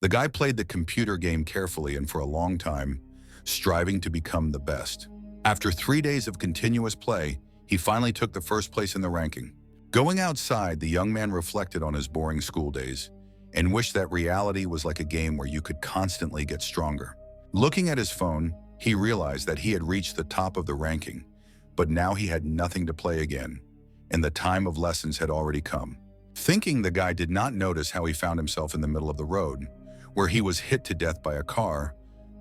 The guy played the computer game carefully and for a long time, striving to become the best. After 3 days of continuous play, he finally took the first place in the ranking. Going outside, the young man reflected on his boring school days and wished that reality was like a game where you could constantly get stronger. Looking at his phone, he realized that he had reached the top of the ranking, but now he had nothing to play again, and the time of lessons had already come. Thinking, the guy did not notice how he found himself in the middle of the road, where he was hit to death by a car,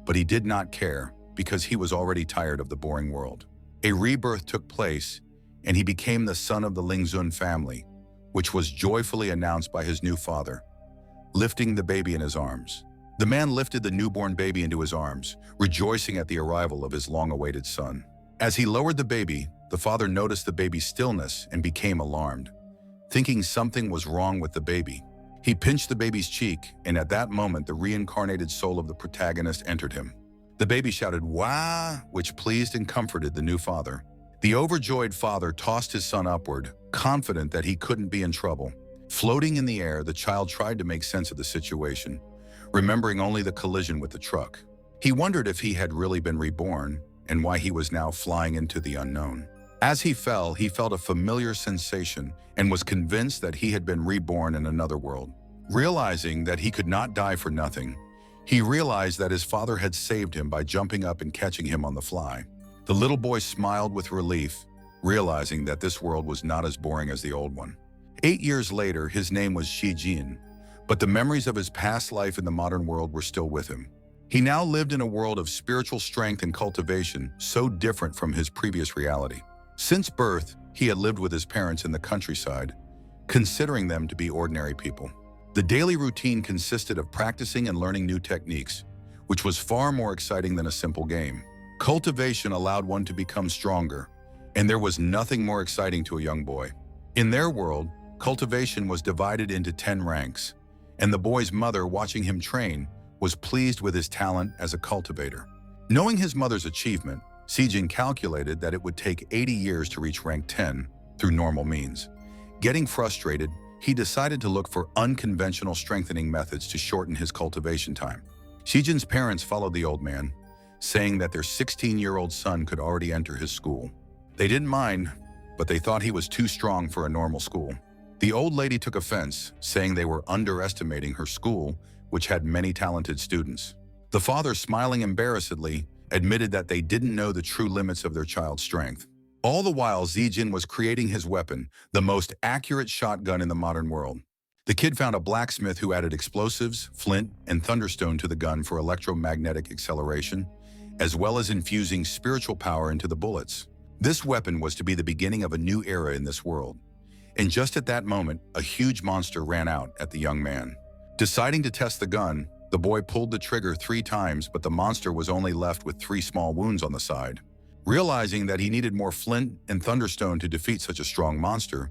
but he did not care because he was already tired of the boring world. A rebirth took place, and he became the son of the Ling family, which was joyfully announced by his new father, lifting the baby in his arms. The man lifted the newborn baby into his arms, rejoicing at the arrival of his long-awaited son. As he lowered the baby, the father noticed the baby's stillness and became alarmed. Thinking something was wrong with the baby, he pinched the baby's cheek, and at that moment the reincarnated soul of the protagonist entered him. The baby shouted, "Wah!" which pleased and comforted the new father. The overjoyed father tossed his son upward, confident that he couldn't be in trouble. Floating in the air, the child tried to make sense of the situation, remembering only the collision with the truck. He wondered if he had really been reborn and why he was now flying into the unknown. As he fell, he felt a familiar sensation and was convinced that he had been reborn in another world. Realizing that he could not die for nothing, he realized that his father had saved him by jumping up and catching him on the fly. The little boy smiled with relief, realizing that this world was not as boring as the old one. 8 years later, his name was Shijin, but the memories of his past life in the modern world were still with him. He now lived in a world of spiritual strength and cultivation, so different from his previous reality. Since birth, he had lived with his parents in the countryside, considering them to be ordinary people. The daily routine consisted of practicing and learning new techniques, which was far more exciting than a simple game. Cultivation allowed one to become stronger, and there was nothing more exciting to a young boy. In their world, cultivation was divided into 10 ranks, and the boy's mother, watching him train, was pleased with his talent as a cultivator. Knowing his mother's achievement, Sijin calculated that it would take 80 years to reach rank 10 through normal means. Getting frustrated, he decided to look for unconventional strengthening methods to shorten his cultivation time. Sijin's parents followed the old man, saying that their 16-year-old son could already enter his school. They didn't mind, but they thought he was too strong for a normal school. The old lady took offense, saying they were underestimating her school, which had many talented students. The father, smiling embarrassedly, admitted that they didn't know the true limits of their child's strength. All the while, Zijin was creating his weapon, the most accurate shotgun in the modern world. The kid found a blacksmith who added explosives, flint, and thunderstone to the gun for electromagnetic acceleration, as well as infusing spiritual power into the bullets. This weapon was to be the beginning of a new era in this world. And just at that moment, a huge monster ran out at the young man. Deciding to test the gun, the boy pulled the trigger 3 times, but the monster was only left with 3 small wounds on the side. Realizing that he needed more flint and thunderstone to defeat such a strong monster,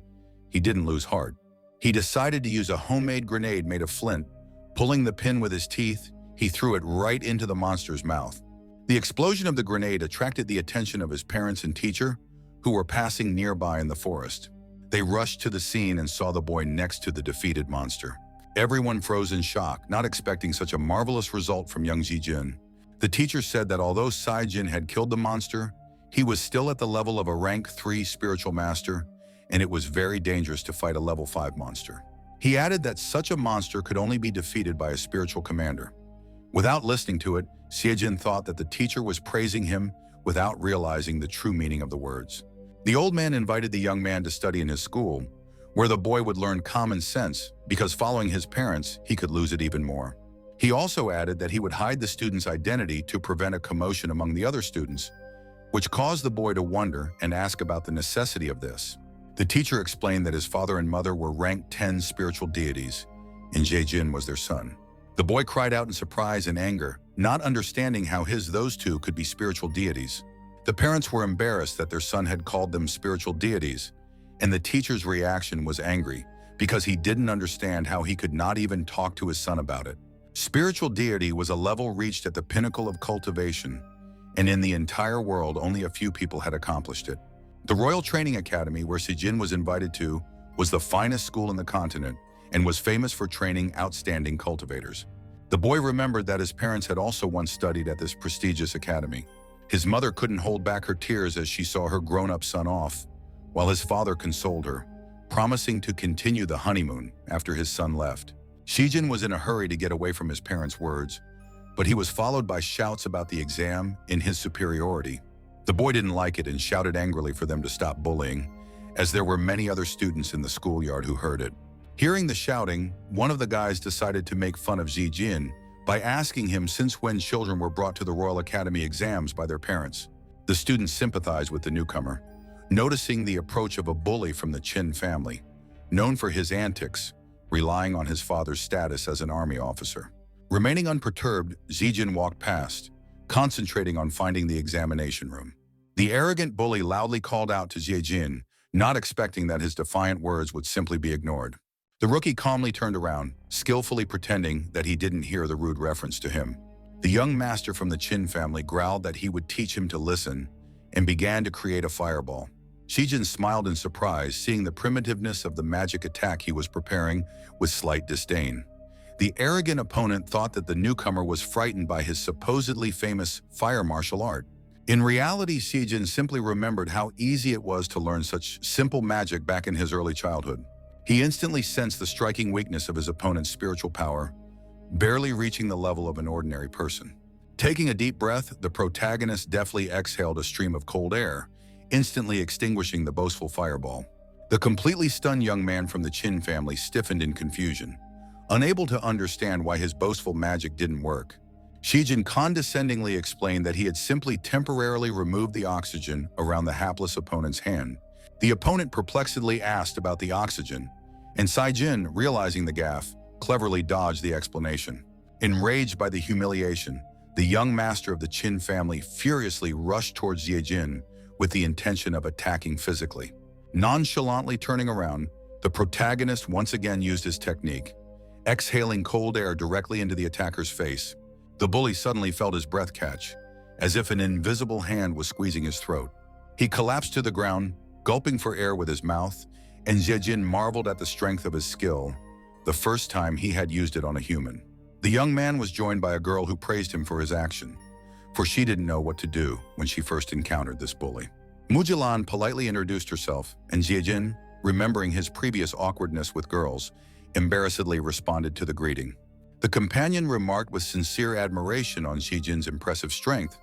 he didn't lose heart. He decided to use a homemade grenade made of flint. Pulling the pin with his teeth, he threw it right into the monster's mouth. The explosion of the grenade attracted the attention of his parents and teacher, who were passing nearby in the forest. They rushed to the scene and saw the boy next to the defeated monster. Everyone froze in shock, not expecting such a marvelous result from young Zijin. The teacher said that although Saijin had killed the monster, he was still at the level of a rank 3 spiritual master, and it was very dangerous to fight a level 5 monster. He added that such a monster could only be defeated by a spiritual commander. Without listening to it, Saijin thought that the teacher was praising him without realizing the true meaning of the words. The old man invited the young man to study in his school, where the boy would learn common sense because following his parents, he could lose it even more. He also added that he would hide the student's identity to prevent a commotion among the other students, which caused the boy to wonder and ask about the necessity of this. The teacher explained that his father and mother were ranked 10 spiritual deities, and Jaejin was their son. The boy cried out in surprise and anger, not understanding how those two could be spiritual deities. The parents were embarrassed that their son had called them spiritual deities, and the teacher's reaction was angry because he didn't understand how he could not even talk to his son about it. Spiritual deity was a level reached at the pinnacle of cultivation, and in the entire world, only a few people had accomplished it. The Royal Training Academy, where Sijin was invited to, was the finest school in the continent and was famous for training outstanding cultivators. The boy remembered that his parents had also once studied at this prestigious academy. His mother couldn't hold back her tears as she saw her grown-up son off, while his father consoled her, promising to continue the honeymoon after his son left. Shijin was in a hurry to get away from his parents' words, but he was followed by shouts about the exam and his superiority. The boy didn't like it and shouted angrily for them to stop bullying, as there were many other students in the schoolyard who heard it. Hearing the shouting, one of the guys decided to make fun of Zijin by asking him since when children were brought to the Royal Academy exams by their parents. The students sympathized with the newcomer, noticing the approach of a bully from the Qin family, known for his antics, relying on his father's status as an army officer. Remaining unperturbed, Zijin walked past, concentrating on finding the examination room. The arrogant bully loudly called out to Zijin, not expecting that his defiant words would simply be ignored. The rookie calmly turned around, skillfully pretending that he didn't hear the rude reference to him. The young master from the Qin family growled that he would teach him to listen and began to create a fireball. Shijin smiled in surprise, seeing the primitiveness of the magic attack he was preparing with slight disdain. The arrogant opponent thought that the newcomer was frightened by his supposedly famous fire martial art. In reality, Shijin simply remembered how easy it was to learn such simple magic back in his early childhood. He instantly sensed the striking weakness of his opponent's spiritual power, barely reaching the level of an ordinary person. Taking a deep breath, the protagonist deftly exhaled a stream of cold air, instantly extinguishing the boastful fireball. The completely stunned young man from the Qin family stiffened in confusion, unable to understand why his boastful magic didn't work. Shijin condescendingly explained that he had simply temporarily removed the oxygen around the hapless opponent's hand. The opponent perplexedly asked about the oxygen, and Saijin, realizing the gaffe, cleverly dodged the explanation. Enraged by the humiliation, the young master of the Qin family furiously rushed towards Zijin with the intention of attacking physically. Nonchalantly turning around, the protagonist once again used his technique, exhaling cold air directly into the attacker's face. The bully suddenly felt his breath catch, as if an invisible hand was squeezing his throat. He collapsed to the ground, gulping for air with his mouth, and Zijin marveled at the strength of his skill, the first time he had used it on a human. The young man was joined by a girl who praised him for his action, for she didn't know what to do when she first encountered this bully. Mujulan politely introduced herself, and Zijin, remembering his previous awkwardness with girls, embarrassedly responded to the greeting. The companion remarked with sincere admiration on Zijin's impressive strength,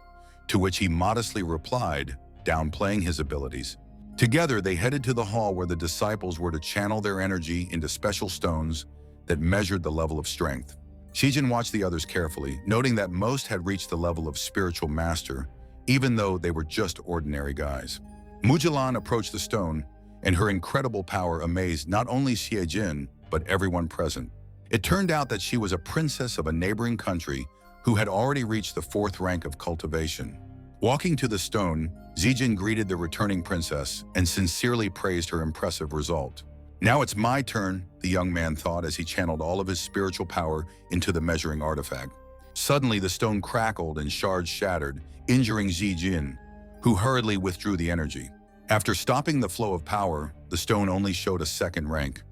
to which he modestly replied, downplaying his abilities. Together, they headed to the hall where the disciples were to channel their energy into special stones that measured the level of strength. Shijin watched the others carefully, noting that most had reached the level of spiritual master, even though they were just ordinary guys. Mujulan approached the stone, and her incredible power amazed not only Shijin, but everyone present. It turned out that she was a princess of a neighboring country who had already reached the 4th rank of cultivation. Walking to the stone, Zijin greeted the returning princess and sincerely praised her impressive result. Now it's my turn, the young man thought as he channeled all of his spiritual power into the measuring artifact. Suddenly, the stone crackled and shards shattered, injuring Zijin, who hurriedly withdrew the energy. After stopping the flow of power, the stone only showed a 2nd rank,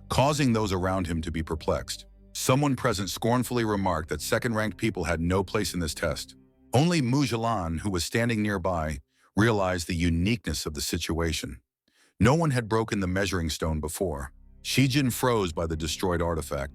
causing those around him to be perplexed. Someone present scornfully remarked that 2nd-ranked people had no place in this test. Only Mujulan, who was standing nearby, realized the uniqueness of the situation. No one had broken the measuring stone before. Shijin froze by the destroyed artifact,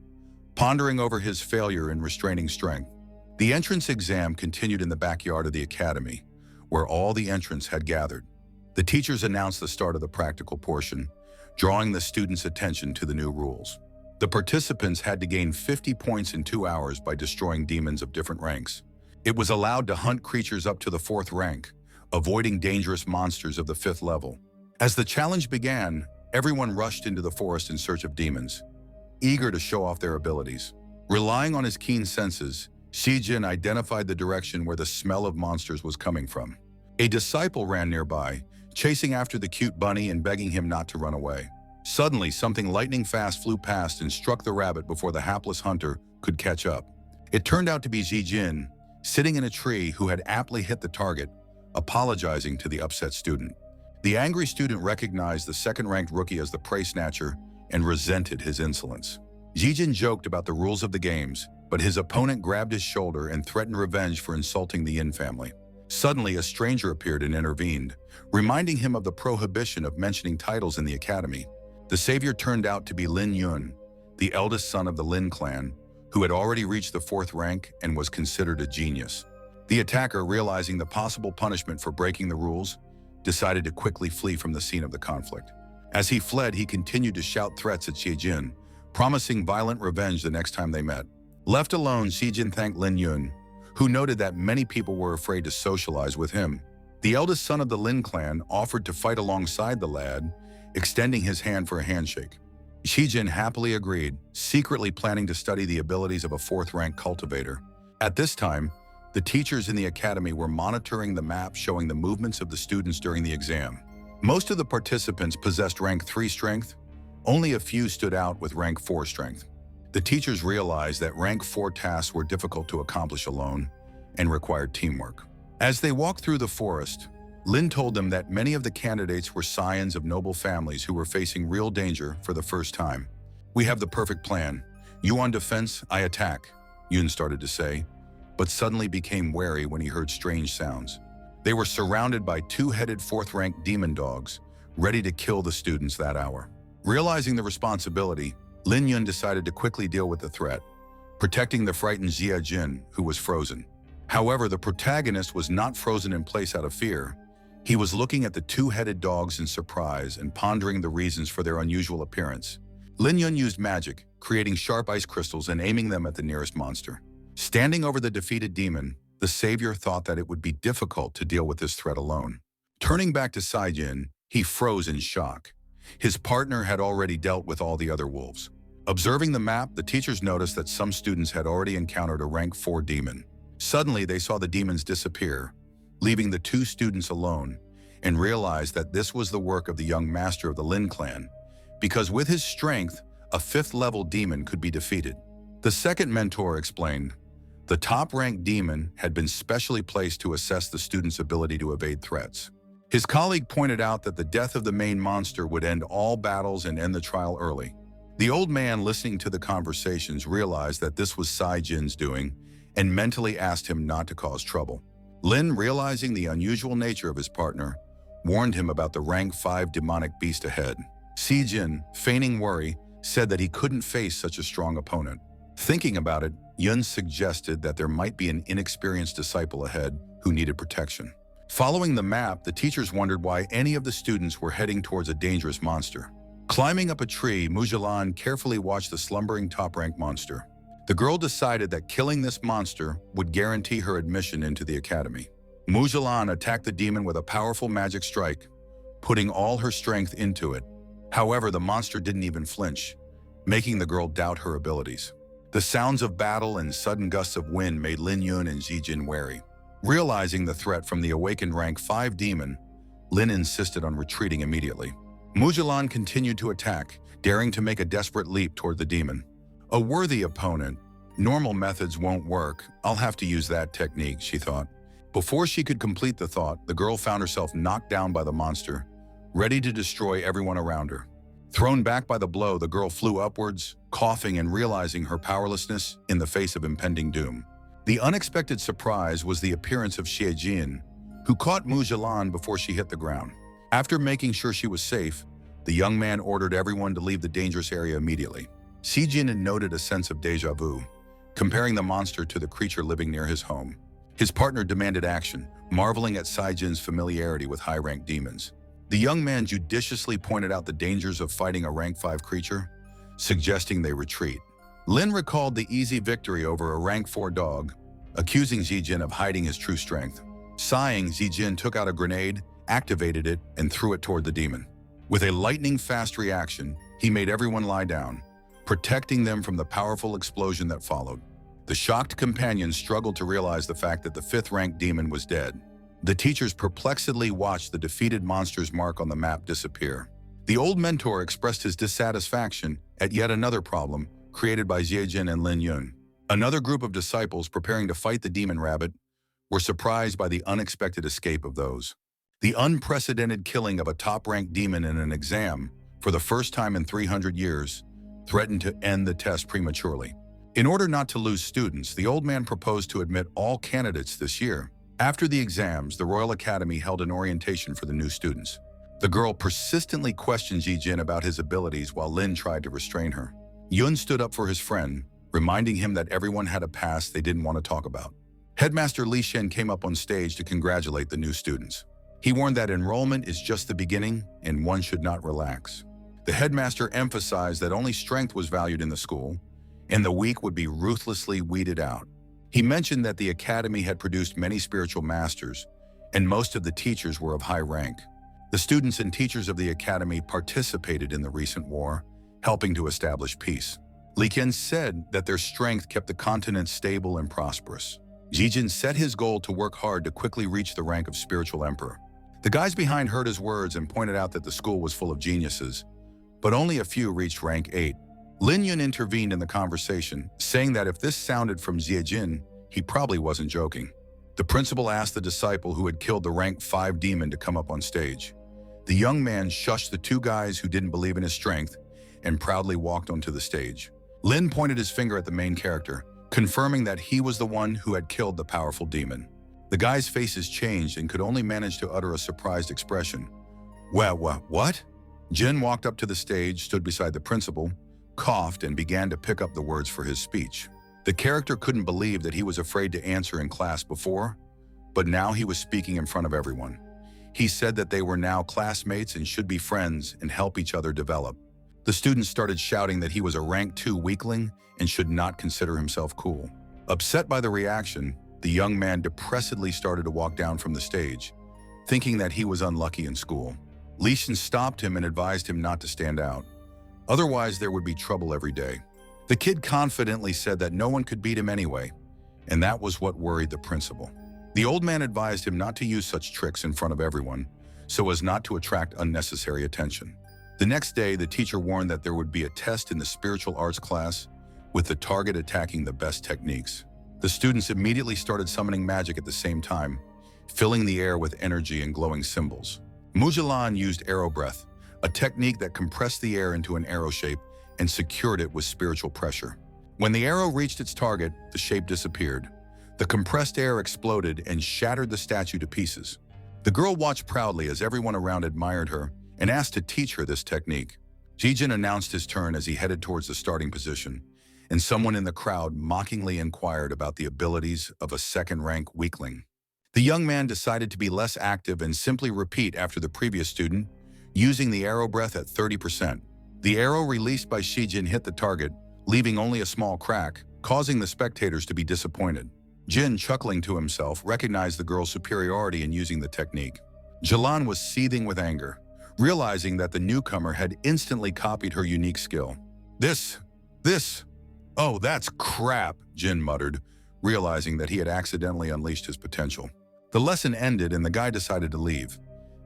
pondering over his failure in restraining strength. The entrance exam continued in the backyard of the academy, where all the entrants had gathered. The teachers announced the start of the practical portion, drawing the students' attention to the new rules. The participants had to gain 50 points in 2 hours by destroying demons of different ranks. It was allowed to hunt creatures up to the 4th rank, avoiding dangerous monsters of the 5th level. As the challenge began, everyone rushed into the forest in search of demons, eager to show off their abilities. Relying on his keen senses, Shijin identified the direction where the smell of monsters was coming from. A disciple ran nearby, chasing after the cute bunny and begging him not to run away. Suddenly, something lightning fast flew past and struck the rabbit before the hapless hunter could catch up. It turned out to be Zijin, sitting in a tree, who had aptly hit the target, apologizing to the upset student. The angry student recognized the 2nd-ranked rookie as the prey snatcher and resented his insolence. Zijin joked about the rules of the games, but his opponent grabbed his shoulder and threatened revenge for insulting the Yin family. Suddenly, a stranger appeared and intervened, reminding him of the prohibition of mentioning titles in the academy. The savior turned out to be Lin Yun, the eldest son of the Lin clan, who had already reached the 4th rank and was considered a genius. The attacker, realizing the possible punishment for breaking the rules, decided to quickly flee from the scene of the conflict. As he fled, he continued to shout threats at Xijin, promising violent revenge the next time they met. Left alone, Xijin thanked Lin Yun, who noted that many people were afraid to socialize with him. The eldest son of the Lin clan offered to fight alongside the lad, extending his hand for a handshake. Xijin happily agreed, secretly planning to study the abilities of a 4th-rank cultivator. At this time, the teachers in the academy were monitoring the map showing the movements of the students during the exam. Most of the participants possessed rank 3 strength. Only a few stood out with rank 4 strength. The teachers realized that rank 4 tasks were difficult to accomplish alone and required teamwork. As they walked through the forest, Lin told them that many of the candidates were scions of noble families who were facing real danger for the first time. "We have the perfect plan. You on defense, I attack," Yun started to say, but suddenly became wary when he heard strange sounds. They were surrounded by 2-headed 4th-rank demon dogs, ready to kill the students that hour. Realizing the responsibility, Lin Yun decided to quickly deal with the threat, protecting the frightened Jia Jin, who was frozen. However, the protagonist was not frozen in place out of fear. He was looking at the 2-headed dogs in surprise and pondering the reasons for their unusual appearance. Lin Yun used magic, creating sharp ice crystals and aiming them at the nearest monster. Standing over the defeated demon, the savior thought that it would be difficult to deal with this threat alone. Turning back to Saijin, he froze in shock. His partner had already dealt with all the other wolves. Observing the map, the teachers noticed that some students had already encountered a rank 4 demon. Suddenly, they saw the demons disappear, leaving the 2 students alone, and realized that this was the work of the young master of the Lin clan, because with his strength, a 5th-level demon could be defeated. The second mentor explained, the top-ranked demon had been specially placed to assess the student's ability to evade threats. His colleague pointed out that the death of the main monster would end all battles and end the trial early. The old man, listening to the conversations, realized that this was Saijin's doing and mentally asked him not to cause trouble. Lin, realizing the unusual nature of his partner, warned him about the rank 5 demonic beast ahead. Xijin, feigning worry, said that he couldn't face such a strong opponent. Thinking about it, Yun suggested that there might be an inexperienced disciple ahead who needed protection. Following the map, the teachers wondered why any of the students were heading towards a dangerous monster. Climbing up a tree, Mujulan carefully watched the slumbering top-ranked monster. The girl decided that killing this monster would guarantee her admission into the academy. Mujulan attacked the demon with a powerful magic strike, putting all her strength into it. However, the monster didn't even flinch, making the girl doubt her abilities. The sounds of battle and sudden gusts of wind made Lin Yun and Xijin wary. Realizing the threat from the awakened rank 5 demon, Lin insisted on retreating immediately. Mujulan continued to attack, daring to make a desperate leap toward the demon. A worthy opponent. Normal methods won't work. I'll have to use that technique, she thought. Before she could complete the thought, the girl found herself knocked down by the monster, ready to destroy everyone around her. Thrown back by the blow, the girl flew upwards, coughing and realizing her powerlessness in the face of impending doom. The unexpected surprise was the appearance of Xijin, who caught Mujulan before she hit the ground. After making sure she was safe, the young man ordered everyone to leave the dangerous area immediately. Xijin had noted a sense of déjà vu, comparing the monster to the creature living near his home. His partner demanded action, marveling at Saijin's familiarity with high-ranked demons. The young man judiciously pointed out the dangers of fighting a rank 5 creature, suggesting they retreat. Lin recalled the easy victory over a rank 4 dog, accusing Xijin of hiding his true strength. Sighing, Xijin took out a grenade, activated it, and threw it toward the demon. With a lightning-fast reaction, he made everyone lie down, protecting them from the powerful explosion that followed. The shocked companions struggled to realize the fact that the 5th-ranked demon was dead. The teachers perplexedly watched the defeated monster's mark on the map disappear. The old mentor expressed his dissatisfaction at yet another problem created by Xijin and Lin Yun. Another group of disciples preparing to fight the demon rabbit were surprised by the unexpected escape of those. The unprecedented killing of a top-ranked demon in an exam, for the first time in 300 years, threatened to end the test prematurely. In order not to lose students, the old man proposed to admit all candidates this year. After the exams, the Royal Academy held an orientation for the new students. The girl persistently questioned Ji-jin about his abilities while Lin tried to restrain her. Yun stood up for his friend, reminding him that everyone had a past they didn't want to talk about. Headmaster Li Shen came up on stage to congratulate the new students. He warned that enrollment is just the beginning and one should not relax. The headmaster emphasized that only strength was valued in the school, and the weak would be ruthlessly weeded out. He mentioned that the academy had produced many spiritual masters, and most of the teachers were of high rank. The students and teachers of the academy participated in the recent war, helping to establish peace. Li Qian said that their strength kept the continent stable and prosperous. Ji-jin set his goal to work hard to quickly reach the rank of spiritual emperor. The guys behind heard his words and pointed out that the school was full of geniuses, but only a few reached rank 8. Lin Yun intervened in the conversation, saying that if this sounded from Ji-jin, he probably wasn't joking. The principal asked the disciple who had killed the rank 5 demon to come up on stage. The young man shushed the 2 guys who didn't believe in his strength and proudly walked onto the stage. Lin pointed his finger at the main character, confirming that he was the one who had killed the powerful demon. The guys' faces changed and could only manage to utter a surprised expression. What? Jin walked up to the stage, stood beside the principal, coughed, and began to pick up the words for his speech. The character couldn't believe that he was afraid to answer in class before, but now he was speaking in front of everyone. He said that they were now classmates and should be friends and help each other develop. The students started shouting that he was a rank 2 weakling and should not consider himself cool. Upset by the reaction, the young man depressedly started to walk down from the stage, thinking that he was unlucky in school. Li Shen stopped him and advised him not to stand out. Otherwise, there would be trouble every day. The kid confidently said that no one could beat him anyway, and that was what worried the principal. The old man advised him not to use such tricks in front of everyone, so as not to attract unnecessary attention. The next day, the teacher warned that there would be a test in the spiritual arts class, with the target attacking the best techniques. The students immediately started summoning magic at the same time, filling the air with energy and glowing symbols. Mujulan used arrow breath, a technique that compressed the air into an arrow shape and secured it with spiritual pressure. When the arrow reached its target, the shape disappeared. The compressed air exploded and shattered the statue to pieces. The girl watched proudly as everyone around admired her and asked to teach her this technique. Ji-jin announced his turn as he headed towards the starting position, and someone in the crowd mockingly inquired about the abilities of a second-rank weakling. The young man decided to be less active and simply repeat after the previous student, using the arrow breath at 30%. The arrow released by Ji-jin hit the target, leaving only a small crack, causing the spectators to be disappointed. Jin, chuckling to himself, recognized the girl's superiority in using the technique. Jalan was seething with anger, realizing that the newcomer had instantly copied her unique skill. Oh, that's crap, Jin muttered, realizing that he had accidentally unleashed his potential. The lesson ended and the guy decided to leave,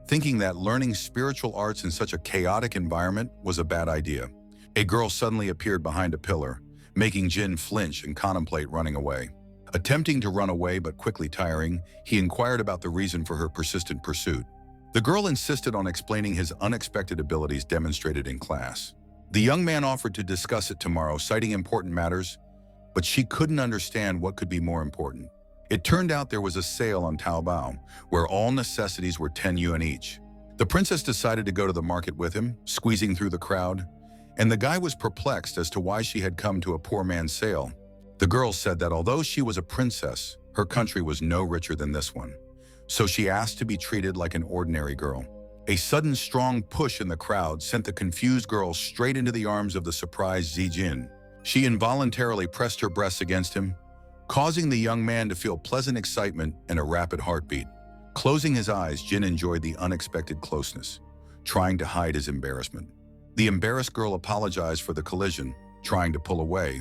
thinking that learning spiritual arts in such a chaotic environment was a bad idea. A girl suddenly appeared behind a pillar, making Jin flinch and contemplate running away. Attempting to run away but quickly tiring, he inquired about the reason for her persistent pursuit. The girl insisted on explaining his unexpected abilities demonstrated in class. The young man offered to discuss it tomorrow, citing important matters, but she couldn't understand what could be more important. It turned out there was a sale on Taobao, where all necessities were 10 yuan each. The princess decided to go to the market with him, squeezing through the crowd, and the guy was perplexed as to why she had come to a poor man's sale. The girl said that although she was a princess, her country was no richer than this one, so she asked to be treated like an ordinary girl. A sudden strong push in the crowd sent the confused girl straight into the arms of the surprised Ji-jin. She involuntarily pressed her breasts against him, causing the young man to feel pleasant excitement and a rapid heartbeat. Closing his eyes, Jin enjoyed the unexpected closeness, trying to hide his embarrassment. The embarrassed girl apologized for the collision, trying to pull away,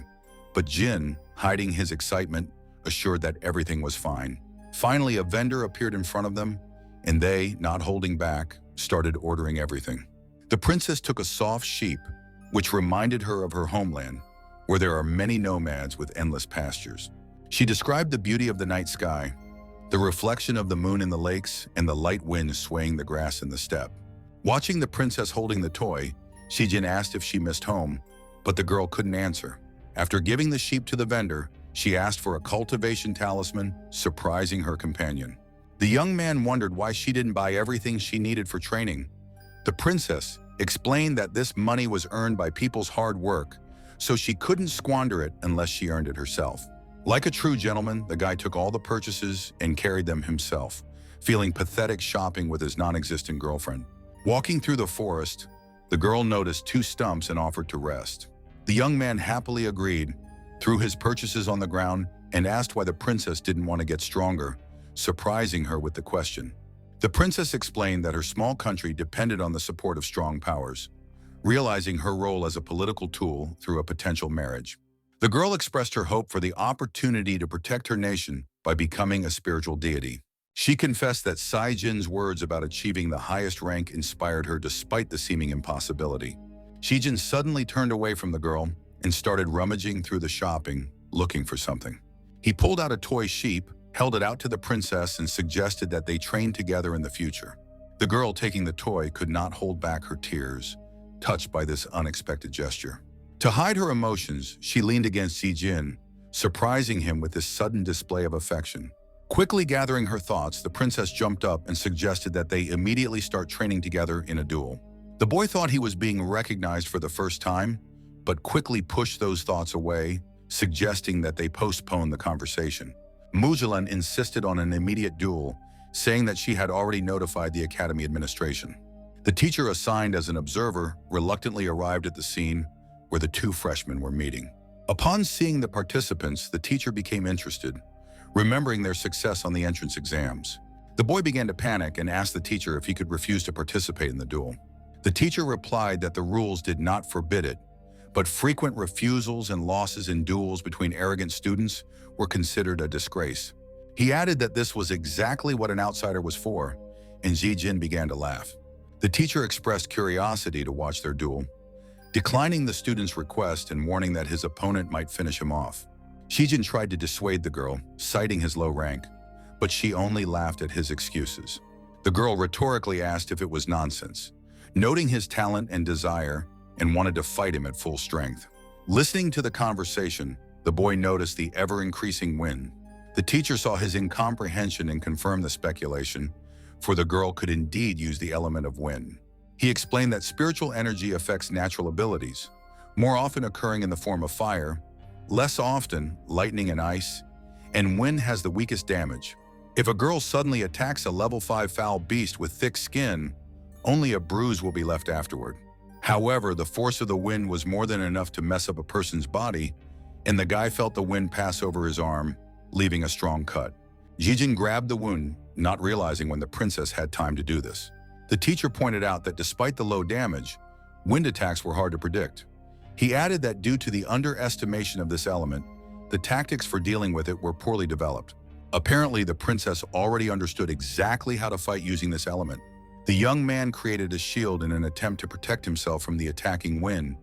but Jin, hiding his excitement, assured that everything was fine. Finally, a vendor appeared in front of them, and they, not holding back, started ordering everything. The princess took a soft sheep, which reminded her of her homeland, where there are many nomads with endless pastures. She described the beauty of the night sky, the reflection of the moon in the lakes, and the light wind swaying the grass in the steppe. Watching the princess holding the toy, Shijin asked if she missed home, but the girl couldn't answer. After giving the sheep to the vendor, she asked for a cultivation talisman, surprising her companion. The young man wondered why she didn't buy everything she needed for training. The princess explained that this money was earned by people's hard work, so she couldn't squander it unless she earned it herself. Like a true gentleman, the guy took all the purchases and carried them himself, feeling pathetic shopping with his non-existent girlfriend. Walking through the forest, the girl noticed 2 stumps and offered to rest. The young man happily agreed, threw his purchases on the ground, and asked why the princess didn't want to get stronger, surprising her with the question. The princess explained that her small country depended on the support of strong powers, realizing her role as a political tool through a potential marriage. The girl expressed her hope for the opportunity to protect her nation by becoming a spiritual deity. She confessed that Saijin's words about achieving the highest rank inspired her despite the seeming impossibility. Shijin suddenly turned away from the girl and started rummaging through the shopping, looking for something. He pulled out a toy sheep, held it out to the princess, and suggested that they train together in the future. The girl, taking the toy, could not hold back her tears, touched by this unexpected gesture. To hide her emotions, she leaned against Shijin, surprising him with this sudden display of affection. Quickly gathering her thoughts, the princess jumped up and suggested that they immediately start training together in a duel. The boy thought he was being recognized for the first time, but quickly pushed those thoughts away, suggesting that they postpone the conversation. Mujulan insisted on an immediate duel, saying that she had already notified the academy administration. The teacher assigned as an observer reluctantly arrived at the scene where the 2 freshmen were meeting. Upon seeing the participants, the teacher became interested, remembering their success on the entrance exams. The boy began to panic and asked the teacher if he could refuse to participate in the duel. The teacher replied that the rules did not forbid it, but frequent refusals and losses in duels between arrogant students were considered a disgrace. He added that this was exactly what an outsider was for, and Zijin began to laugh. The teacher expressed curiosity to watch their duel, declining the student's request and warning that his opponent might finish him off. Shijin tried to dissuade the girl, citing his low rank, but she only laughed at his excuses. The girl rhetorically asked if it was nonsense, noting his talent and desire, and wanted to fight him at full strength. Listening to the conversation, the boy noticed the ever-increasing wind. The teacher saw his incomprehension and confirmed the speculation, for the girl could indeed use the element of wind. He explained that spiritual energy affects natural abilities, more often occurring in the form of fire, less often lightning and ice, and wind has the weakest damage. If a girl suddenly attacks a level 5 foul beast with thick skin, only a bruise will be left afterward. However, the force of the wind was more than enough to mess up a person's body, and the guy felt the wind pass over his arm, leaving a strong cut. Jijin grabbed the wound, not realizing when the princess had time to do this. The teacher pointed out that despite the low damage, wind attacks were hard to predict. He added that due to the underestimation of this element, the tactics for dealing with it were poorly developed. Apparently, the princess already understood exactly how to fight using this element. The young man created a shield in an attempt to protect himself from the attacking wind,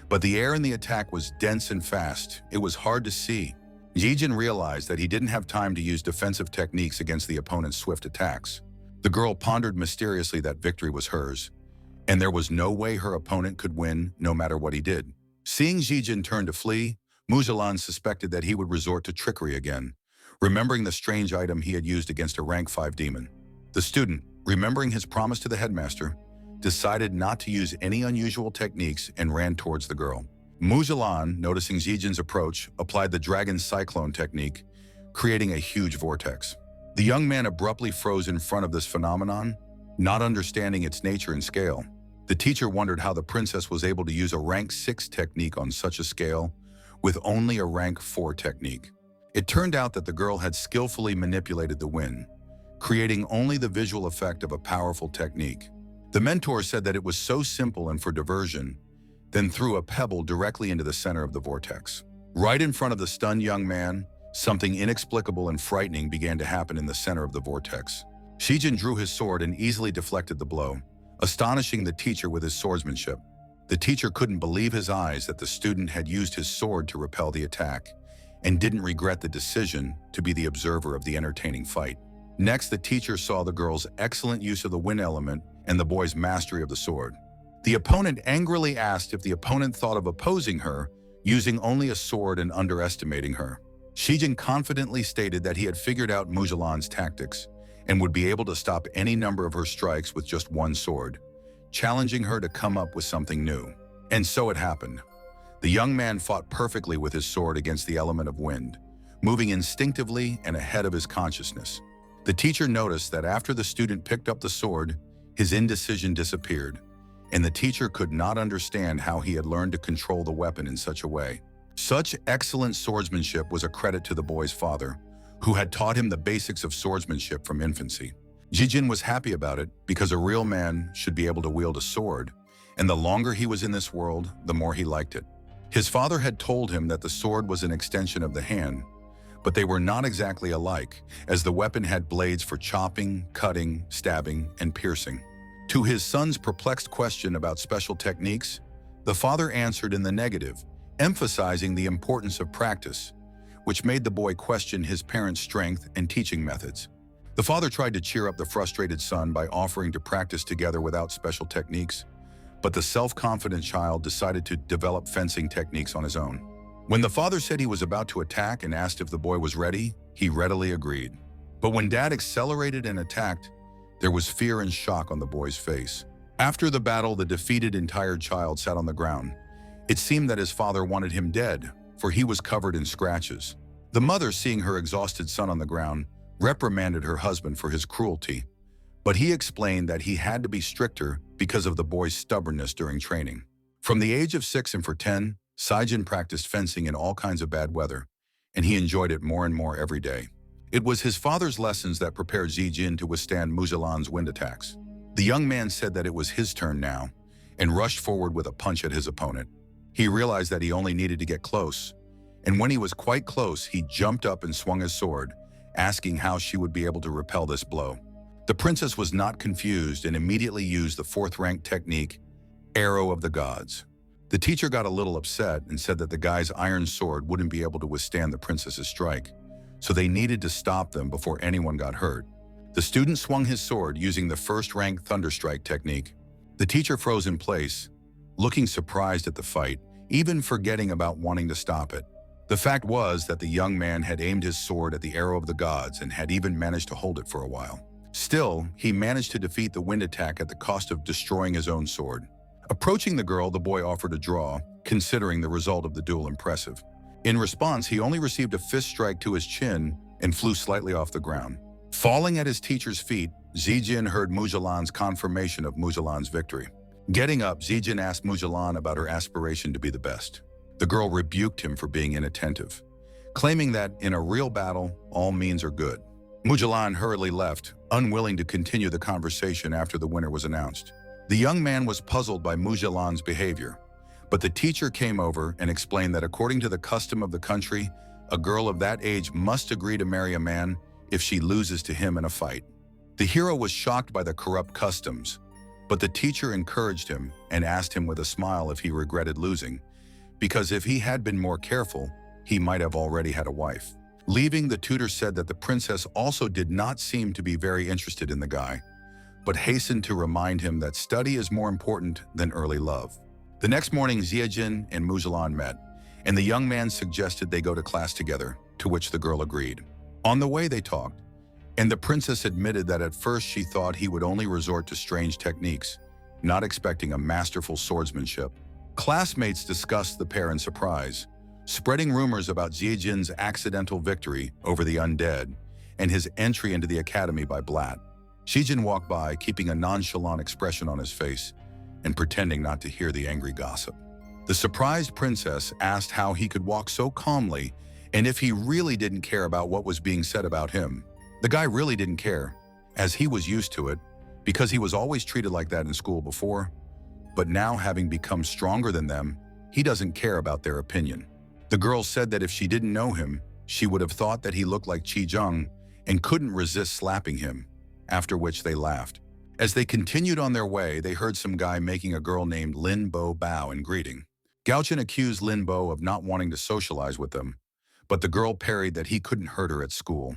but the air in the attack was dense and fast. It was hard to see. Jijin realized that he didn't have time to use defensive techniques against the opponent's swift attacks. The girl pondered mysteriously that victory was hers, and there was no way her opponent could win no matter what he did. Seeing Jijin turn to flee, Mujulan suspected that he would resort to trickery again, remembering the strange item he had used against a rank 5 demon. The student, remembering his promise to the headmaster, decided not to use any unusual techniques and ran towards the girl. Mujulan, noticing Zijin's approach, applied the dragon cyclone technique, creating a huge vortex. The young man abruptly froze in front of this phenomenon, not understanding its nature and scale. The teacher wondered how the princess was able to use a rank 6 technique on such a scale with only a rank 4 technique. It turned out that the girl had skillfully manipulated the wind, creating only the visual effect of a powerful technique. The mentor said that it was so simple and for diversion, then threw a pebble directly into the center of the vortex. Right in front of the stunned young man, something inexplicable and frightening began to happen in the center of the vortex. Shijin drew his sword and easily deflected the blow, astonishing the teacher with his swordsmanship. The teacher couldn't believe his eyes that the student had used his sword to repel the attack, and didn't regret the decision to be the observer of the entertaining fight. Next, the teacher saw the girl's excellent use of the wind element and the boy's mastery of the sword. The opponent angrily asked if the opponent thought of opposing her using only a sword and underestimating her. Shijin confidently stated that he had figured out Mujulan's tactics and would be able to stop any number of her strikes with just one sword, challenging her to come up with something new. And so it happened. The young man fought perfectly with his sword against the element of wind, moving instinctively and ahead of his consciousness. The teacher noticed that after the student picked up the sword, his indecision disappeared, and the teacher could not understand how he had learned to control the weapon in such a way. Such excellent swordsmanship was a credit to the boy's father, who had taught him the basics of swordsmanship from infancy. Jijin was happy about it because a real man should be able to wield a sword, and the longer he was in this world, the more he liked it. His father had told him that the sword was an extension of the hand, but they were not exactly alike, as the weapon had blades for chopping, cutting, stabbing, and piercing. To his son's perplexed question about special techniques, the father answered in the negative, emphasizing the importance of practice, which made the boy question his parents' strength and teaching methods. The father tried to cheer up the frustrated son by offering to practice together without special techniques, but the self-confident child decided to develop fencing techniques on his own. When the father said he was about to attack and asked if the boy was ready, he readily agreed. But when Dad accelerated and attacked, there was fear and shock on the boy's face. After the battle, the defeated and tired child sat on the ground. It seemed that his father wanted him dead, for he was covered in scratches. The mother, seeing her exhausted son on the ground, reprimanded her husband for his cruelty, but he explained that he had to be stricter because of the boy's stubbornness during training. From the age of 6 and for 10, Saijin practiced fencing in all kinds of bad weather, and he enjoyed it more and more every day. It was his father's lessons that prepared Zijin to withstand Mujulan's wind attacks. The young man said that it was his turn now, and rushed forward with a punch at his opponent. He realized that he only needed to get close, and when he was quite close, he jumped up and swung his sword, asking how she would be able to repel this blow. The princess was not confused and immediately used the 4th-rank technique, Arrow of the Gods. The teacher got a little upset and said that the guy's iron sword wouldn't be able to withstand the princess's strike, so they needed to stop them before anyone got hurt. The student swung his sword using the 1st-rank Thunderstrike technique. The teacher froze in place, looking surprised at the fight, even forgetting about wanting to stop it. The fact was that the young man had aimed his sword at the Arrow of the Gods and had even managed to hold it for a while. Still, he managed to defeat the wind attack at the cost of destroying his own sword. Approaching the girl, the boy offered a draw, considering the result of the duel impressive. In response, he only received a fist strike to his chin and flew slightly off the ground. Falling at his teacher's feet, Zijin heard Mujulan's confirmation of Mujulan's victory. Getting up, Zijin asked Mujulan about her aspiration to be the best. The girl rebuked him for being inattentive, claiming that in a real battle, all means are good. Mujulan hurriedly left, unwilling to continue the conversation after the winner was announced. The young man was puzzled by Mujulan's behavior, but the teacher came over and explained that according to the custom of the country, a girl of that age must agree to marry a man if she loses to him in a fight. The hero was shocked by the corrupt customs, but the teacher encouraged him and asked him with a smile if he regretted losing, because if he had been more careful, he might have already had a wife. Leaving, the tutor said that the princess also did not seem to be very interested in the guy, but hastened to remind him that study is more important than early love. The next morning, Zijin and Mujulan met, and the young man suggested they go to class together, to which the girl agreed. On the way, they talked, and the princess admitted that at first she thought he would only resort to strange techniques, not expecting a masterful swordsmanship. Classmates discussed the pair in surprise, spreading rumors about Zijin's accidental victory over the undead and his entry into the academy by Blatt. Shijin walked by, keeping a nonchalant expression on his face and pretending not to hear the angry gossip. The surprised princess asked how he could walk so calmly and if he really didn't care about what was being said about him. The guy really didn't care, as he was used to it, because he was always treated like that in school before. But now, having become stronger than them, he doesn't care about their opinion. The girl said that if she didn't know him, she would have thought that he looked like Qi Zheng and couldn't resist slapping him, after which they laughed. As they continued on their way, they heard some guy making a girl named Limbo bow in greeting. Gaochen accused Limbo of not wanting to socialize with them, but the girl parried that he couldn't hurt her at school.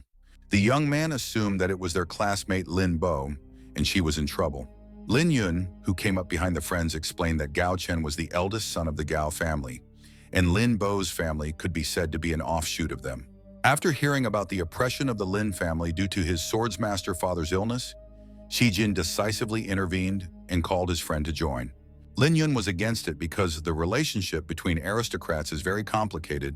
The young man assumed that it was their classmate Limbo, and she was in trouble. Lin Yun, who came up behind the friends, explained that Gao Chen was the eldest son of the Gao family, and Lin Bo's family could be said to be an offshoot of them. After hearing about the oppression of the Lin family due to his swordsmaster father's illness, Shijin decisively intervened and called his friend to join. Lin Yun was against it because the relationship between aristocrats is very complicated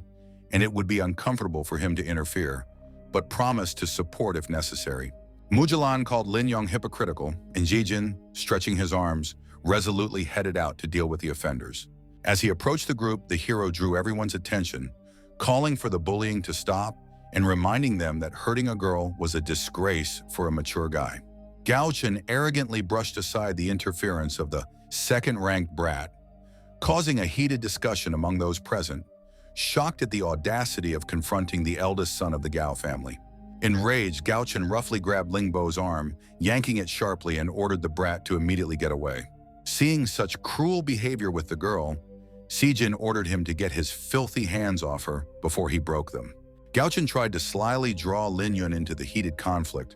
and it would be uncomfortable for him to interfere, but promised to support if necessary. Mujulan called Lin Yong hypocritical, and Shijin, stretching his arms, resolutely headed out to deal with the offenders. As he approached the group, the hero drew everyone's attention, calling for the bullying to stop and reminding them that hurting a girl was a disgrace for a mature guy. Gao Chen arrogantly brushed aside the interference of the second-ranked brat, causing a heated discussion among those present, shocked at the audacity of confronting the eldest son of the Gao family. Enraged, Gao Chen roughly grabbed Ling Bo's arm, yanking it sharply, and ordered the brat to immediately get away. Seeing such cruel behavior with the girl, Shijin ordered him to get his filthy hands off her before he broke them. Gao Chen tried to slyly draw Lin Yun into the heated conflict,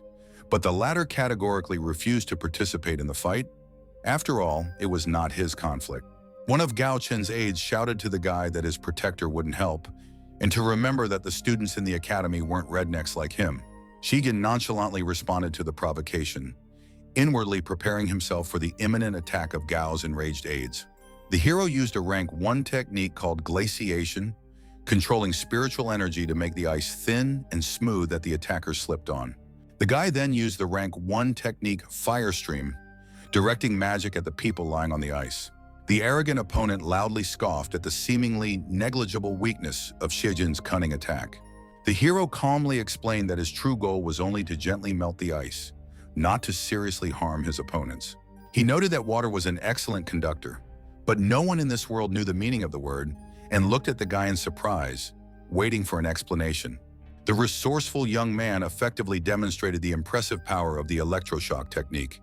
but the latter categorically refused to participate in the fight. After all, it was not his conflict. One of Gao Chen's aides shouted to the guy that his protector wouldn't help, and to remember that the students in the academy weren't rednecks like him. Shijin nonchalantly responded to the provocation, inwardly preparing himself for the imminent attack of Gao's enraged aides. The hero used a rank 1 technique called glaciation, controlling spiritual energy to make the ice thin and smooth that the attacker slipped on. The guy then used the rank 1 technique fire stream, directing magic at the people lying on the ice. The arrogant opponent loudly scoffed at the seemingly negligible weakness of Shijin's cunning attack. The hero calmly explained that his true goal was only to gently melt the ice, not to seriously harm his opponents. He noted that water was an excellent conductor, but no one in this world knew the meaning of the word and looked at the guy in surprise, waiting for an explanation. The resourceful young man effectively demonstrated the impressive power of the electroshock technique,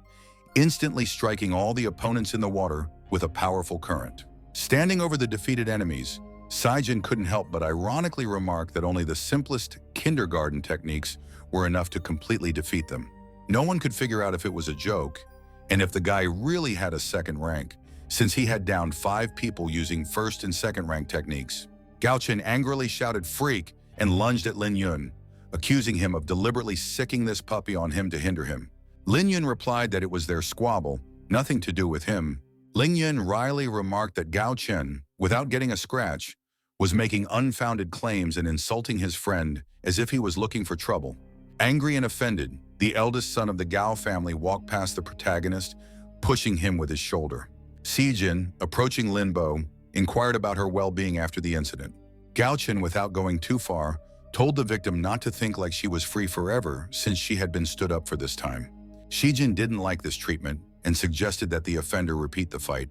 instantly striking all the opponents in the water with a powerful current. Standing over the defeated enemies, Shijin couldn't help but ironically remark that only the simplest kindergarten techniques were enough to completely defeat them. No one could figure out if it was a joke, and if the guy really had a second rank, since he had downed 5 people using first and second rank techniques. Gao Chen angrily shouted "freak" and lunged at Lin Yun, accusing him of deliberately sicking this puppy on him to hinder him. Lin Yun replied that it was their squabble, nothing to do with him. Ling Yun wryly remarked that Gao Chen, without getting a scratch, was making unfounded claims and insulting his friend as if he was looking for trouble. Angry and offended, the eldest son of the Gao family walked past the protagonist, pushing him with his shoulder. Shijin, approaching Limbo, inquired about her well-being after the incident. Gao Chen, without going too far, told the victim not to think like she was free forever since she had been stood up for this time. Shijin didn't like this treatment and suggested that the offender repeat the fight,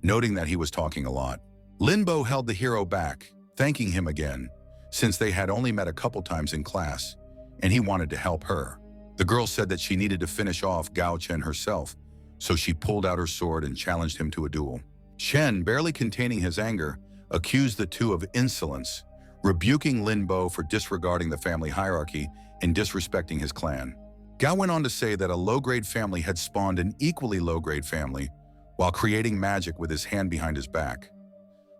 noting that he was talking a lot. Limbo held the hero back, thanking him again, since they had only met a couple times in class, and he wanted to help her. The girl said that she needed to finish off Gao Chen herself, so she pulled out her sword and challenged him to a duel. Shen, barely containing his anger, accused the two of insolence, rebuking Limbo for disregarding the family hierarchy and disrespecting his clan. Gao went on to say that a low-grade family had spawned an equally low-grade family while creating magic with his hand behind his back.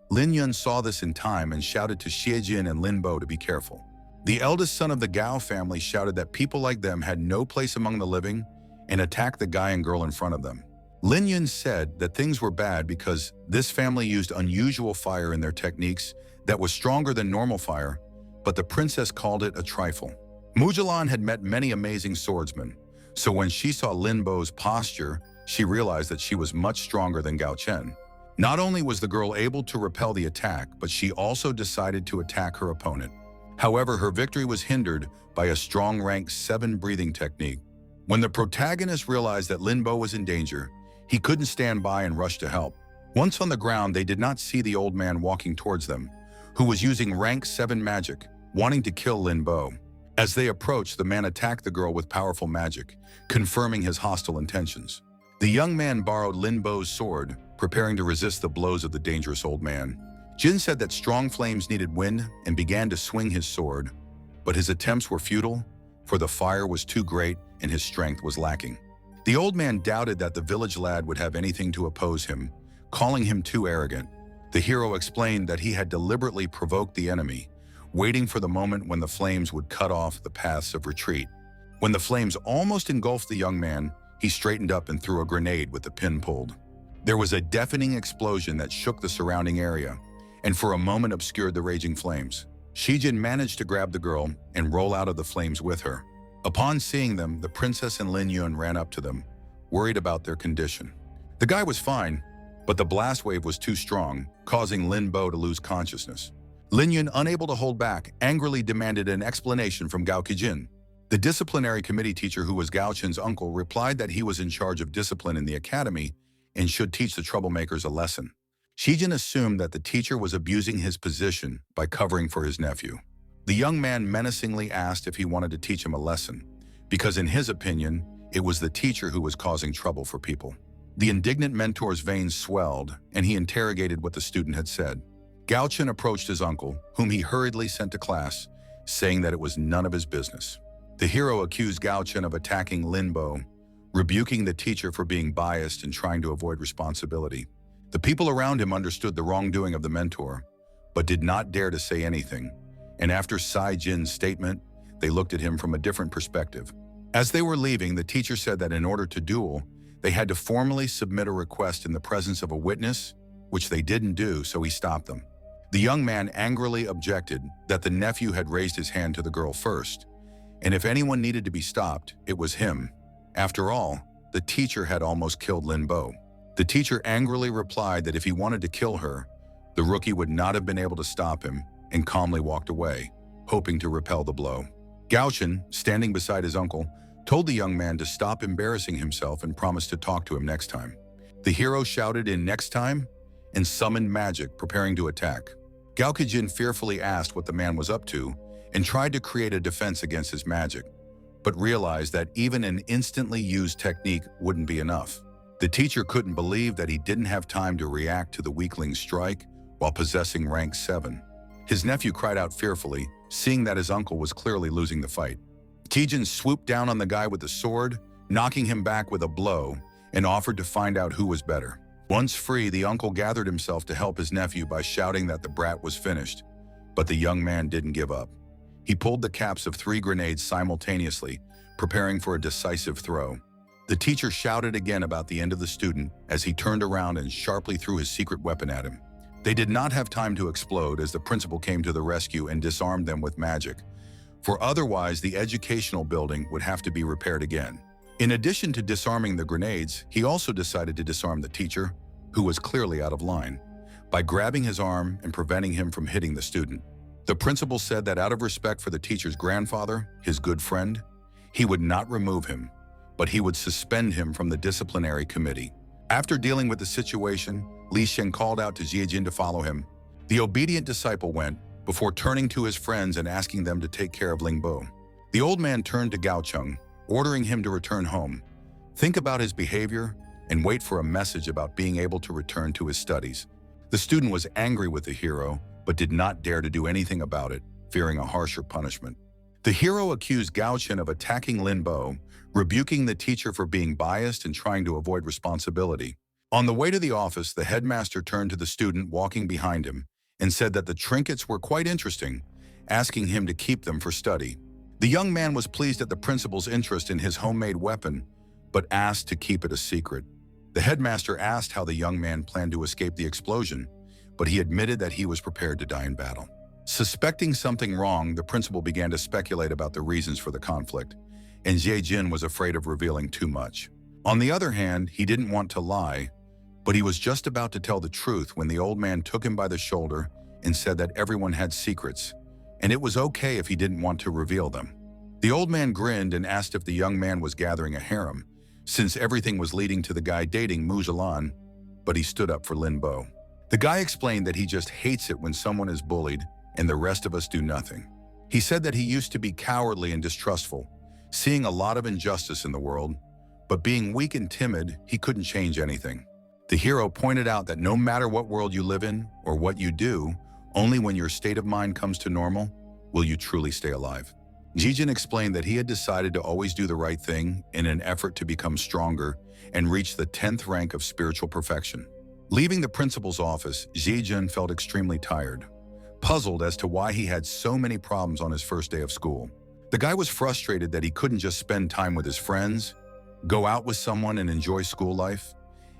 Lin Yun saw this in time and shouted to Shijin and Limbo to be careful. The eldest son of the Gao family shouted that people like them had no place among the living and attacked the guy and girl in front of them. Lin Yun said that things were bad because this family used unusual fire in their techniques that was stronger than normal fire, but the princess called it a trifle. Mujulan had met many amazing swordsmen, so when she saw Limbo's posture, she realized that she was much stronger than Gao Chen. Not only was the girl able to repel the attack, but she also decided to attack her opponent. However, her victory was hindered by a strong rank 7 breathing technique. When the protagonist realized that Limbo was in danger, he couldn't stand by and rushed to help. Once on the ground, they did not see the old man walking towards them, who was using rank 7 magic, wanting to kill Limbo. As they approached, the man attacked the girl with powerful magic, confirming his hostile intentions. The young man borrowed Limbo's sword, preparing to resist the blows of the dangerous old man. Jin said that strong flames needed wind and began to swing his sword, but his attempts were futile, for the fire was too great and his strength was lacking. The old man doubted that the village lad would have anything to oppose him, calling him too arrogant. The hero explained that he had deliberately provoked the enemy, waiting for the moment when the flames would cut off the paths of retreat. When the flames almost engulfed the young man, he straightened up and threw a grenade with the pin pulled. There was a deafening explosion that shook the surrounding area, and for a moment obscured the raging flames. Shijin managed to grab the girl and roll out of the flames with her. Upon seeing them, the princess and Lin Yun ran up to them, worried about their condition. The guy was fine, but the blast wave was too strong, causing Limbo to lose consciousness. Lin Yun, unable to hold back, angrily demanded an explanation from Gao Qijin. The disciplinary committee teacher, who was Gao Qin's uncle, replied that he was in charge of discipline in the academy and should teach the troublemakers a lesson. Shijin assumed that the teacher was abusing his position by covering for his nephew. The young man menacingly asked if he wanted to teach him a lesson, because in his opinion, it was the teacher who was causing trouble for people. The indignant mentor's veins swelled, and he interrogated what the student had said. Gao Qin approached his uncle, whom he hurriedly sent to class, saying that it was none of his business. The hero accused Gao Qin of attacking Limbo, rebuking the teacher for being biased and trying to avoid responsibility. The people around him understood the wrongdoing of the mentor, but did not dare to say anything, and after Sai Jin's statement, they looked at him from a different perspective. As they were leaving, the teacher said that in order to duel, they had to formally submit a request in the presence of a witness, which they didn't do, so he stopped them. The young man angrily objected that the nephew had raised his hand to the girl first, and if anyone needed to be stopped, it was him. After all, the teacher had almost killed Limbo. The teacher angrily replied that if he wanted to kill her, the rookie would not have been able to stop him, and calmly walked away, hoping to repel the blow. Gao Qin, standing beside his uncle, told the young man to stop embarrassing himself and promised to talk to him next time. The hero shouted in "next time" and summoned magic, preparing to attack. Gao Qijin fearfully asked what the man was up to and tried to create a defense against his magic, but realized that even an instantly used technique wouldn't be enough. The teacher couldn't believe that he didn't have time to react to the weakling's strike while possessing rank 7. His nephew cried out fearfully, seeing that his uncle was clearly losing the fight. Qijin swooped down on the guy with the sword, knocking him back with a blow, and offered to find out who was better. Once free, the uncle gathered himself to help his nephew by shouting that the brat was finished. But the young man didn't give up. He pulled the caps of 3 grenades simultaneously, preparing for a decisive throw. The teacher shouted again about the end of the student as he turned around and sharply threw his secret weapon at him. They did not have time to explode as the principal came to the rescue and disarmed them with magic, for otherwise the educational building would have to be repaired again. In addition to disarming the grenades, he also decided to disarm the teacher, who was clearly out of line, by grabbing his arm and preventing him from hitting the student. The principal said that out of respect for the teacher's grandfather, his good friend, he would not remove him, but he would suspend him from the disciplinary committee. After dealing with the situation, Li Shen called out to Jiejin to follow him. The obedient disciple went, before turning to his friends and asking them to take care of Limbo. The old man turned to Gao Cheng, ordering him to return home, think about his behavior, and wait for a message about being able to return to his studies. The student was angry with the hero, but did not dare to do anything about it, fearing a harsher punishment. The hero accused Gao Chen of attacking Limbo, rebuking the teacher for being biased and trying to avoid responsibility. On the way to the office, the headmaster turned to the student walking behind him and said that the trinkets were quite interesting, asking him to keep them for study. The young man was pleased at the principal's interest in his homemade weapon, but asked to keep it a secret. The headmaster asked how the young man planned to escape the explosion, but he admitted that he was prepared to die in battle. Suspecting something wrong, the principal began to speculate about the reasons for the conflict, and Jie Jin was afraid of revealing too much. On the other hand, he didn't want to lie, but he was just about to tell the truth when the old man took him by the shoulder and said that everyone had secrets, and it was okay if he didn't want to reveal them. The old man grinned and asked if the young man was gathering a harem, since everything was leading to the guy dating Mujulan, but he stood up for Limbo. The guy explained that he just hates it when someone is bullied and the rest of us do nothing. He said that he used to be cowardly and distrustful, seeing a lot of injustice in the world, but being weak and timid, he couldn't change anything. The hero pointed out that no matter what world you live in or what you do, only when your state of mind comes to normal will you truly stay alive. Jijin explained that he had decided to always do the right thing in an effort to become stronger and reach the 10th rank of spiritual perfection. Leaving the principal's office, Zijin felt extremely tired, puzzled as to why he had so many problems on his first day of school. The guy was frustrated that he couldn't just spend time with his friends, go out with someone and enjoy school life,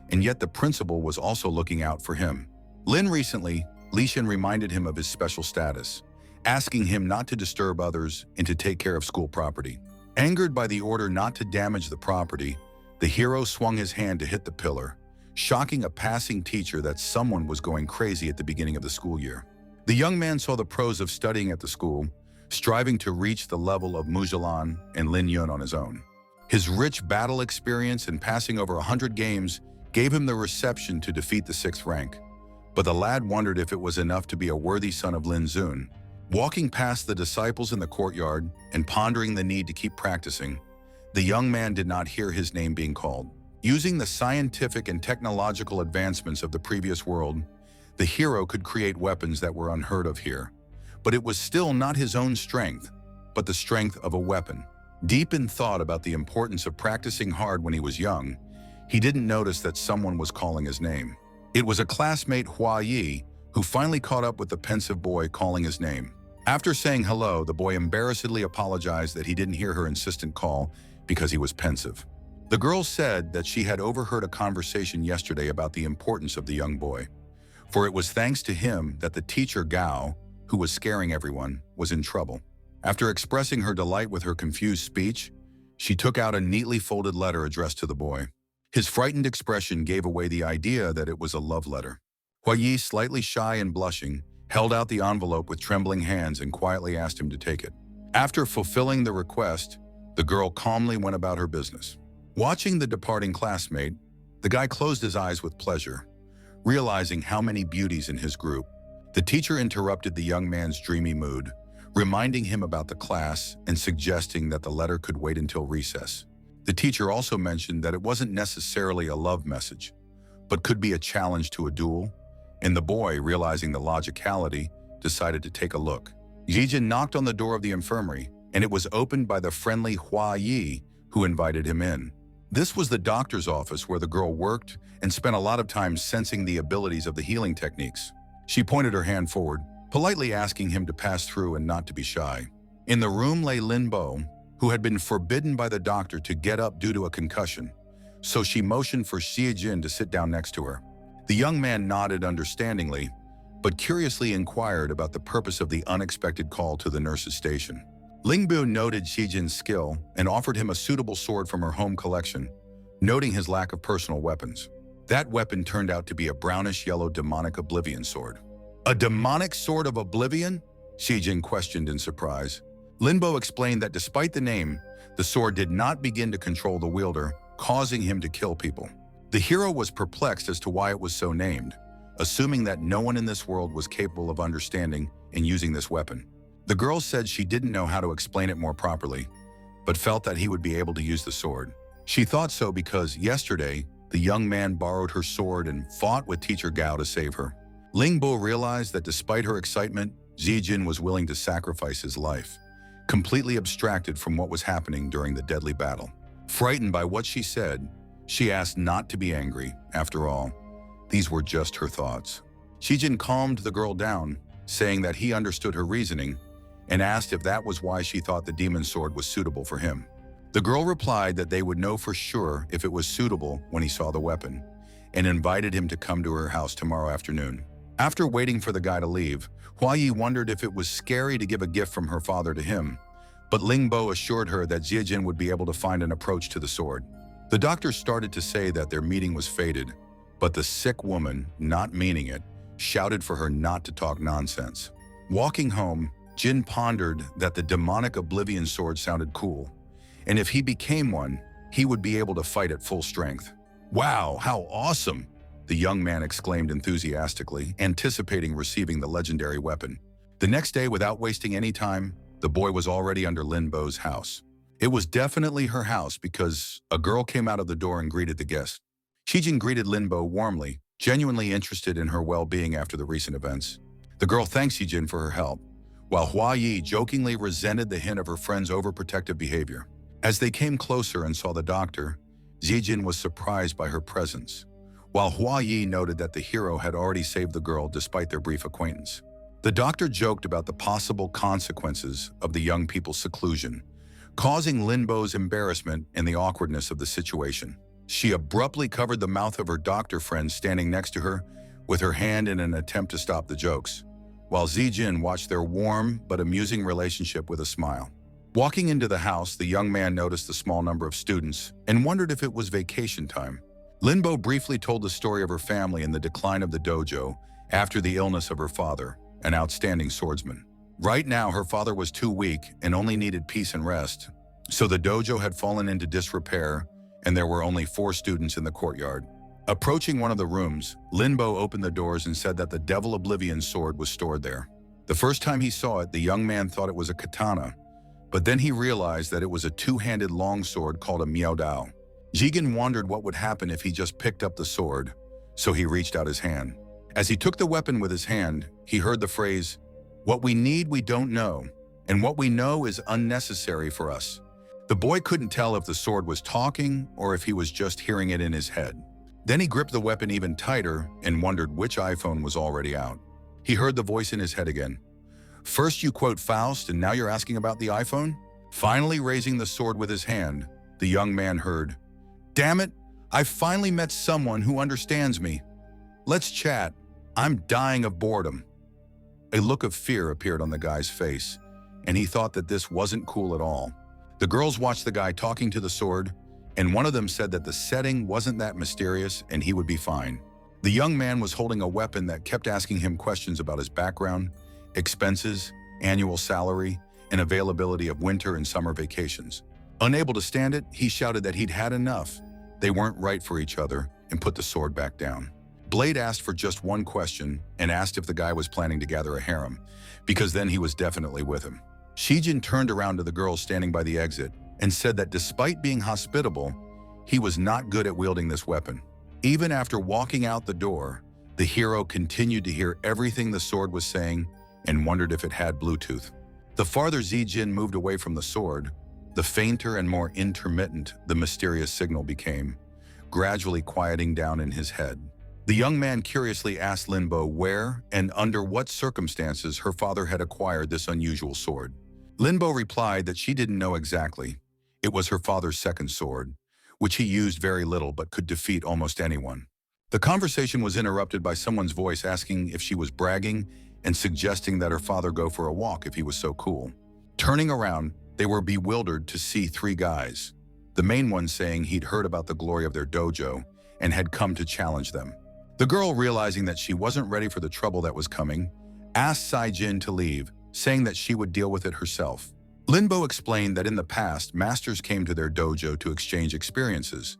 and yet the principal was also looking out for him. Recently, Lishan reminded him of his special status, asking him not to disturb others and to take care of school property. Angered by the order not to damage the property, the hero swung his hand to hit the pillar, shocking a passing teacher that someone was going crazy at the beginning of the school year. The young man saw the pros of studying at the school, striving to reach the level of Mujulan and Lin Yun on his own. His rich battle experience and passing over 100 games gave him the reception to defeat the 6th rank. But the lad wondered if it was enough to be a worthy son of Lin Zun. Walking past the disciples in the courtyard and pondering the need to keep practicing, the young man did not hear his name being called. Using the scientific and technological advancements of the previous world, the hero could create weapons that were unheard of here. But it was still not his own strength, but the strength of a weapon. Deep in thought about the importance of practicing hard when he was young, he didn't notice that someone was calling his name. It was a classmate, Hua Yi, who finally caught up with the pensive boy calling his name. After saying hello, the boy embarrassedly apologized that he didn't hear her insistent call because he was pensive. The girl said that she had overheard a conversation yesterday about the importance of the young boy, for it was thanks to him that the teacher Gao, who was scaring everyone, was in trouble. After expressing her delight with her confused speech, she took out a neatly folded letter addressed to the boy. His frightened expression gave away the idea that it was a love letter. Hua Yi, slightly shy and blushing, held out the envelope with trembling hands and quietly asked him to take it. After fulfilling the request, the girl calmly went about her business. Watching the departing classmate, the guy closed his eyes with pleasure, realizing how many beauties in his group. The teacher interrupted the young man's dreamy mood, reminding him about the class and suggesting that the letter could wait until recess. The teacher also mentioned that it wasn't necessarily a love message, but could be a challenge to a duel, and the boy, realizing the logicality, decided to take a look. Zijin knocked on the door of the infirmary, and it was opened by the friendly Hua Yi, who invited him in. This was the doctor's office where the girl worked and spent a lot of time sensing the abilities of the healing techniques. She pointed her hand forward, politely asking him to pass through and not to be shy. In the room lay Limbo, who had been forbidden by the doctor to get up due to a concussion, so she motioned for Zijin to sit down next to her. The young man nodded understandingly, but curiously inquired about the purpose of the unexpected call to the nurse's station. Lingbu noted Zijin's skill and offered him a suitable sword from her home collection, noting his lack of personal weapons. That weapon turned out to be a brownish-yellow demonic oblivion sword. A demonic sword of oblivion? Zijin questioned in surprise. Limbo explained that despite the name, the sword did not begin to control the wielder, causing him to kill people. The hero was perplexed as to why it was so named, assuming that no one in this world was capable of understanding and using this weapon. The girl said she didn't know how to explain it more properly, but felt that he would be able to use the sword. She thought so because yesterday, the young man borrowed her sword and fought with teacher Gao to save her. Lingbo realized that despite her excitement, Zijin was willing to sacrifice his life, completely abstracted from what was happening during the deadly battle. Frightened by what she said, she asked not to be angry. After all, these were just her thoughts. Zijin calmed the girl down, saying that he understood her reasoning, and asked if that was why she thought the demon sword was suitable for him. The girl replied that they would know for sure if it was suitable when he saw the weapon, and invited him to come to her house tomorrow afternoon. After waiting for the guy to leave, Hua Yi wondered if it was scary to give a gift from her father to him, but Lingbo assured her that Zijin would be able to find an approach to the sword. The doctor started to say that their meeting was fated, but the sick woman, not meaning it, shouted for her not to talk nonsense. Walking home, Jin pondered that the demonic oblivion sword sounded cool, and if he became one, he would be able to fight at full strength. "Wow, how awesome!" the young man exclaimed enthusiastically, anticipating receiving the legendary weapon. The next day, without wasting any time, the boy was already under Linbo's house. It was definitely her house because a girl came out of the door and greeted the guest. Zijin greeted Limbo warmly, genuinely interested in her well-being after the recent events. The girl thanked Zijin for her help, while Hua Yi jokingly resented the hint of her friend's overprotective behavior. As they came closer and saw the doctor, Zijin was surprised by her presence. while Hua Yi noted that the hero had already saved the girl despite their brief acquaintance. The doctor joked about the possible consequences of the young people's seclusion, causing Linbo's embarrassment and the awkwardness of the situation. She abruptly covered the mouth of her doctor friend standing next to her with her hand in an attempt to stop the jokes, while Zijin watched their warm but amusing relationship with a smile. Walking into the house, the young man noticed the small number of students and wondered if it was vacation time. Limbo briefly told the story of her family and the decline of the dojo after the illness of her father, an outstanding swordsman. Right now, her father was too weak and only needed peace and rest, so the dojo had fallen into disrepair and there were only 4 students in the courtyard. Approaching one of the rooms, Limbo opened the doors and said that the Devil Oblivion sword was stored there. The first time he saw it, the young man thought it was a katana, but then he realized that it was a 2-handed longsword called a miaodao. Jigen wondered what would happen if he just picked up the sword, so he reached out his hand. As he took the weapon with his hand, he heard the phrase, "What we need we don't know, and what we know is unnecessary for us." The boy couldn't tell if the sword was talking or if he was just hearing it in his head. Then he gripped the weapon even tighter and wondered which iPhone was already out. He heard the voice in his head again. "First you quote Faust and now you're asking about the iPhone?" Finally raising the sword with his hand, the young man heard, "Damn it, I've finally met someone who understands me. Let's chat. I'm dying of boredom." A look of fear appeared on the guy's face, and he thought that this wasn't cool at all. The girls watched the guy talking to the sword, and one of them said that the setting wasn't that mysterious and he would be fine. The young man was holding a weapon that kept asking him questions about his background, expenses, annual salary, and availability of winter and summer vacations. Unable to stand it, he shouted that he'd had enough. They weren't right for each other, and put the sword back down. Blade asked for just one question and asked if the guy was planning to gather a harem, because then he was definitely with him. Shijin turned around to the girl standing by the exit and said that despite being hospitable, he was not good at wielding this weapon. Even after walking out the door, the hero continued to hear everything the sword was saying and wondered if it had Bluetooth. The farther Zijin moved away from the sword, the fainter and more intermittent the mysterious signal became, gradually quieting down in his head. The young man curiously asked Limbo where and under what circumstances her father had acquired this unusual sword. Limbo replied that she didn't know exactly. It was her father's second sword, which he used very little but could defeat almost anyone. The conversation was interrupted by someone's voice asking if she was bragging and suggesting that her father go for a walk if he was so cool. Turning around, they were bewildered to see 3 guys, the main one saying he'd heard about the glory of their dojo and had come to challenge them. The girl, realizing that she wasn't ready for the trouble that was coming, asked Saijin to leave, saying that she would deal with it herself. Limbo explained that in the past, masters came to their dojo to exchange experiences,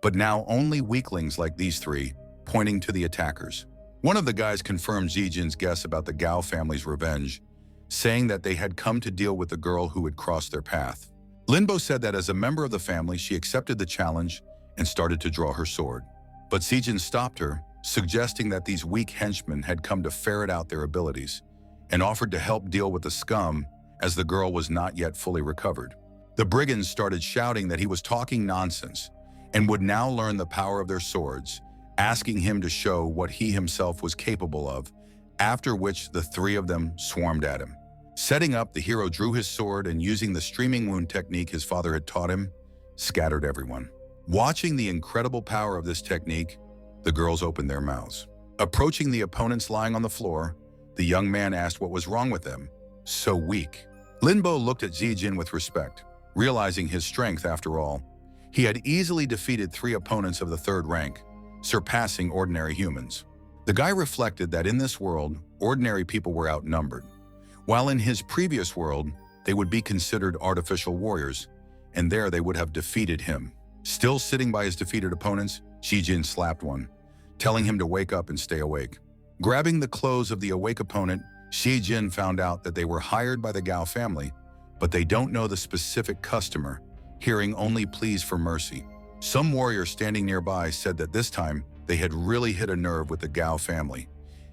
but now only weaklings like these 3, pointing to the attackers. One of the guys confirmed Zijin's guess about the Gao family's revenge, saying that they had come to deal with the girl who had crossed their path. Limbo said that as a member of the family, she accepted the challenge and started to draw her sword. But Zijin stopped her, suggesting that these weak henchmen had come to ferret out their abilities, and offered to help deal with the scum as the girl was not yet fully recovered. The brigands started shouting that he was talking nonsense and would now learn the power of their swords, asking him to show what he himself was capable of, after which the 3 of them swarmed at him. Setting up, the hero drew his sword and, using the streaming wound technique his father had taught him, scattered everyone. Watching the incredible power of this technique, the girls opened their mouths. Approaching the opponents lying on the floor, the young man asked what was wrong with them. So weak. Limbo looked at Zijin with respect, realizing his strength after all. He had easily defeated 3 opponents of the 3rd rank, surpassing ordinary humans. The guy reflected that in this world, ordinary people were outnumbered, while in his previous world, they would be considered artificial warriors, and there they would have defeated him. Still sitting by his defeated opponents, Shijin slapped one, telling him to wake up and stay awake. Grabbing the clothes of the awake opponent, Shijin found out that they were hired by the Gao family, but they don't know the specific customer, hearing only pleas for mercy. Some warrior standing nearby said that this time they had really hit a nerve with the Gao family,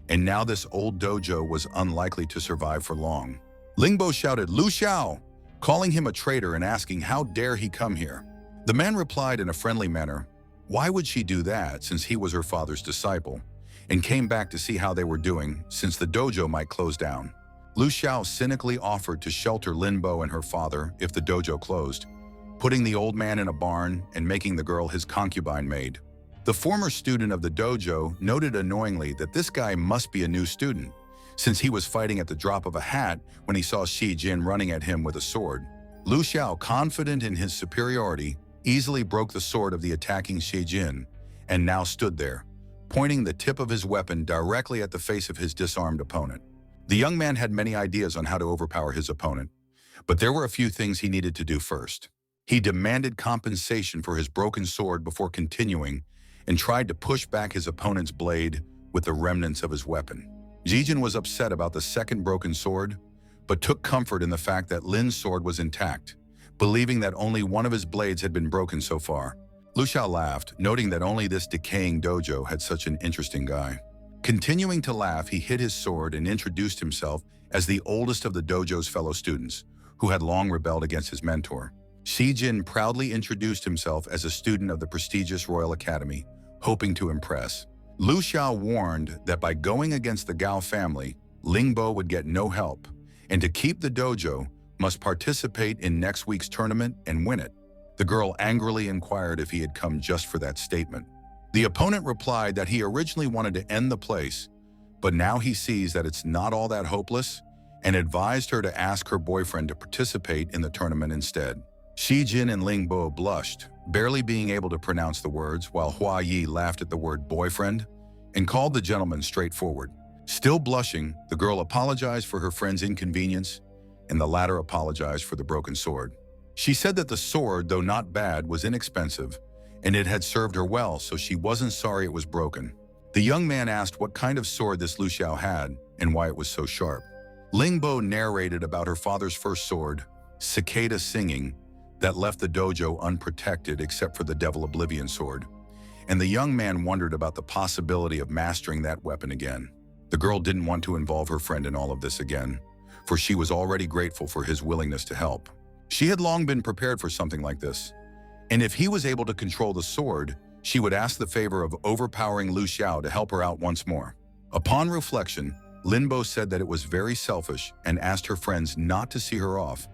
and now this old dojo was unlikely to survive for long. Lingbo shouted, "Lu Xiao," calling him a traitor and asking how dare he come here. The man replied in a friendly manner, Why would she do that since he was her father's disciple, and came back to see how they were doing since the dojo might close down? Lu Xiao cynically offered to shelter Limbo and her father if the dojo closed, putting the old man in a barn and making the girl his concubine maid. The former student of the dojo noted annoyingly that this guy must be a new student, since he was fighting at the drop of a hat when he saw Xi Jin running at him with a sword. Lu Xiao, confident in his superiority, easily broke the sword of the attacking Xi Jin, and now stood there, pointing the tip of his weapon directly at the face of his disarmed opponent. The young man had many ideas on how to overpower his opponent, but there were a few things he needed to do first. He demanded compensation for his broken sword before continuing, and tried to push back his opponent's blade with the remnants of his weapon. Xi Jin was upset about the second broken sword, but took comfort in the fact that Lin's sword was intact, believing that only one of his blades had been broken so far. Lu Xiao laughed, noting that only this decaying dojo had such an interesting guy. Continuing to laugh, he hid his sword and introduced himself as the oldest of the dojo's fellow students, who had long rebelled against his mentor. Xi Jin proudly introduced himself as a student of the prestigious Royal Academy, hoping to impress. Lu Xiao warned that by going against the Gao family, Limbo would get no help, and to keep the dojo, must participate in next week's tournament and win it. The girl angrily inquired if he had come just for that statement. The opponent replied that he originally wanted to end the place, but now he sees that it's not all that hopeless, and advised her to ask her boyfriend to participate in the tournament instead. Xi Jin and Limbo blushed, barely being able to pronounce the words, while Hua Yi laughed at the word boyfriend and called the gentleman straightforward. Still blushing, the girl apologized for her friend's inconvenience, and the latter apologized for the broken sword. She said that the sword, though not bad, was inexpensive, and it had served her well, so she wasn't sorry it was broken. The young man asked what kind of sword this Lu Xiao had and why it was so sharp. Limbo narrated about her father's first sword, cicada singing, that left the dojo unprotected except for the Devil Oblivion sword, and the young man wondered about the possibility of mastering that weapon again. The girl didn't want to involve her friend in all of this again, for she was already grateful for his willingness to help. She had long been prepared for something like this, and if he was able to control the sword, she would ask the favor of overpowering Lu Xiao to help her out once more. Upon reflection, Limbo said that it was very selfish and asked her friends not to see her off.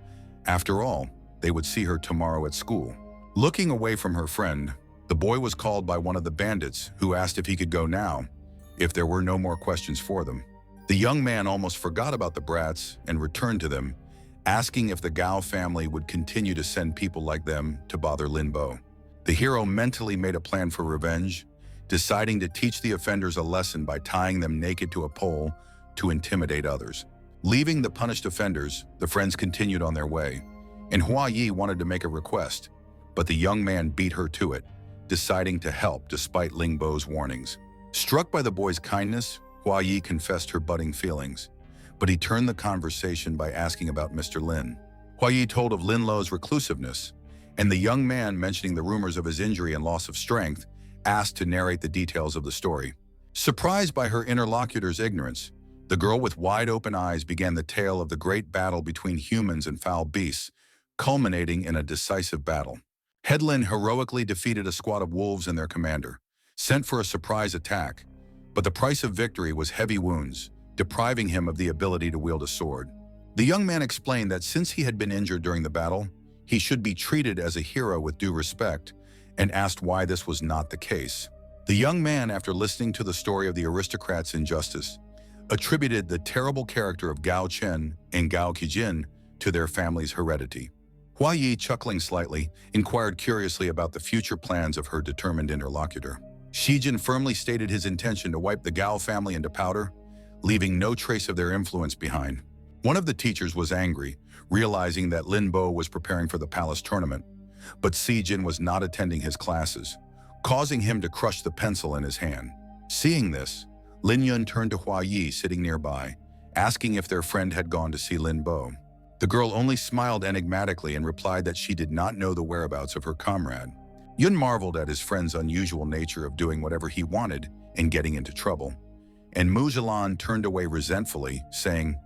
After all, they would see her tomorrow at school. Looking away from her friend, the boy was called by one of the bandits, who asked if he could go now, if there were no more questions for them. The young man almost forgot about the brats and returned to them, asking if the Gao family would continue to send people like them to bother Limbo. The hero mentally made a plan for revenge, deciding to teach the offenders a lesson by tying them naked to a pole to intimidate others. Leaving the punished offenders, the friends continued on their way, and Hua Yi wanted to make a request, but the young man beat her to it, deciding to help despite Limbo's warnings. Struck by the boy's kindness, Hua Yi confessed her budding feelings, but he turned the conversation by asking about Mr. Lin. Hua Yi told of Lin Lo's reclusiveness, and the young man, mentioning the rumors of his injury and loss of strength, asked to narrate the details of the story. Surprised by her interlocutor's ignorance, the girl with wide-open eyes began the tale of the great battle between humans and foul beasts, culminating in a decisive battle. Headlin heroically defeated a squad of wolves and their commander, sent for a surprise attack, but the price of victory was heavy wounds, depriving him of the ability to wield a sword. The young man explained that since he had been injured during the battle, he should be treated as a hero with due respect, and asked why this was not the case. The young man, after listening to the story of the aristocrat's injustice, attributed the terrible character of Gao Chen and Gao Qijin to their family's heredity. Hua Yi, chuckling slightly, inquired curiously about the future plans of her determined interlocutor. Xi Jin firmly stated his intention to wipe the Gao family into powder, leaving no trace of their influence behind. One of the teachers was angry, realizing that Limbo was preparing for the palace tournament, but Xi Jin was not attending his classes, causing him to crush the pencil in his hand. Seeing this, Lin Yun turned to Hua Yi sitting nearby, asking if their friend had gone to see Limbo. The girl only smiled enigmatically and replied that she did not know the whereabouts of her comrade. Yun marveled at his friend's unusual nature of doing whatever he wanted and getting into trouble, and Mujulan turned away resentfully, saying,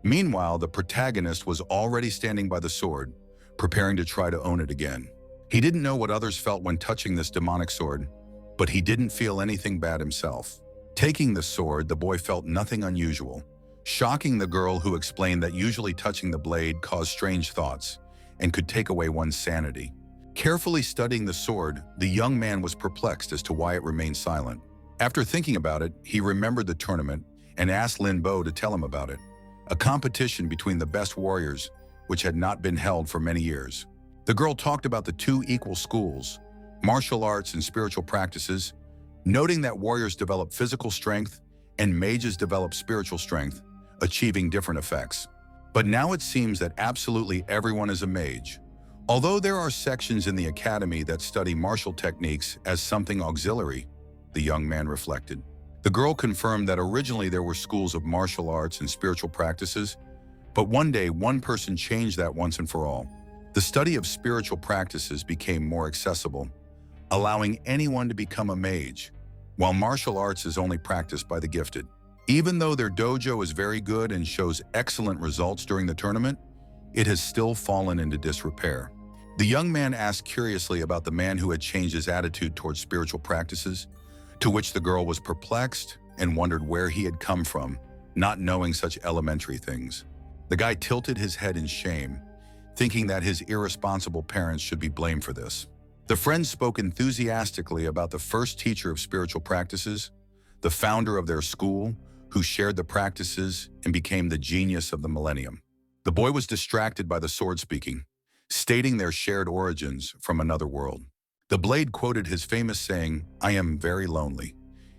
Meanwhile, the protagonist was already standing by the sword, preparing to try to own it again. He didn't know what others felt when touching this demonic sword, but he didn't feel anything bad himself. Taking the sword, the boy felt nothing unusual, shocking the girl, who explained that usually touching the blade caused strange thoughts and could take away one's sanity. Carefully studying the sword, the young man was perplexed as to why it remained silent. After thinking about it, he remembered the tournament and asked Limbo to tell him about it, a competition between the best warriors which had not been held for many years. The girl talked about the two equal schools, martial arts and spiritual practices, noting that warriors develop physical strength and mages develop spiritual strength, achieving different effects. But now it seems that absolutely everyone is a mage. Although there are sections in the academy that study martial techniques as something auxiliary, the young man reflected. The girl confirmed that originally there were schools of martial arts and spiritual practices, but one day one person changed that once and for all. The study of spiritual practices became more accessible, allowing anyone to become a mage, while martial arts is only practiced by the gifted. Even though their dojo is very good and shows excellent results during the tournament, it has still fallen into disrepair. The young man asked curiously about the man who had changed his attitude towards spiritual practices, to which the girl was perplexed and wondered where he had come from, not knowing such elementary things. The guy tilted his head in shame, thinking that his irresponsible parents should be blamed for this. The friends spoke enthusiastically about the first teacher of spiritual practices, the founder of their school, who shared the practices and became the genius of the millennium. The boy was distracted by the sword speaking, stating their shared origins from another world. The blade quoted his famous saying, "I am very lonely,"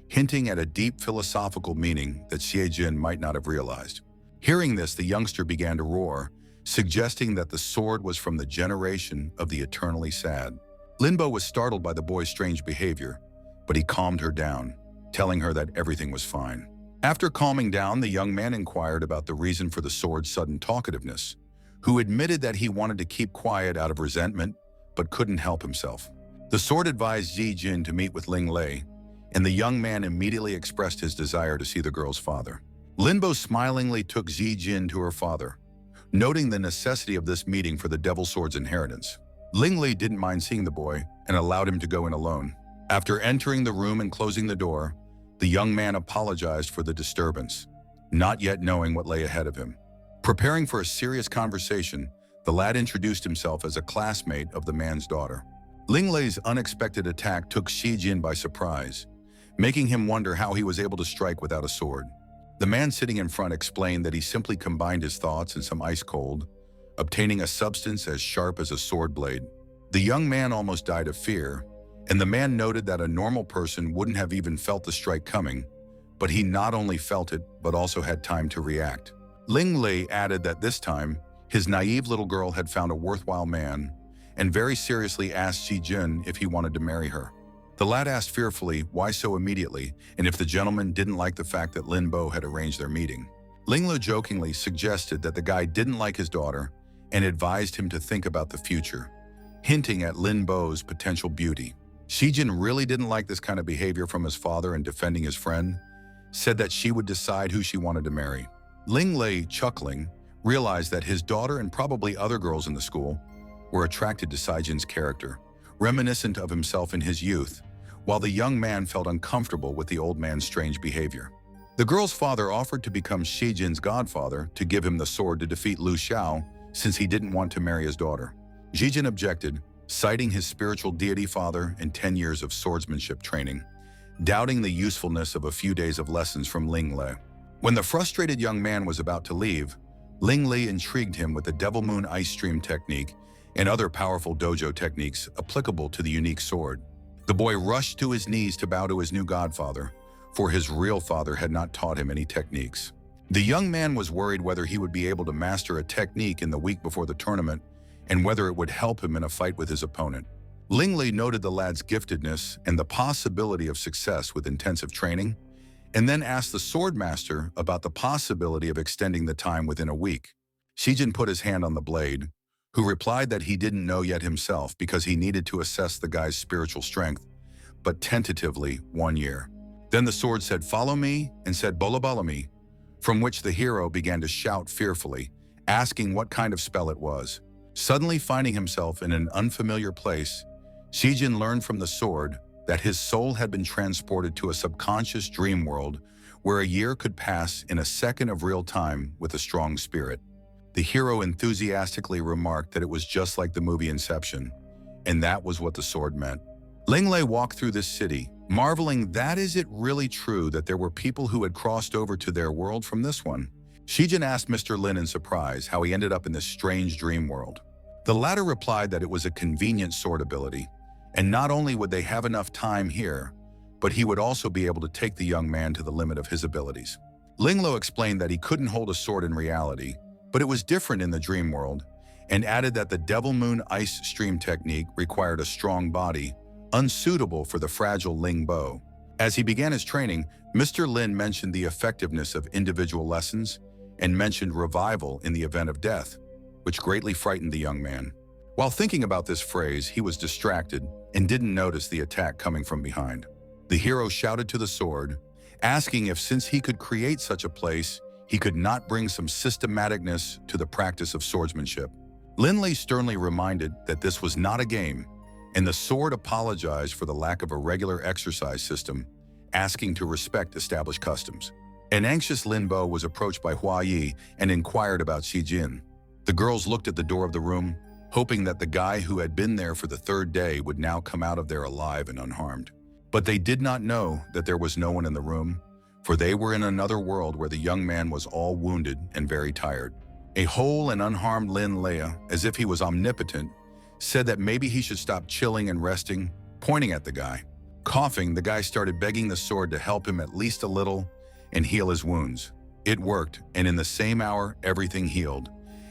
hinting at a deep philosophical meaning that Xiejin might not have realized. Hearing this, the youngster began to roar, suggesting that the sword was from the generation of the eternally sad. Limbo was startled by the boy's strange behavior, but he calmed her down, telling her that everything was fine. After calming down, the young man inquired about the reason for the sword's sudden talkativeness, who admitted that he wanted to keep quiet out of resentment, but couldn't help himself. The sword advised Xiejin to meet with Ling Lelay, and the young man immediately expressed his desire to see the girl's father. Limbo smilingly took Xiejin to her father, noting the necessity of this meeting for the Devil Sword's inheritance. Ling Lelay didn't mind seeing the boy and allowed him to go in alone. After entering the room and closing the door, the young man apologized for the disturbance, not yet knowing what lay ahead of him. Preparing for a serious conversation, the lad introduced himself as a classmate of the man's daughter. Ling Lelay's unexpected attack took Xiejin by surprise, making him wonder how he was able to strike without a sword. The man sitting in front explained that he simply combined his thoughts in some ice cold, obtaining a substance as sharp as a sword blade. The young man almost died of fear, and the man noted that a normal person wouldn't have even felt the strike coming, but he not only felt it, but also had time to react. Ling Lelay added that this time, his naive little girl had found a worthwhile man, and very seriously asked Xiejin if he wanted to marry her. The lad asked fearfully why so immediately, and if the gentleman didn't like the fact that Limbo had arranged their meeting. Ling Lelay jokingly suggested that the guy didn't like his daughter and advised him to think about the future, hinting at Limbo's potential beauty. Xiejin really didn't like this kind of behavior from his father in defending his friend, said that she would decide who she wanted to marry. Ling Lelay, chuckling, realized that his daughter and probably other girls in the school were attracted to Xiejin's character, reminiscent of himself in his youth, while the young man felt uncomfortable with the old man's strange behavior. The girl's father offered to become Xiejin's godfather to give him the sword to defeat Lu Xiao, since he didn't want to marry his daughter. Xiejin objected, citing his spiritual deity father and 10 years of swordsmanship training, doubting the usefulness of a few days of lessons from Ling Lelay. When the frustrated young man was about to leave, Ling Lelay intrigued him with the Devil Moon Ice Stream technique and other powerful dojo techniques applicable to the unique sword. The boy rushed to his knees to bow to his new godfather, for his real father had not taught him any techniques. The young man was worried whether he would be able to master a technique in the week before the tournament and whether it would help him in a fight with his opponent. Ling Lelay noted the lad's giftedness and the possibility of success with intensive training, and then asked the sword master about the possibility of extending the time within a week. Xiejin put his hand on the blade, who replied that he didn't know yet himself because he needed to assess the guy's spiritual strength, but tentatively 1 year. Then the sword said, "Follow me," and said, "Bolabalami," from which the hero began to shout fearfully, asking what kind of spell it was. Suddenly finding himself in an unfamiliar place, Shijin learned from the sword that his soul had been transported to a subconscious dream world where a year could pass in a second of real time with a strong spirit. The hero enthusiastically remarked that it was just like the movie Inception, and that was what the sword meant. Ling Lelay walked through this city, marveling that is it really true that there were people who had crossed over to their world from this one? Shijin asked Mr. Lin in surprise how he ended up in this strange dream world. The latter replied that it was a convenient sword ability, and not only would they have enough time here, but he would also be able to take the young man to the limit of his abilities. Ling Lelay explained that he couldn't hold a sword in reality, but it was different in the dream world, and added that the Devil Moon Ice Stream technique required a strong body, unsuitable for the fragile Limbo. As he began his training, Mr. Lin mentioned the effectiveness of individual lessons and mentioned revival in the event of death, which greatly frightened the young man. While thinking about this phrase, he was distracted and didn't notice the attack coming from behind. The hero shouted to the sword, asking if since he could create such a place, he could not bring some systematicness to the practice of swordsmanship. Lin Lelay sternly reminded that this was not a game, and the sword apologized for the lack of a regular exercise system, asking to respect established customs. An anxious Limbo was approached by Hua Yi and inquired about Shijin. The girls looked at the door of the room, hoping that the guy who had been there for the third day would now come out of there alive and unharmed. But they did not know that there was no one in the room, for they were in another world where the young man was all wounded and very tired. A whole and unharmed Ling Lelay, as if he was omnipotent, said that maybe he should stop chilling and resting, pointing at the guy. Coughing, the guy started begging the sword to help him at least a little and heal his wounds. It worked, and in the same hour, everything healed,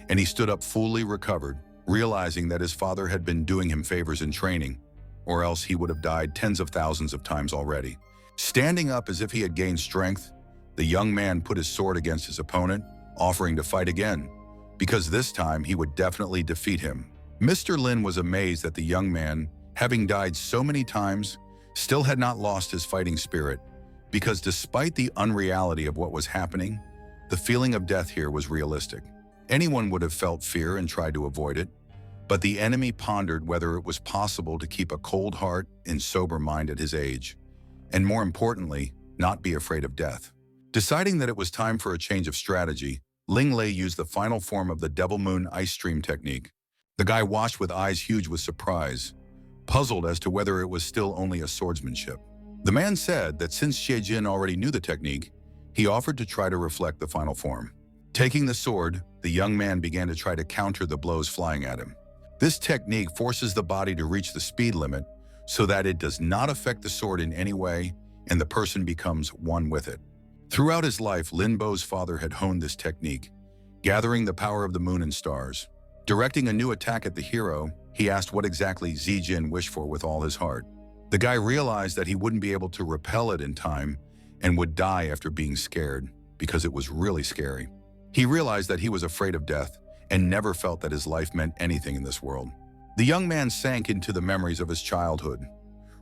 and he stood up fully recovered, realizing that his father had been doing him favors in training, or else he would have died tens of thousands of times already. Standing up as if he had gained strength, the young man put his sword against his opponent, offering to fight again, because this time he would definitely defeat him. Mr. Lin was amazed that the young man, having died so many times, still had not lost his fighting spirit, because despite the unreality of what was happening, the feeling of death here was realistic. Anyone would have felt fear and tried to avoid it, but the enemy pondered whether it was possible to keep a cold heart and sober mind at his age, and more importantly, not be afraid of death. Deciding that it was time for a change of strategy, Ling Lelay used the final form of the Devil Moon Ice Stream technique. The guy watched with eyes huge with surprise, puzzled as to whether it was still only a swordsmanship. The man said that since Shijin already knew the technique, he offered to try to reflect the final form. Taking the sword, the young man began to try to counter the blows flying at him. This technique forces the body to reach the speed limit so that it does not affect the sword in any way and the person becomes one with it. Throughout his life, Limbo's father had honed this technique, gathering the power of the moon and stars. Directing a new attack at the hero, he asked what exactly Shijin wished for with all his heart. The guy realized that he wouldn't be able to repel it in time and would die after being scared, because it was really scary. He realized that he was afraid of death and never felt that his life meant anything in this world. The young man sank into the memories of his childhood,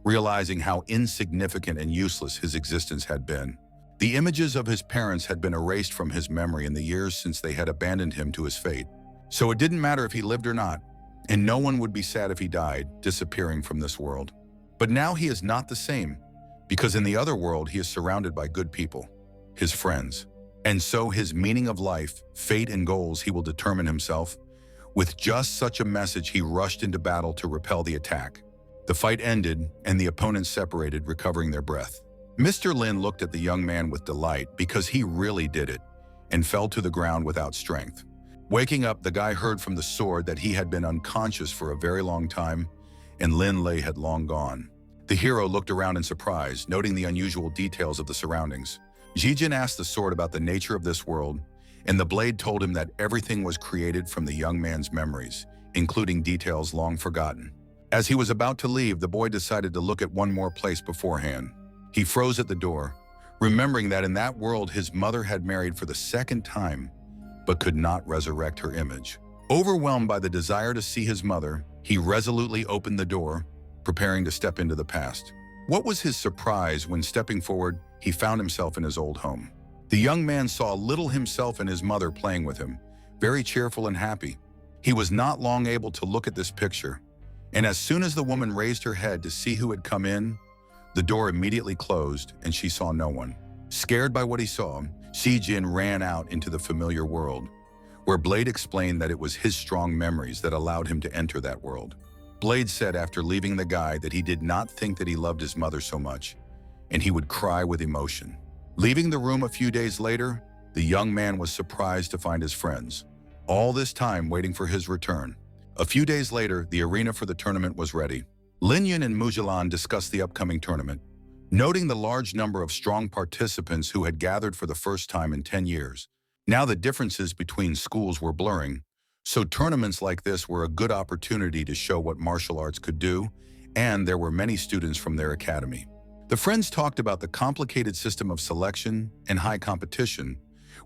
realizing how insignificant and useless his existence had been. The images of his parents had been erased from his memory in the years since they had abandoned him to his fate. So it didn't matter if he lived or not, and no one would be sad if he died, disappearing from this world. But now he is not the same, because in the other world he is surrounded by good people, his friends. And so his meaning of life, fate, and goals he will determine himself. With just such a message, he rushed into battle to repel the attack. The fight ended, and the opponents separated, recovering their breath. Mr. Lin looked at the young man with delight because he really did it, and fell to the ground without strength. Waking up, the guy heard from the sword that he had been unconscious for a very long time, and Ling Lelay had long gone. The hero looked around in surprise, noting the unusual details of the surroundings. Shijin asked the sword about the nature of this world, and the blade told him that everything was created from the young man's memories, including details long forgotten. As he was about to leave, the boy decided to look at one more place beforehand. He froze at the door, remembering that in that world his mother had married for the second time, but could not resurrect her image. Overwhelmed by the desire to see his mother, he resolutely opened the door, preparing to step into the past. What was his surprise when, stepping forward, he found himself in his old home. The young man saw little himself and his mother playing with him, very cheerful and happy. He was not long able to look at this picture, and as soon as the woman raised her head to see who had come in, the door immediately closed and she saw no one. Scared by what he saw, Jin ran out into the familiar world, where Blade explained that it was his strong memories that allowed him to enter that world. Blade said after leaving the guy that he did not think that he loved his mother so much, and he would cry with emotion. Leaving the room a few days later, the young man was surprised to find his friends, all this time waiting for his return. A few days later, the arena for the tournament was ready. Lin Yun and Mujulan discussed the upcoming tournament, noting the large number of strong participants who had gathered for the first time in 10 years. Now the differences between schools were blurring, so tournaments like this were a good opportunity to show what martial arts could do, and there were many students from their academy. The friends talked about the complicated system of selection and high competition,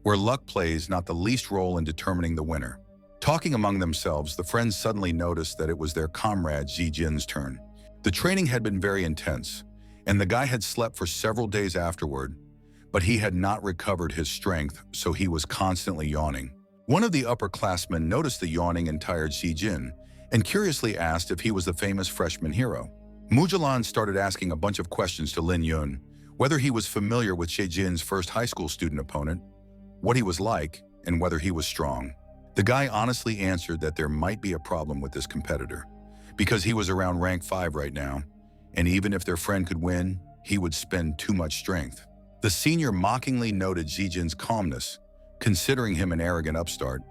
where luck plays not the least role in determining the winner. Talking among themselves, the friends suddenly noticed that it was their comrade Jin's turn. The training had been very intense, and the guy had slept for several days afterward, but he had not recovered his strength, so he was constantly yawning. One of the upperclassmen noticed the yawning and tired Jin and curiously asked if he was the famous freshman hero. Mujulan started asking a bunch of questions to Lin Yun, whether he was familiar with Jin's first high school student opponent, what he was like, and whether he was strong. The guy honestly answered that there might be a problem with this competitor, because he was around rank 5 right now, and even if their friend could win, he would spend too much strength. The senior mockingly noted Jin's calmness, considering him an arrogant upstart,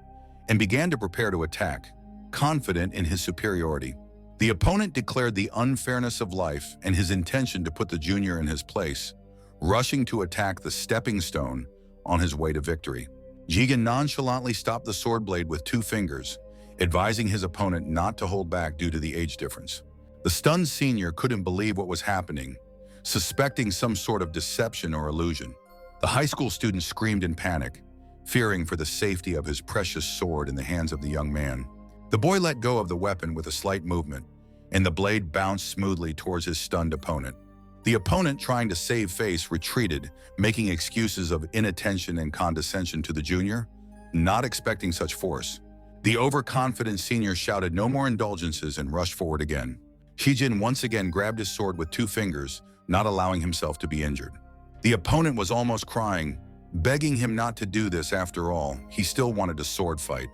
and began to prepare to attack, confident in his superiority. The opponent declared the unfairness of life and his intention to put the junior in his place, rushing to attack the stepping stone on his way to victory. Jigen nonchalantly stopped the sword blade with 2 fingers, advising his opponent not to hold back due to the age difference. The stunned senior couldn't believe what was happening, suspecting some sort of deception or illusion. The high school student screamed in panic, fearing for the safety of his precious sword in the hands of the young man. The boy let go of the weapon with a slight movement, and the blade bounced smoothly towards his stunned opponent. The opponent, trying to save face, retreated, making excuses of inattention and condescension to the junior, not expecting such force. The overconfident senior shouted no more indulgences and rushed forward again. Jin once again grabbed his sword with 2 fingers, not allowing himself to be injured. The opponent was almost crying, begging him not to do this. After all, he still wanted a sword fight.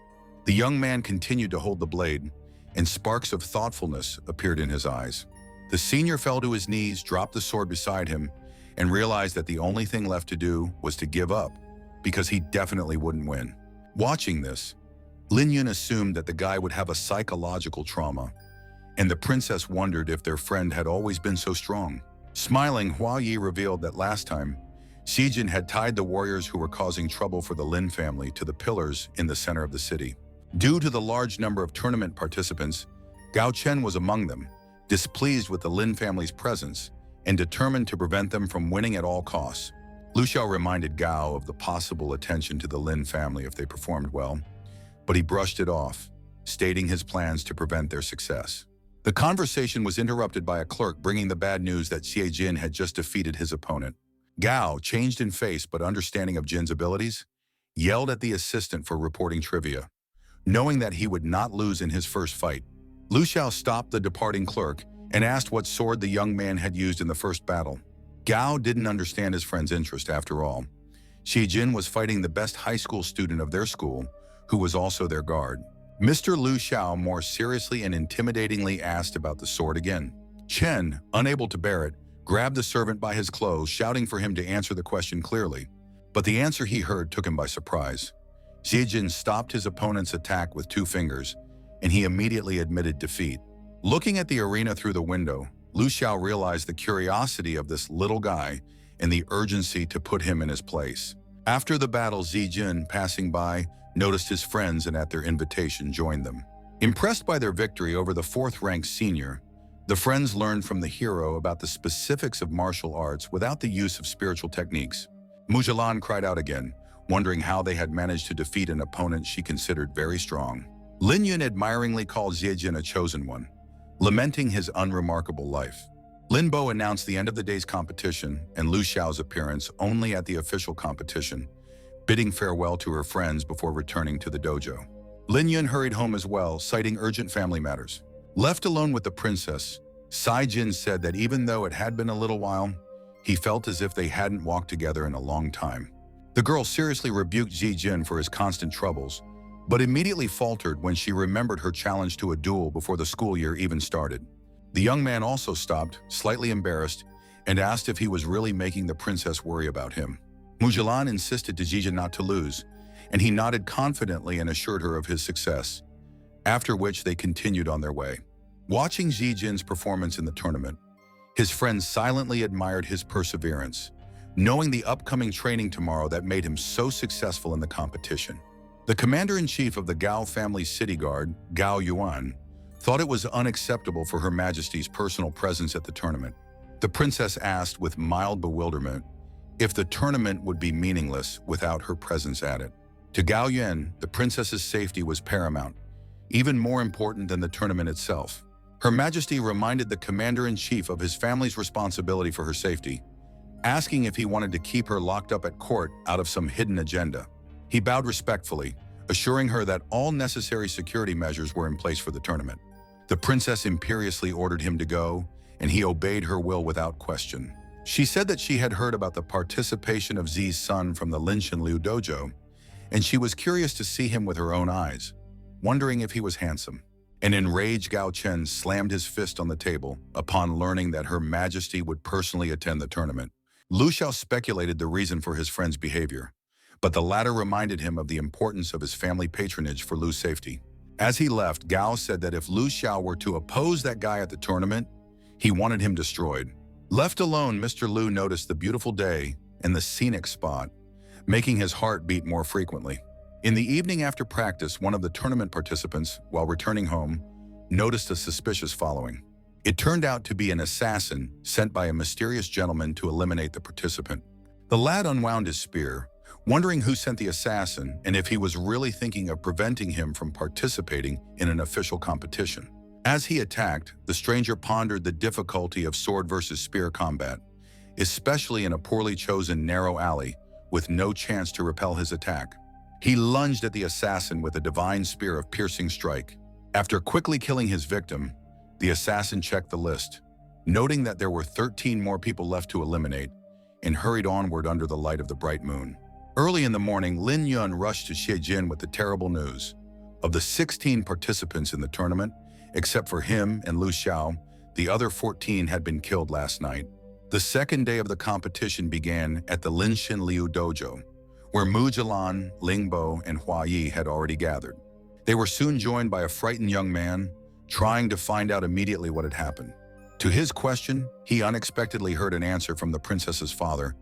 The young man continued to hold the blade, and sparks of thoughtfulness appeared in his eyes. The senior fell to his knees, dropped the sword beside him, and realized that the only thing left to do was to give up, because he definitely wouldn't win. Watching this, Lin Yun assumed that the guy would have a psychological trauma, and the princess wondered if their friend had always been so strong. Smiling, Hua Yi revealed that last time, Jin had tied the warriors who were causing trouble for the Lin family to the pillars in the center of the city. Due to the large number of tournament participants, Gao Chen was among them, displeased with the Lin family's presence and determined to prevent them from winning at all costs. Lu Xiao reminded Gao of the possible attention to the Lin family if they performed well, but he brushed it off, stating his plans to prevent their success. The conversation was interrupted by a clerk bringing the bad news that Jin had just defeated his opponent. Gao, changed in face but understanding of Jin's abilities, yelled at the assistant for reporting trivia, knowing that he would not lose in his first fight. Lu Xiao stopped the departing clerk and asked what sword the young man had used in the first battle. Gao didn't understand his friend's interest after all. Jin was fighting the best high school student of their school, who was also their guard. Mr. Lu Xiao more seriously and intimidatingly asked about the sword again. Chen, unable to bear it, grabbed the servant by his clothes, shouting for him to answer the question clearly. But the answer he heard took him by surprise. Jin stopped his opponent's attack with 2 fingers, and he immediately admitted defeat. Looking at the arena through the window, Lu Xiao realized the curiosity of this little guy and the urgency to put him in his place. After the battle, Jin, passing by, noticed his friends and at their invitation joined them. Impressed by their victory over the 4th-ranked senior, the friends learned from the hero about the specifics of martial arts without the use of spiritual techniques. Mujulan cried out again, wondering how they had managed to defeat an opponent she considered very strong. Lin Yun admiringly called Jin a chosen one, lamenting his unremarkable life. Limbo announced the end of the day's competition and Lu Xiao's appearance only at the official competition, bidding farewell to her friends before returning to the dojo. Lin Yun hurried home as well, citing urgent family matters. Left alone with the princess, Sai Jin said that even though it had been a little while, he felt as if they hadn't walked together in a long time. The girl seriously rebuked Ji Jin for his constant troubles, but immediately faltered when she remembered her challenge to a duel before the school year even started. The young man also stopped, slightly embarrassed, and asked if he was really making the princess worry about him. Mujulan insisted to Ji Jin not to lose, and he nodded confidently and assured her of his success, after which they continued on their way. Watching Ji Jin's performance in the tournament, his friends silently admired his perseverance, knowing the upcoming training tomorrow that made him so successful in the competition. The commander-in-chief of the Gao family city guard, Gao Yuan, thought it was unacceptable for Her Majesty's personal presence at the tournament. The princess asked with mild bewilderment if the tournament would be meaningless without her presence at it. To Gao Yuan, the princess's safety was paramount, even more important than the tournament itself. Her Majesty reminded the commander-in-chief of his family's responsibility for her safety, asking if he wanted to keep her locked up at court out of some hidden agenda. He bowed respectfully, assuring her that all necessary security measures were in place for the tournament. The princess imperiously ordered him to go, and he obeyed her will without question. She said that she had heard about the participation of Zi's son from the Lin Lelay dojo, and she was curious to see him with her own eyes, wondering if he was handsome. An enraged Gao Chen slammed his fist on the table upon learning that Her Majesty would personally attend the tournament. Lu Xiao speculated the reason for his friend's behavior, but the latter reminded him of the importance of his family patronage for Lu's safety. As he left, Gao said that if Lu Xiao were to oppose that guy at the tournament, he wanted him destroyed. Left alone, Mr. Lu noticed the beautiful day and the scenic spot, making his heart beat more frequently. In the evening after practice, one of the tournament participants, while returning home, noticed a suspicious following. It turned out to be an assassin sent by a mysterious gentleman to eliminate the participant. The lad unwound his spear, wondering who sent the assassin and if he was really thinking of preventing him from participating in an official competition. As he attacked, the stranger pondered the difficulty of sword versus spear combat, especially in a poorly chosen narrow alley with no chance to repel his attack. He lunged at the assassin with a divine spear of piercing strike. After quickly killing his victim, the assassin checked the list, noting that there were 13 more people left to eliminate, and hurried onward under the light of the bright moon. Early in the morning, Lin Yun rushed to Xie with the terrible news. Of the 16 participants in the tournament, except for him and Lu Xiao, the other 14 had been killed last night. The second day of the competition began at the Lin Lelay dojo, where Mujulan, Limbo, and Hua Yi had already gathered. They were soon joined by a frightened young man, trying to find out immediately what had happened. To his question, he unexpectedly heard an answer from the princess's father,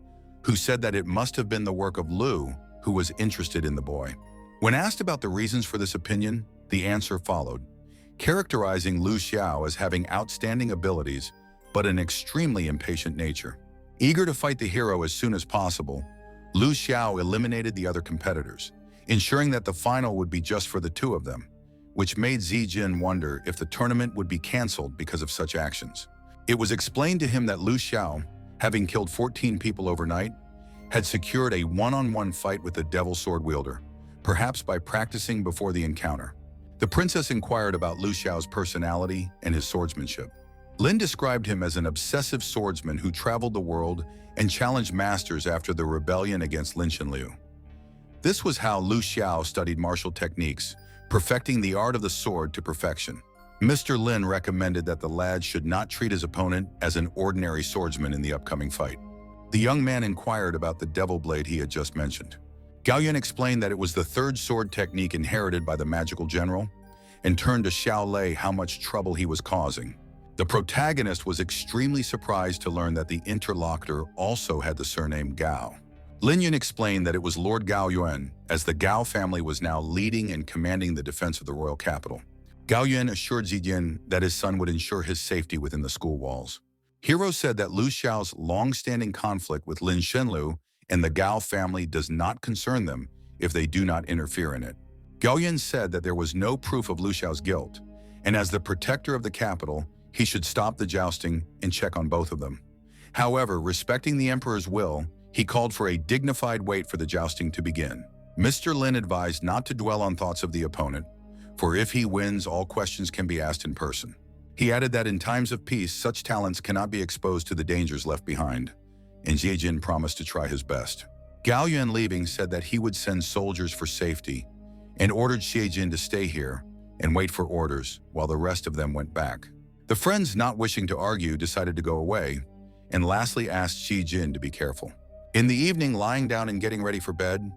who said that it must have been the work of Lu, who was interested in the boy. When asked about the reasons for this opinion, the answer followed, characterizing Lu Xiao as having outstanding abilities, but an extremely impatient nature. Eager to fight the hero as soon as possible, Lu Xiao eliminated the other competitors, ensuring that the final would be just for the two of them, which made Ji Jin wonder if the tournament would be cancelled because of such actions. It was explained to him that Lu Xiao, having killed 14 people overnight, had secured a one-on-one fight with the devil sword wielder, perhaps by practicing before the encounter. The princess inquired about Lu Xiao's personality and his swordsmanship. Lin described him as an obsessive swordsman who traveled the world and challenged masters after the rebellion against Lin Lelay. This was how Lu Xiao studied martial techniques, perfecting the art of the sword to perfection. Mr. Lin recommended that the lad should not treat his opponent as an ordinary swordsman in the upcoming fight. The young man inquired about the devil blade he had just mentioned. Gao Yun explained that it was the third sword technique inherited by the magical general, and turned to Xiao Lei how much trouble he was causing. The protagonist was extremely surprised to learn that the interlocutor also had the surname Gao. Lin Yun explained that it was Lord Gao Yuan, as the Gao family was now leading and commanding the defense of the royal capital. Gao Yuan assured Ji Jin that his son would ensure his safety within the school walls. Hero said that Lu Xiao's long-standing conflict with Lin Lelay and the Gao family does not concern them if they do not interfere in it. Gao Yuan said that there was no proof of Lu Xiao's guilt, and as the protector of the capital, he should stop the jousting and check on both of them. However, respecting the emperor's will, he called for a dignified wait for the jousting to begin. Mr. Lin advised not to dwell on thoughts of the opponent, for if he wins, all questions can be asked in person. He added that in times of peace, such talents cannot be exposed to the dangers left behind, and Jie Jin promised to try his best. Gao Yuan, leaving, said that he would send soldiers for safety and ordered Xie Jin to stay here and wait for orders while the rest of them went back. The friends, not wishing to argue, decided to go away and lastly asked Xie Jin to be careful. In the evening, lying down and getting ready for bed,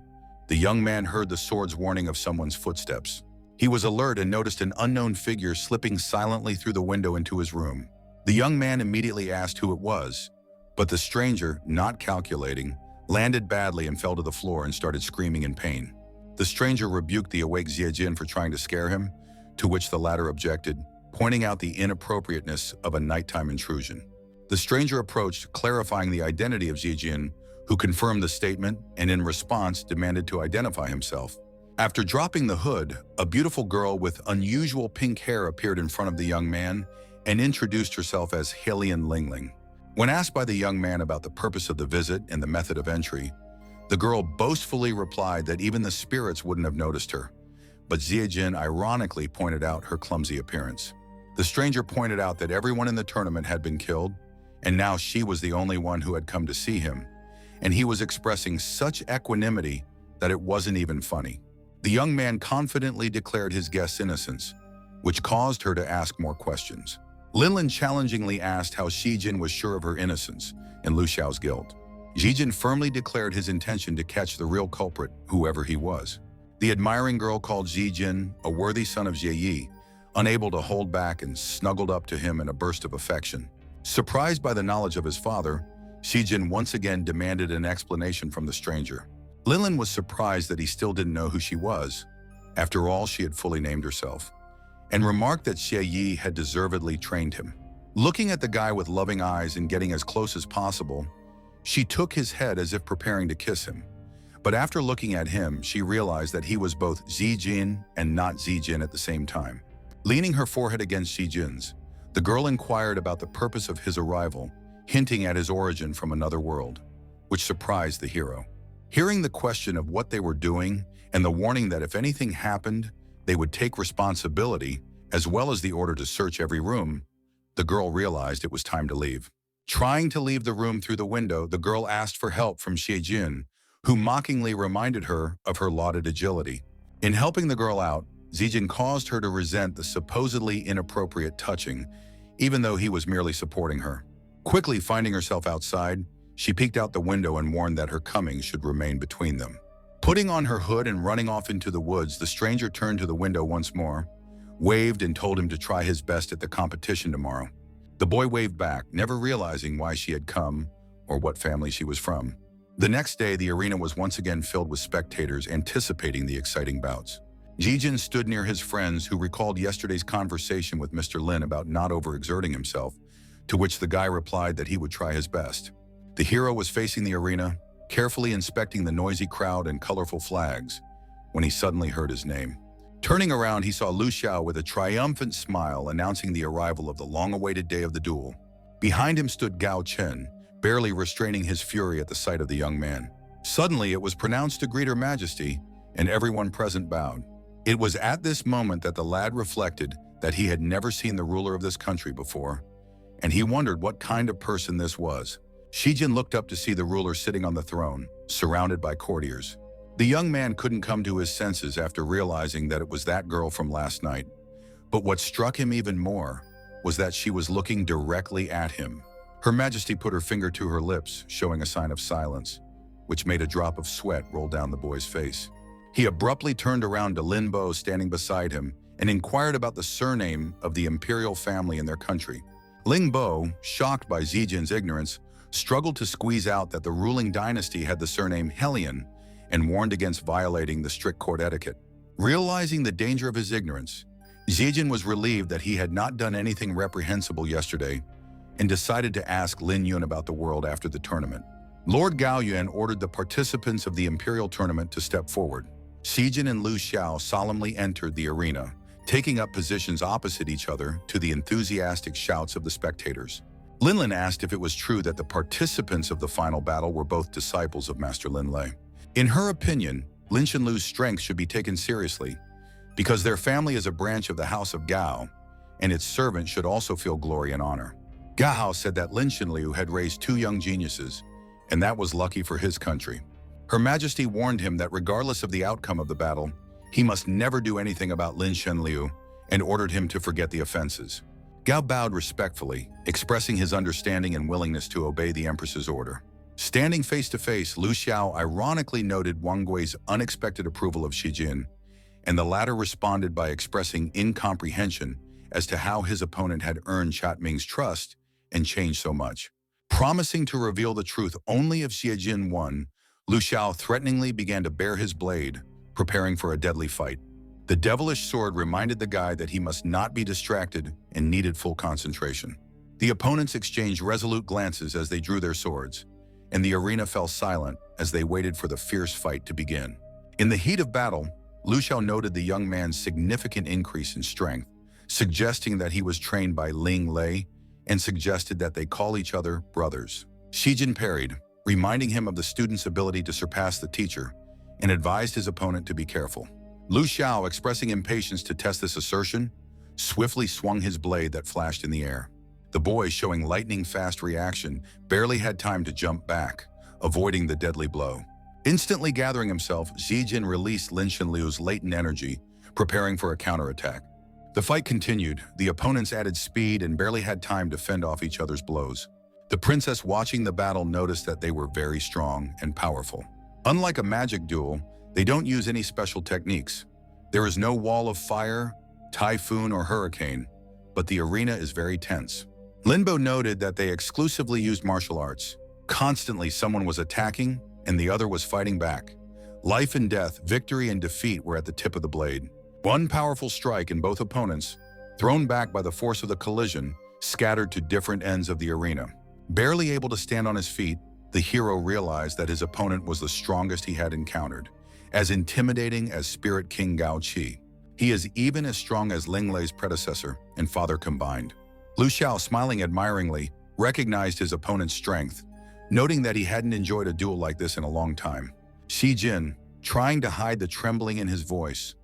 the young man heard the sword's warning of someone's footsteps. He was alert and noticed an unknown figure slipping silently through the window into his room. The young man immediately asked who it was, but the stranger, not calculating, landed badly and fell to the floor and started screaming in pain. The stranger rebuked the awake Xie Jin for trying to scare him, to which the latter objected, pointing out the inappropriateness of a nighttime intrusion. The stranger approached, clarifying the identity of Xie Jin, who confirmed the statement and in response demanded to identify himself. After dropping the hood, a beautiful girl with unusual pink hair appeared in front of the young man and introduced herself as Ling Lelay. When asked by the young man about the purpose of the visit and the method of entry, the girl boastfully replied that even the spirits wouldn't have noticed her, but Xie Jin ironically pointed out her clumsy appearance. The stranger pointed out that everyone in the tournament had been killed, and now she was the only one who had come to see him, and he was expressing such equanimity that it wasn't even funny. The young man confidently declared his guest's innocence, which caused her to ask more questions. Lin challengingly asked how Xie Jin was sure of her innocence and Lu Xiao's guilt. Xie Jin firmly declared his intention to catch the real culprit, whoever he was. The admiring girl called Xie Jin a worthy son of Jie Yi, unable to hold back, and snuggled up to him in a burst of affection. Surprised by the knowledge of his father, Xie Jin once again demanded an explanation from the stranger. Lin was surprised that he still didn't know who she was. After all, she had fully named herself, and remarked that Xie Yi had deservedly trained him. Looking at the guy with loving eyes and getting as close as possible, she took his head as if preparing to kiss him. But after looking at him, she realized that he was both Xie Jin and not Xie Jin at the same time. Leaning her forehead against Xie Jin's, the girl inquired about the purpose of his arrival, hinting at his origin from another world, which surprised the hero. Hearing the question of what they were doing and the warning that if anything happened, they would take responsibility, as well as the order to search every room, the girl realized it was time to leave. Trying to leave the room through the window, the girl asked for help from Xie Jin, who mockingly reminded her of her lauded agility. In helping the girl out, Xie Jin caused her to resent the supposedly inappropriate touching, even though he was merely supporting her. Quickly finding herself outside, she peeked out the window and warned that her coming should remain between them. Putting on her hood and running off into the woods, the stranger turned to the window once more, waved and told him to try his best at the competition tomorrow. The boy waved back, never realizing why she had come or what family she was from. The next day, the arena was once again filled with spectators anticipating the exciting bouts. Xie Jin stood near his friends, who recalled yesterday's conversation with Mr. Lin about not overexerting himself, to which the guy replied that he would try his best. The hero was facing the arena, carefully inspecting the noisy crowd and colorful flags, when he suddenly heard his name. Turning around, he saw Lu Xiao with a triumphant smile announcing the arrival of the long-awaited day of the duel. Behind him stood Gao Chen, barely restraining his fury at the sight of the young man. Suddenly, it was pronounced to greet Her Majesty, and everyone present bowed. It was at this moment that the lad reflected that he had never seen the ruler of this country before, and he wondered what kind of person this was. Xie Jin looked up to see the ruler sitting on the throne, surrounded by courtiers. The young man couldn't come to his senses after realizing that it was that girl from last night. But what struck him even more was that she was looking directly at him. Her Majesty put her finger to her lips, showing a sign of silence, which made a drop of sweat roll down the boy's face. He abruptly turned around to Limbo standing beside him and inquired about the surname of the imperial family in their country. Limbo, shocked by Xie Jin's ignorance, struggled to squeeze out that the ruling dynasty had the surname Helion and warned against violating the strict court etiquette. Realizing the danger of his ignorance, Xie Jin was relieved that he had not done anything reprehensible yesterday and decided to ask Lin Yun about the world after the tournament. Lord Gao Yuan ordered the participants of the imperial tournament to step forward. Xie Jin and Lu Xiao solemnly entered the arena, taking up positions opposite each other to the enthusiastic shouts of the spectators. Lin asked if it was true that the participants of the final battle were both disciples of Master Lin Lelay. In her opinion, Lin Shenlu's strength should be taken seriously, because their family is a branch of the House of Gao, and its servant should also feel glory and honor. Gao said that Lin Shenlu had raised two young geniuses, and that was lucky for his country. Her Majesty warned him that regardless of the outcome of the battle, he must never do anything about Lin Shenlu and ordered him to forget the offenses. Gao bowed respectfully, expressing his understanding and willingness to obey the Empress's order. Standing face to face, Lu Xiao ironically noted Wang Gui's unexpected approval of Xi Jin, and the latter responded by expressing incomprehension as to how his opponent had earned Chat Ming's trust and changed so much. Promising to reveal the truth only if Xi Jin won, Lu Xiao threateningly began to bare his blade, preparing for a deadly fight. The devilish sword reminded the guy that he must not be distracted and needed full concentration. The opponents exchanged resolute glances as they drew their swords, and the arena fell silent as they waited for the fierce fight to begin. In the heat of battle, Lu Xiao noted the young man's significant increase in strength, suggesting that he was trained by Ling Lelay, and suggested that they call each other brothers. Xi Jin parried, reminding him of the student's ability to surpass the teacher, and advised his opponent to be careful. Lu Xiao, expressing impatience to test this assertion, swiftly swung his blade that flashed in the air. The boy, showing lightning-fast reaction, barely had time to jump back, avoiding the deadly blow. Instantly gathering himself, Xi Jin released Lin Shenlu's latent energy, preparing for a counterattack. The fight continued. The opponents added speed and barely had time to fend off each other's blows. The princess, watching the battle, noticed that they were very strong and powerful. Unlike a magic duel, they don't use any special techniques. There is no wall of fire, typhoon, or hurricane, but the arena is very tense. Limbo noted that they exclusively used martial arts. Constantly, someone was attacking and the other was fighting back. Life and death, victory and defeat were at the tip of the blade. One powerful strike and both opponents, thrown back by the force of the collision, scattered to different ends of the arena. Barely able to stand on his feet, the hero realized that his opponent was the strongest he had encountered, as intimidating as Spirit King Gao Qi. He is even as strong as Ling Lelay's predecessor and father combined. Lu Xiao, smiling admiringly, recognized his opponent's strength, noting that he hadn't enjoyed a duel like this in a long time. Xi Jin, trying to hide the trembling in his voice,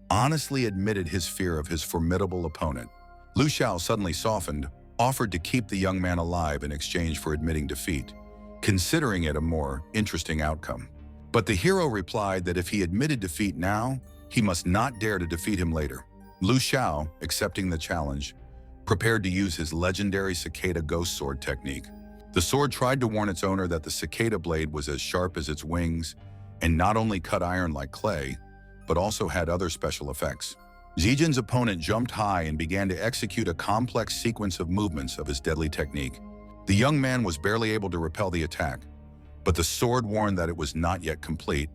honestly admitted his fear of his formidable opponent. Lu Xiao suddenly softened, offered to keep the young man alive in exchange for admitting defeat, considering it a more interesting outcome. But the hero replied that if he admitted defeat now, he must not dare to defeat him later. Lu Xiao, accepting the challenge, prepared to use his legendary cicada ghost sword technique. The sword tried to warn its owner that the cicada blade was as sharp as its wings and not only cut iron like clay, but also had other special effects. Xi Jin's opponent jumped high and began to execute a complex sequence of movements of his deadly technique. The young man was barely able to repel the attack, but the sword warned that it was not yet complete,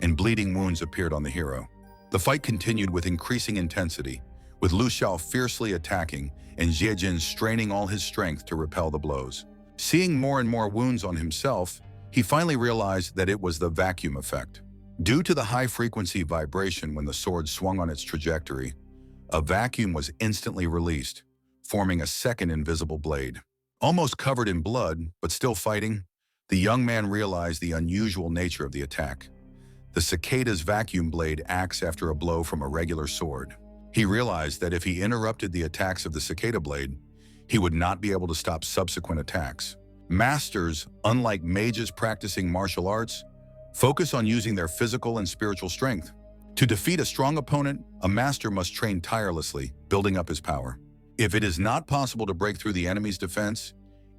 and bleeding wounds appeared on the hero. The fight continued with increasing intensity, with Lu Xiao fiercely attacking and Xi Jin straining all his strength to repel the blows. Seeing more and more wounds on himself, he finally realized that it was the vacuum effect. Due to the high-frequency vibration when the sword swung on its trajectory, a vacuum was instantly released, forming a second invisible blade. Almost covered in blood, but still fighting, the young man realized the unusual nature of the attack. The cicada's vacuum blade acts after a blow from a regular sword. He realized that if he interrupted the attacks of the cicada blade, he would not be able to stop subsequent attacks. Masters, unlike mages practicing martial arts, focus on using their physical and spiritual strength. To defeat a strong opponent, a master must train tirelessly, building up his power. If it is not possible to break through the enemy's defense,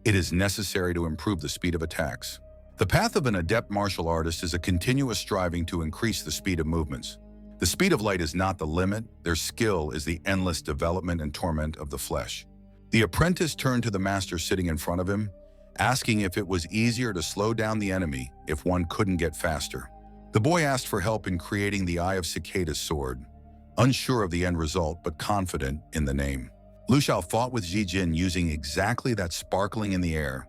it is necessary to improve the speed of attacks. The path of an adept martial artist is a continuous striving to increase the speed of movements. The speed of light is not the limit, their skill is the endless development and torment of the flesh. The apprentice turned to the master sitting in front of him, asking if it was easier to slow down the enemy if one couldn't get faster. The boy asked for help in creating the Eye of Cicada's sword, unsure of the end result but confident in the name. Lu Xiao fought with Xi Jin using exactly that sparkling in the air,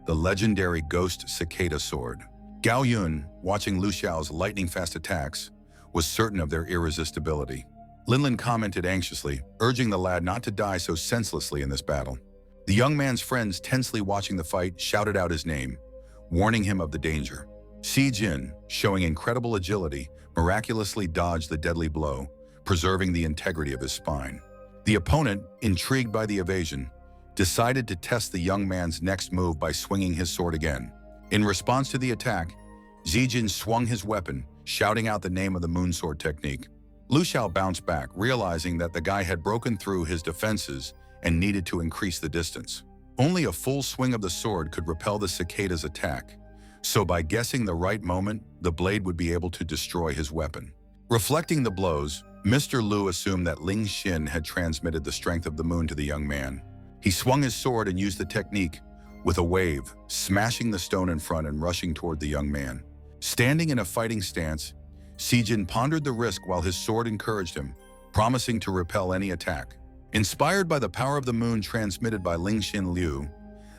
the legendary ghost cicada sword. Gao Yun, watching Lu Xiao's lightning-fast attacks, was certain of their irresistibility. Lin Lin commented anxiously, urging the lad not to die so senselessly in this battle. The young man's friends, tensely watching the fight, shouted out his name, warning him of the danger. Si Jin, showing incredible agility, miraculously dodged the deadly blow, preserving the integrity of his spine. The opponent, intrigued by the evasion, decided to test the young man's next move by swinging his sword again. In response to the attack, Si Jin swung his weapon, shouting out the name of the moon sword technique. Lu Xiao bounced back, realizing that the guy had broken through his defenses and needed to increase the distance. Only a full swing of the sword could repel the cicada's attack, so by guessing the right moment, the blade would be able to destroy his weapon. Reflecting the blows, Mr. Lu assumed that Ling Xin had transmitted the strength of the moon to the young man. He swung his sword and used the technique with a wave, smashing the stone in front and rushing toward the young man. Standing in a fighting stance, Si Jin pondered the risk while his sword encouraged him, promising to repel any attack. Inspired by the power of the moon transmitted by Ling Xin Liu,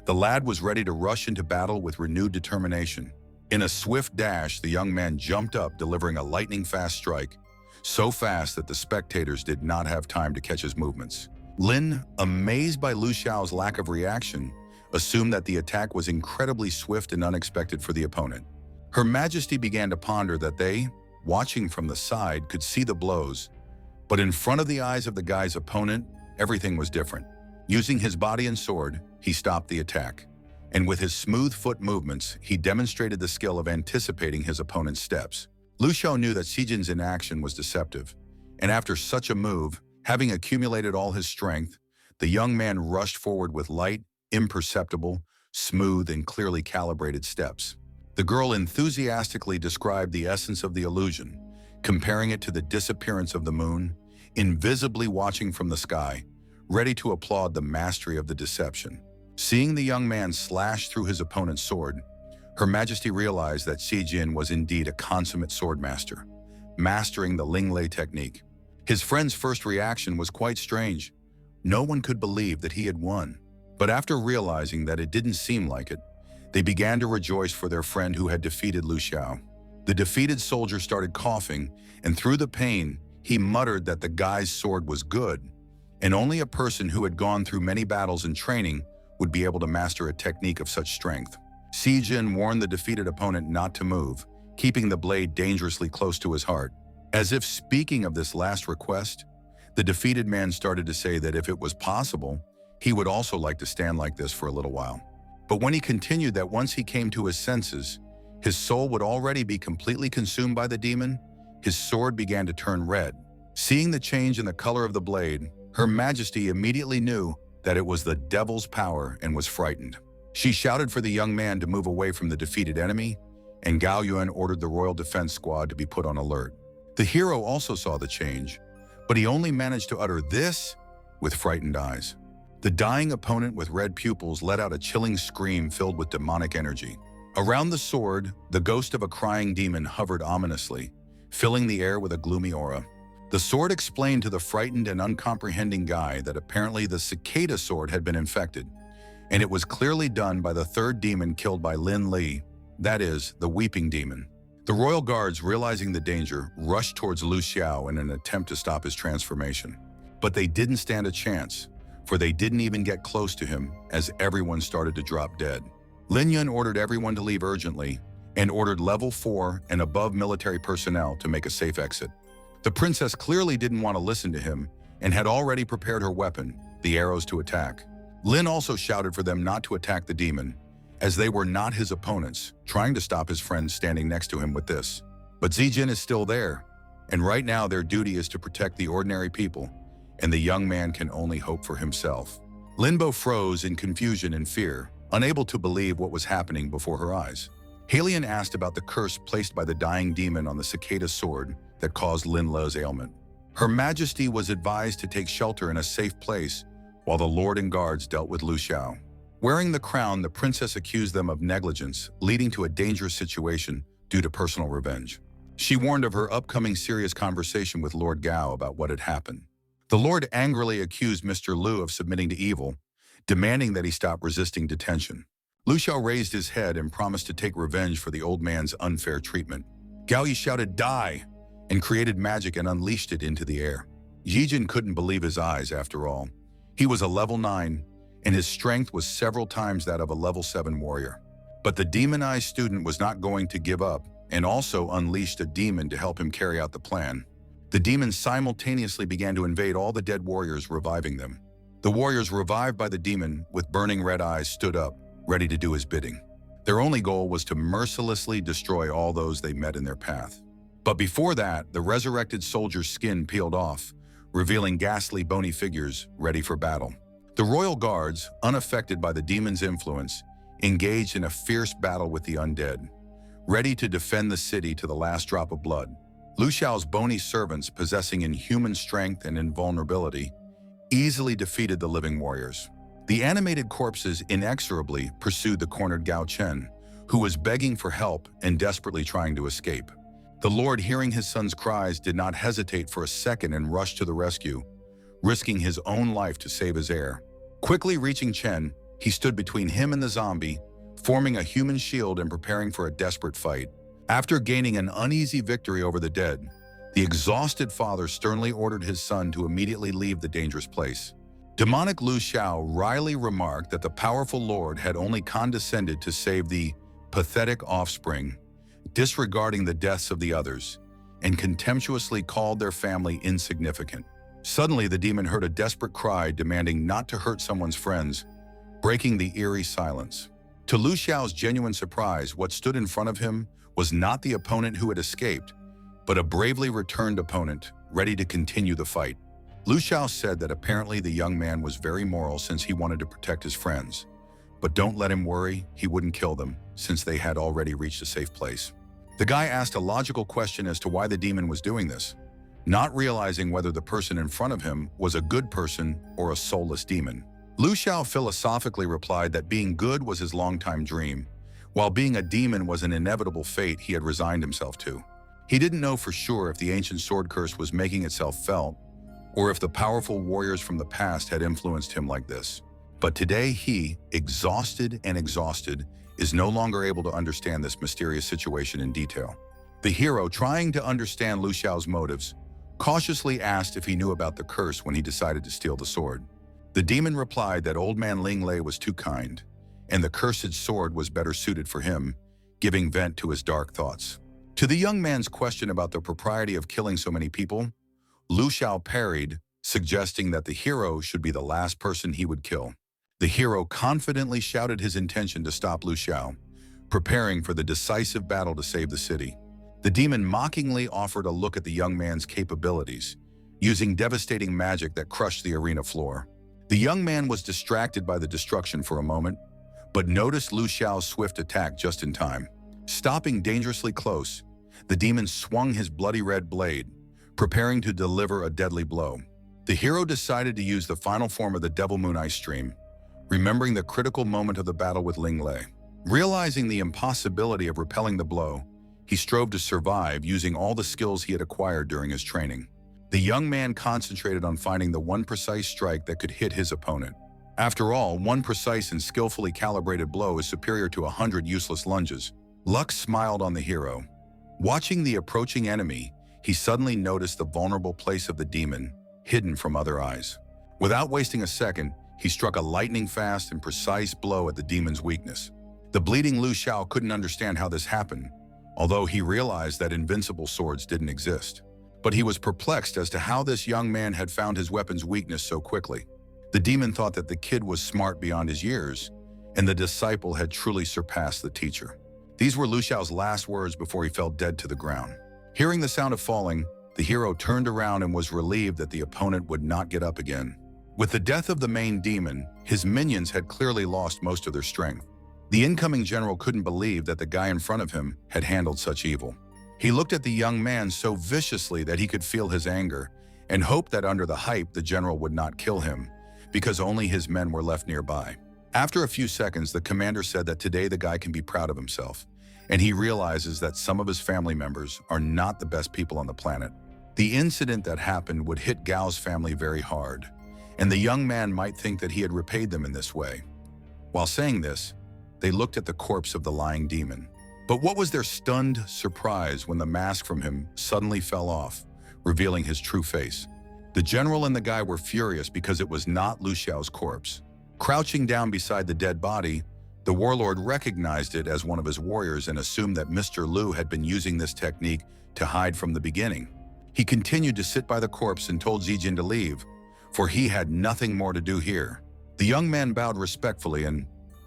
the lad was ready to rush into battle with renewed determination. In a swift dash, the young man jumped up, delivering a lightning-fast strike, so fast that the spectators did not have time to catch his movements. Lin, amazed by Lu Xiao's lack of reaction, assumed that the attack was incredibly swift and unexpected for the opponent. Her Majesty began to ponder that they, watching from the side, could see the blows, but in front of the eyes of the guy's opponent, everything was different. Using his body and sword, he stopped the attack, and with his smooth foot movements, he demonstrated the skill of anticipating his opponent's steps. Lu Xiao knew that Si Jin's inaction was deceptive, and after such a move, having accumulated all his strength, the young man rushed forward with light, imperceptible, smooth, and clearly calibrated steps. The girl enthusiastically described the essence of the illusion, comparing it to the disappearance of the moon, invisibly watching from the sky, ready to applaud the mastery of the deception. Seeing the young man slash through his opponent's sword, Her Majesty realized that Si Jin was indeed a consummate swordmaster, mastering the Ling Lelay technique. His friend's first reaction was quite strange. No one could believe that he had won. But after realizing that it didn't seem like it, they began to rejoice for their friend who had defeated Lu Xiao. The defeated soldier started coughing, and through the pain, he muttered that the guy's sword was good, and only a person who had gone through many battles and training would be able to master a technique of such strength. Si Jin warned the defeated opponent not to move, keeping the blade dangerously close to his heart. As if speaking of this last request, the defeated man started to say that if it was possible, he would also like to stand like this for a little while. But when he continued that once he came to his senses, his soul would already be completely consumed by the demon, his sword began to turn red. Seeing the change in the color of the blade, Her Majesty immediately knew that it was the devil's power and was frightened. She shouted for the young man to move away from the defeated enemy, and Gao Yuan ordered the Royal Defense Squad to be put on alert. The hero also saw the change, but he only managed to utter this with frightened eyes. The dying opponent with red pupils let out a chilling scream filled with demonic energy. Around the sword, the ghost of a crying demon hovered ominously, filling the air with a gloomy aura. The sword explained to the frightened and uncomprehending guy that apparently the cicada sword had been infected, and it was clearly done by the third demon killed by Ling Lelay, that is, the weeping demon. The royal guards, realizing the danger, rushed towards Lu Xiao in an attempt to stop his transformation. But they didn't stand a chance, for they didn't even get close to him as everyone started to drop dead. Lin Yun ordered everyone to leave urgently and ordered level 4 and above military personnel to make a safe exit. The princess clearly didn't want to listen to him and had already prepared her weapon, the arrows, to attack. Lin also shouted for them not to attack the demon, as they were not his opponents, trying to stop his friend standing next to him with this. But Si Jin is still there, and right now their duty is to protect the ordinary people, and the young man can only hope for himself. Limbo froze in confusion and fear, unable to believe what was happening before her eyes. Halion asked about the curse placed by the dying demon on the cicada sword that caused Lin Lelay's ailment. Her Majesty was advised to take shelter in a safe place while the Lord and guards dealt with Lu Xiao. Wearing the crown, the princess accused them of negligence, leading to a dangerous situation due to personal revenge. She warned of her upcoming serious conversation with Lord Gao about what had happened. The Lord angrily accused Mr. Lu of submitting to evil, demanding that he stop resisting detention. Lu Xiao raised his head and promised to take revenge for the old man's unfair treatment. Gao Yi shouted, "Die!" and created magic and unleashed it into the air. Yi Jin couldn't believe his eyes after all. He was a level 9, and his strength was several times that of a level 7 warrior. But the demonized student was not going to give up and also unleashed a demon to help him carry out the plan. The demons simultaneously began to invade all the dead warriors, reviving them. The warriors revived by the demon with burning red eyes stood up, ready to do his bidding. Their only goal was to mercilessly destroy all those they met in their path. But before that, the resurrected soldier's skin peeled off, revealing ghastly bony figures ready for battle. The royal guards, unaffected by the demon's influence, engaged in a fierce battle with the undead, ready to defend the city to the last drop of blood. Lu Xiao's bony servants, possessing inhuman strength and invulnerability, easily defeated the living warriors. The animated corpses inexorably pursued the cornered Gao Chen, who was begging for help and desperately trying to escape. The Lord, hearing his son's cries, did not hesitate for a second and rushed to the rescue, risking his own life to save his heir. Quickly reaching Chen, he stood between him and the zombie, forming a human shield and preparing for a desperate fight. After gaining an uneasy victory over the dead, the exhausted father sternly ordered his son to immediately leave the dangerous place. Demonic Lu Xiao wryly remarked that the powerful Lord had only condescended to save the pathetic offspring, disregarding the deaths of the others, and contemptuously called their family insignificant. Suddenly, the demon heard a desperate cry demanding not to hurt someone's friends, breaking the eerie silence. To Lu Xiao's genuine surprise, what stood in front of him was not the opponent who had escaped, but a bravely returned opponent, ready to continue the fight. Lu Xiao said that apparently the young man was very moral since he wanted to protect his friends. But don't let him worry, he wouldn't kill them, since they had already reached a safe place. The guy asked a logical question as to why the demon was doing this, not realizing whether the person in front of him was a good person or a soulless demon. Lu Xiao philosophically replied that being good was his longtime dream, while being a demon was an inevitable fate he had resigned himself to. He didn't know for sure if the ancient sword curse was making itself felt, or if the powerful warriors from the past had influenced him like this. But today he, exhausted, is no longer able to understand this mysterious situation in detail. The hero, trying to understand Lu Xiao's motives, cautiously asked if he knew about the curse when he decided to steal the sword. The demon replied that old man Ling Lelay was too kind, and the cursed sword was better suited for him, giving vent to his dark thoughts. To the young man's question about the propriety of killing so many people, Lu Xiao parried, suggesting that the hero should be the last person he would kill. The hero confidently shouted his intention to stop Lu Xiao, preparing for the decisive battle to save the city. The demon mockingly offered a look at the young man's capabilities, using devastating magic that crushed the arena floor. The young man was distracted by the destruction for a moment, but noticed Lu Xiao's swift attack just in time. Stopping dangerously close, the demon swung his bloody red blade, preparing to deliver a deadly blow. The hero decided to use the final form of the Devil Moon Ice Stream, remembering the critical moment of the battle with Ling Lelay. Realizing the impossibility of repelling the blow, he strove to survive using all the skills he had acquired during his training. The young man concentrated on finding the one precise strike that could hit his opponent. After all, one precise and skillfully calibrated blow is superior to 100 useless lunges. Luck smiled on the hero. Watching the approaching enemy, he suddenly noticed the vulnerable place of the demon, hidden from other eyes. Without wasting a second, he struck a lightning-fast and precise blow at the demon's weakness. The bleeding Lu Xiao couldn't understand how this happened, although he realized that invincible swords didn't exist. But he was perplexed as to how this young man had found his weapon's weakness so quickly. The demon thought that the kid was smart beyond his years, and the disciple had truly surpassed the teacher. These were Lu Xiao's last words before he fell dead to the ground. Hearing the sound of falling, the hero turned around and was relieved that the opponent would not get up again. With the death of the main demon, his minions had clearly lost most of their strength. The incoming general couldn't believe that the guy in front of him had handled such evil. He looked at the young man so viciously that he could feel his anger, and hoped that under the hype the general would not kill him, because only his men were left nearby. After a few seconds, the commander said that today the guy can be proud of himself, and he realizes that some of his family members are not the best people on the planet. The incident that happened would hit Gao's family very hard, and the young man might think that he had repaid them in this way. While saying this, they looked at the corpse of the lying demon. But what was their stunned surprise when the mask from him suddenly fell off, revealing his true face. The general and the guy were furious because it was not Lu Xiao's corpse. Crouching down beside the dead body, The warlord recognized it as one of his warriors and assumed that Mr. Liu had been using this technique to hide from the beginning. He continued to sit by the corpse and told Zijin to leave, for he had nothing more to do here. The young man bowed respectfully and,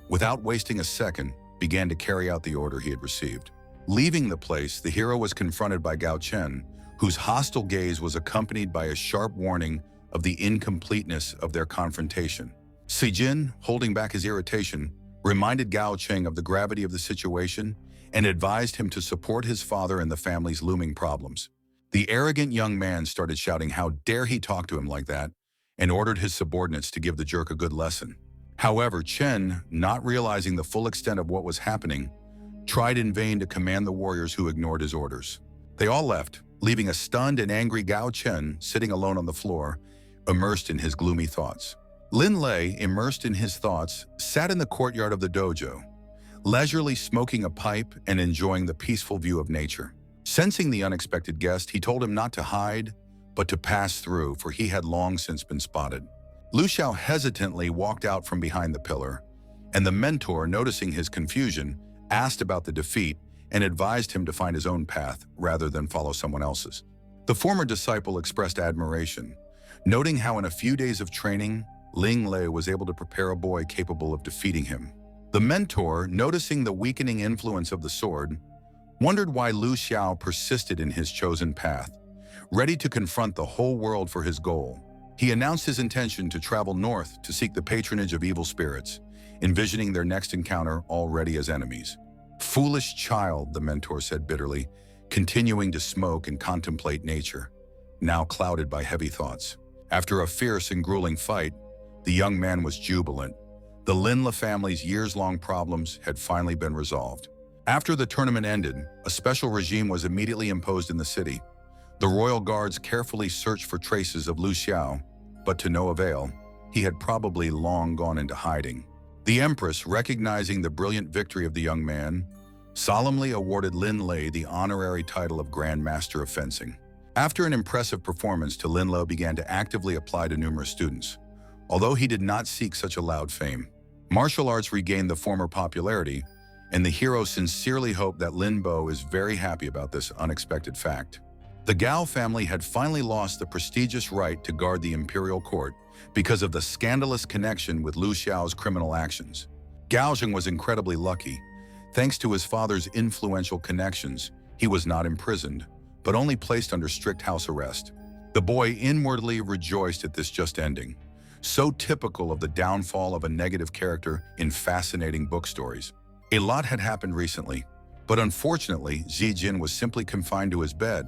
without wasting a second, began to carry out the order he had received. Leaving the place, the hero was confronted by Gao Chen, whose hostile gaze was accompanied by a sharp warning of the incompleteness of their confrontation. Zijin, holding back his irritation, reminded Gao Chen of the gravity of the situation and advised him to support his father and the family's looming problems. The arrogant young man started shouting how dare he talk to him like that, and ordered his subordinates to give the jerk a good lesson. However, Chen, not realizing the full extent of what was happening, tried in vain to command the warriors who ignored his orders. They all left, leaving a stunned and angry Gao Chen sitting alone on the floor, immersed in his gloomy thoughts. Ling Lelay, immersed in his thoughts, sat in the courtyard of the dojo, leisurely smoking a pipe and enjoying the peaceful view of nature. Sensing the unexpected guest, he told him not to hide, but to pass through, for he had long since been spotted. Lu Xiao hesitantly walked out from behind the pillar, and the mentor, noticing his confusion, asked about the defeat and advised him to find his own path rather than follow someone else's. The former disciple expressed admiration, noting how in a few days of training, Ling Lelay was able to prepare a boy capable of defeating him. The mentor, noticing the weakening influence of the sword, wondered why Lu Xiao persisted in his chosen path. Ready to confront the whole world for his goal, he announced his intention to travel north to seek the patronage of evil spirits, envisioning their next encounter already as enemies. "Foolish child," the mentor said bitterly, continuing to smoke and contemplate nature, now clouded by heavy thoughts. After a fierce and grueling fight, the young man was jubilant. The Lin Lelay family's years-long problems had finally been resolved. After the tournament ended, a special regime was immediately imposed in the city. The royal guards carefully searched for traces of Lu Xiao, but to no avail. He had probably long gone into hiding. The Empress, recognizing the brilliant victory of the young man, solemnly awarded Ling Lelay the honorary title of Grand Master of Fencing. After an impressive performance, Ling Lelay began to actively apply to numerous students. Although he did not seek such a loud fame, martial arts regained the former popularity, and the hero sincerely hoped that Limbo is very happy about this unexpected fact. The Gao family had finally lost the prestigious right to guard the imperial court because of the scandalous connection with Lu Xiao's criminal actions. Gao Zheng was incredibly lucky. Thanks to his father's influential connections, he was not imprisoned, but only placed under strict house arrest. The boy inwardly rejoiced at this just ending, so typical of the downfall of a negative character in fascinating book stories. A lot had happened recently, but unfortunately, Zijin was simply confined to his bed,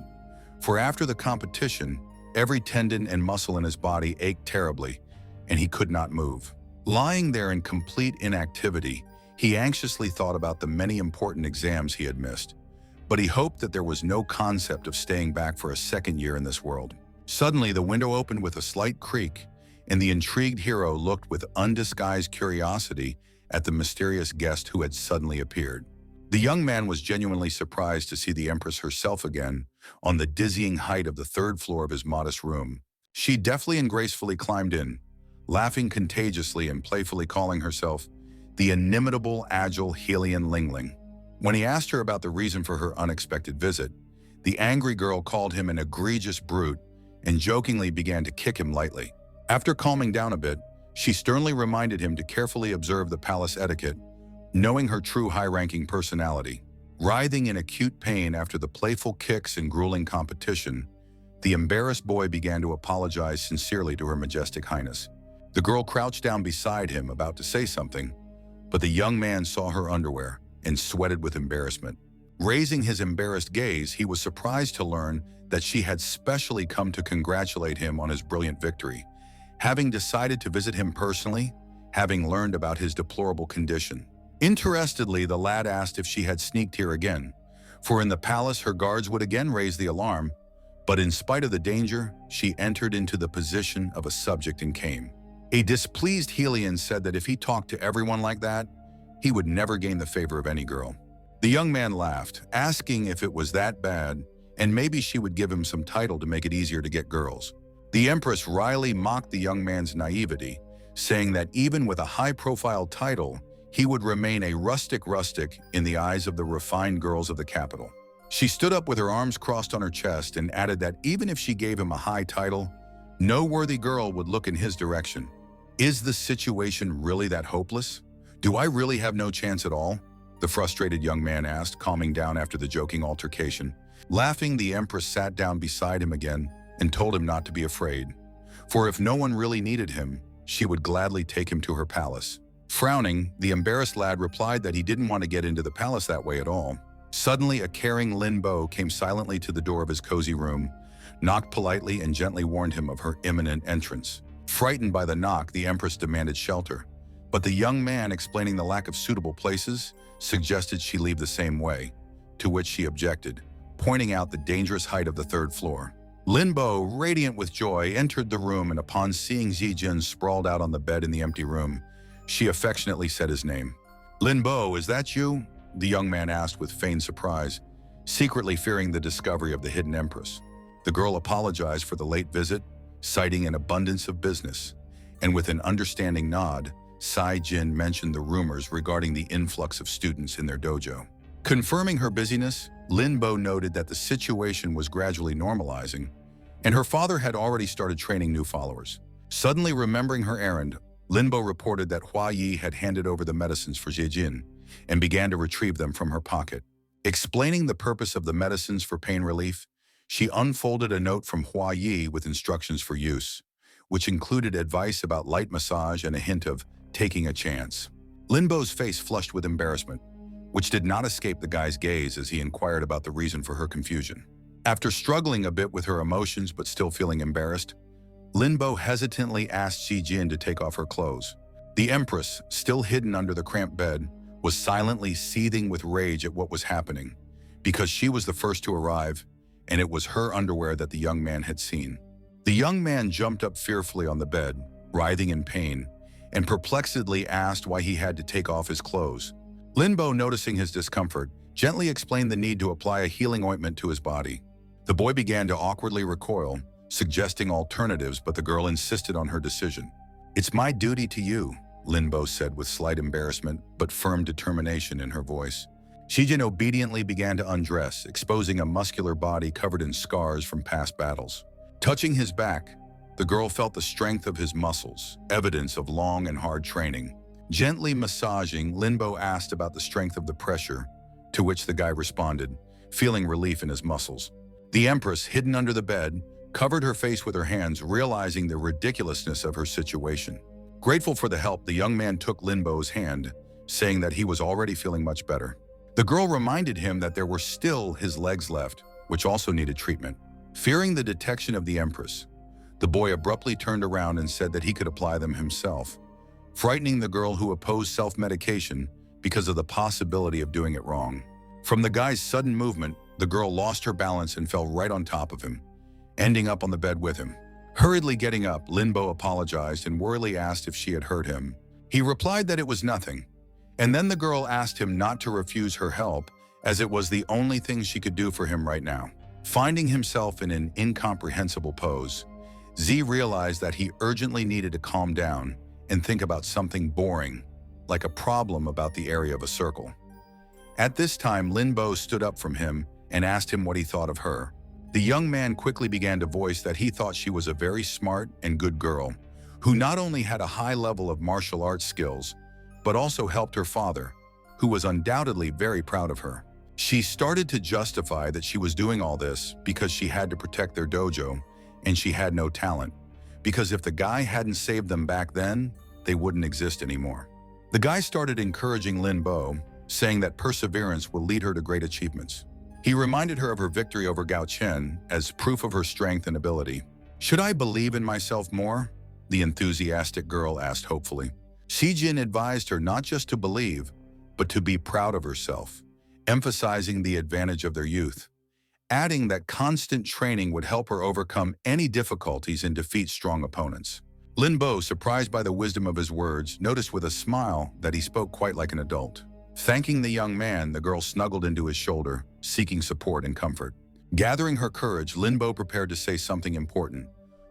for after the competition, every tendon and muscle in his body ached terribly, and he could not move. Lying there in complete inactivity, he anxiously thought about the many important exams he had missed, but he hoped that there was no concept of staying back for a second year in this world. Suddenly, the window opened with a slight creak, and the intrigued hero looked with undisguised curiosity at the mysterious guest who had suddenly appeared. The young man was genuinely surprised to see the Empress herself again on the dizzying height of the third floor of his modest room. She deftly and gracefully climbed in, laughing contagiously and playfully calling herself the inimitable, agile Helian Lingling. When he asked her about the reason for her unexpected visit, the angry girl called him an egregious brute and jokingly began to kick him lightly. After calming down a bit, she sternly reminded him to carefully observe the palace etiquette, knowing her true high-ranking personality. Writhing in acute pain after the playful kicks and grueling competition, the embarrassed boy began to apologize sincerely to Her Majestic Highness. The girl crouched down beside him, about to say something, but the young man saw her underwear and sweated with embarrassment. Raising his embarrassed gaze, he was surprised to learn that she had specially come to congratulate him on his brilliant victory, having decided to visit him personally, having learned about his deplorable condition. Interestedly, the lad asked if she had sneaked here again, for in the palace her guards would again raise the alarm, but in spite of the danger, she entered into the position of a subject and came. A displeased Helian said that if he talked to everyone like that, he would never gain the favor of any girl. The young man laughed, asking if it was that bad, and maybe she would give him some title to make it easier to get girls. The Empress wryly mocked the young man's naivety, saying that even with a high-profile title, he would remain a rustic in the eyes of the refined girls of the capital. She stood up with her arms crossed on her chest and added that even if she gave him a high title, no worthy girl would look in his direction. Is the situation really that hopeless? Do I really have no chance at all? The frustrated young man asked, calming down after the joking altercation. Laughing, the Empress sat down beside him again and told him not to be afraid. For if no one really needed him, she would gladly take him to her palace. Frowning, the embarrassed lad replied that he didn't want to get into the palace that way at all. Suddenly, a caring Limbo came silently to the door of his cozy room, knocked politely and gently warned him of her imminent entrance. Frightened by the knock, the Empress demanded shelter. But the young man, explaining the lack of suitable places, suggested she leave the same way, to which she objected, pointing out the dangerous height of the third floor. Limbo, radiant with joy, entered the room, and upon seeing Zijin sprawled out on the bed in the empty room, she affectionately said his name. "Limbo, is that you?" the young man asked with feigned surprise, secretly fearing the discovery of the hidden Empress. The girl apologized for the late visit, citing an abundance of business, and with an understanding nod, Jin mentioned the rumors regarding the influx of students in their dojo. Confirming her busyness, Limbo noted that the situation was gradually normalizing, and her father had already started training new followers. Suddenly remembering her errand, Limbo reported that Hua Yi had handed over the medicines for Jin and began to retrieve them from her pocket. Explaining the purpose of the medicines for pain relief, she unfolded a note from Hua Yi with instructions for use, which included advice about light massage and a hint of taking a chance. Limbo's face flushed with embarrassment, which did not escape the guy's gaze as he inquired about the reason for her confusion. After struggling a bit with her emotions but still feeling embarrassed, Limbo hesitantly asked Jin to take off her clothes. The Empress, still hidden under the cramped bed, was silently seething with rage at what was happening, because she was the first to arrive, and it was her underwear that the young man had seen. The young man jumped up fearfully on the bed, writhing in pain, and perplexedly asked why he had to take off his clothes. Limbo, noticing his discomfort, gently explained the need to apply a healing ointment to his body. The boy began to awkwardly recoil, suggesting alternatives, but the girl insisted on her decision. "It's my duty to you," Limbo said with slight embarrassment but firm determination in her voice. Jin obediently began to undress, exposing a muscular body covered in scars from past battles. Touching his back, the girl felt the strength of his muscles, evidence of long and hard training. Gently massaging, Limbo asked about the strength of the pressure, to which the guy responded, feeling relief in his muscles. The Empress, hidden under the bed, covered her face with her hands, realizing the ridiculousness of her situation. Grateful for the help, the young man took Limbo's hand, saying that he was already feeling much better. The girl reminded him that there were still his legs left, which also needed treatment. Fearing the detection of the Empress, the boy abruptly turned around and said that he could apply them himself, frightening the girl who opposed self-medication because of the possibility of doing it wrong. From the guy's sudden movement, the girl lost her balance and fell right on top of him, ending up on the bed with him. Hurriedly getting up, Limbo apologized and worriedly asked if she had hurt him. He replied that it was nothing, and then the girl asked him not to refuse her help, as it was the only thing she could do for him right now. Finding himself in an incomprehensible pose, Z realized that he urgently needed to calm down and think about something boring, like a problem about the area of a circle. At this time, Limbo stood up from him and asked him what he thought of her. The young man quickly began to voice that he thought she was a very smart and good girl, who not only had a high level of martial arts skills, but also helped her father, who was undoubtedly very proud of her. She started to justify that she was doing all this because she had to protect their dojo, and she had no talent, because if the guy hadn't saved them back then, they wouldn't exist anymore. The guy started encouraging Limbo, saying that perseverance will lead her to great achievements. He reminded her of her victory over Gao Chen as proof of her strength and ability. "Should I believe in myself more?" the enthusiastic girl asked hopefully. Jin advised her not just to believe, but to be proud of herself, emphasizing the advantage of their youth, adding that constant training would help her overcome any difficulties and defeat strong opponents. Limbo, surprised by the wisdom of his words, noticed with a smile that he spoke quite like an adult. Thanking the young man, the girl snuggled into his shoulder, seeking support and comfort. Gathering her courage, Limbo prepared to say something important,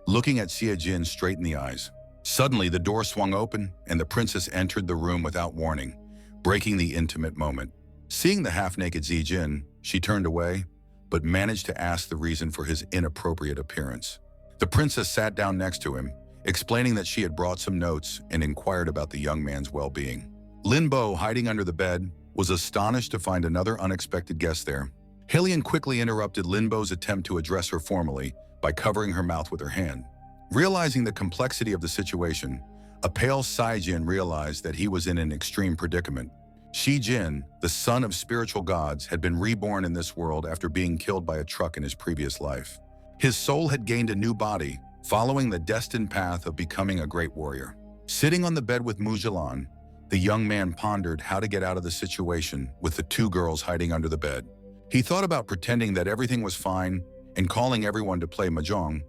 looking at Jin straight in the eyes. Suddenly, the door swung open, and the princess entered the room without warning, breaking the intimate moment. Seeing the half-naked Zijin, she turned away, but managed to ask the reason for his inappropriate appearance. The princess sat down next to him, explaining that she had brought some notes and inquired about the young man's well-being. Limbo, hiding under the bed, was astonished to find another unexpected guest there. Hylian quickly interrupted Limbo's attempt to address her formally by covering her mouth with her hand. Realizing the complexity of the situation, a pale Saijin realized that he was in an extreme predicament. Shijin, the son of spiritual gods, had been reborn in this world after being killed by a truck in his previous life. His soul had gained a new body, following the destined path of becoming a great warrior. Sitting on the bed with Mujulan, the young man pondered how to get out of the situation with the two girls hiding under the bed. He thought about pretending that everything was fine and calling everyone to play mahjong,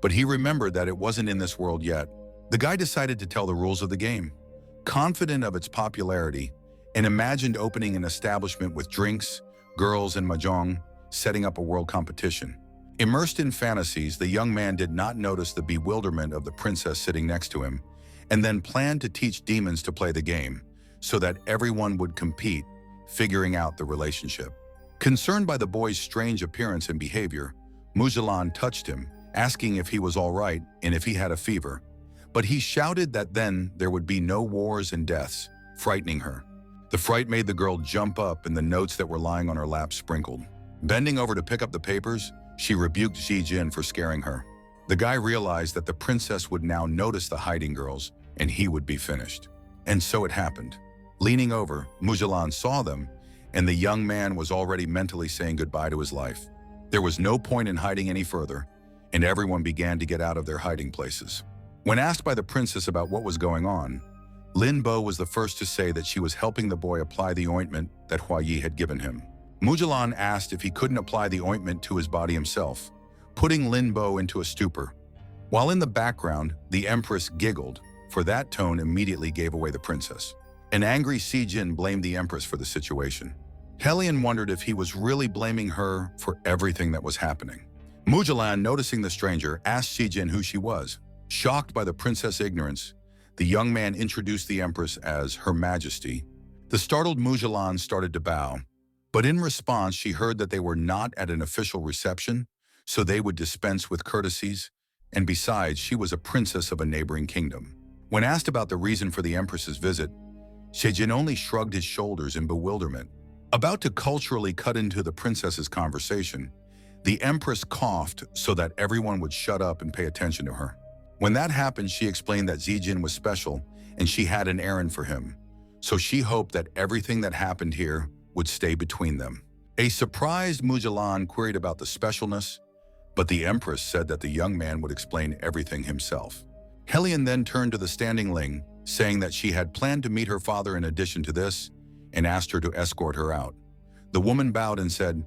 but he remembered that it wasn't in this world yet. The guy decided to tell the rules of the game. Confident of its popularity, and imagined opening an establishment with drinks, girls, and mahjong, setting up a world competition. Immersed in fantasies, the young man did not notice the bewilderment of the princess sitting next to him, and then planned to teach demons to play the game, so that everyone would compete, figuring out the relationship. Concerned by the boy's strange appearance and behavior, Mujulan touched him, asking if he was all right and if he had a fever. But he shouted that then there would be no wars and deaths, frightening her. The fright made the girl jump up and the notes that were lying on her lap sprinkled. Bending over to pick up the papers, she rebuked Zijin for scaring her. The guy realized that the princess would now notice the hiding girls and he would be finished. And so it happened. Leaning over, Mujulan saw them, and the young man was already mentally saying goodbye to his life. There was no point in hiding any further, and everyone began to get out of their hiding places. When asked by the princess about what was going on, Limbo was the first to say that she was helping the boy apply the ointment that Huayi had given him. Mujulan asked if he couldn't apply the ointment to his body himself, putting Limbo into a stupor. While in the background, the empress giggled, for that tone immediately gave away the princess. An angry Sijin blamed the empress for the situation. Hylian wondered if he was really blaming her for everything that was happening. Mujulan, noticing the stranger, asked Sijin who she was. Shocked by the princess' ignorance, the young man introduced the empress as Her Majesty. The startled Mujulan started to bow, but in response she heard that they were not at an official reception, so they would dispense with courtesies, and besides, she was a princess of a neighboring kingdom. When asked about the reason for the empress's visit, Sejin only shrugged his shoulders in bewilderment. About to culturally cut into the princess's conversation, the empress coughed so that everyone would shut up and pay attention to her. When that happened, she explained that Zijin was special and she had an errand for him, so she hoped that everything that happened here would stay between them. A surprised Mujulan queried about the specialness, but the empress said that the young man would explain everything himself. Hylian then turned to the standing Ling, saying that she had planned to meet her father in addition to this, and asked her to escort her out. The woman bowed and said,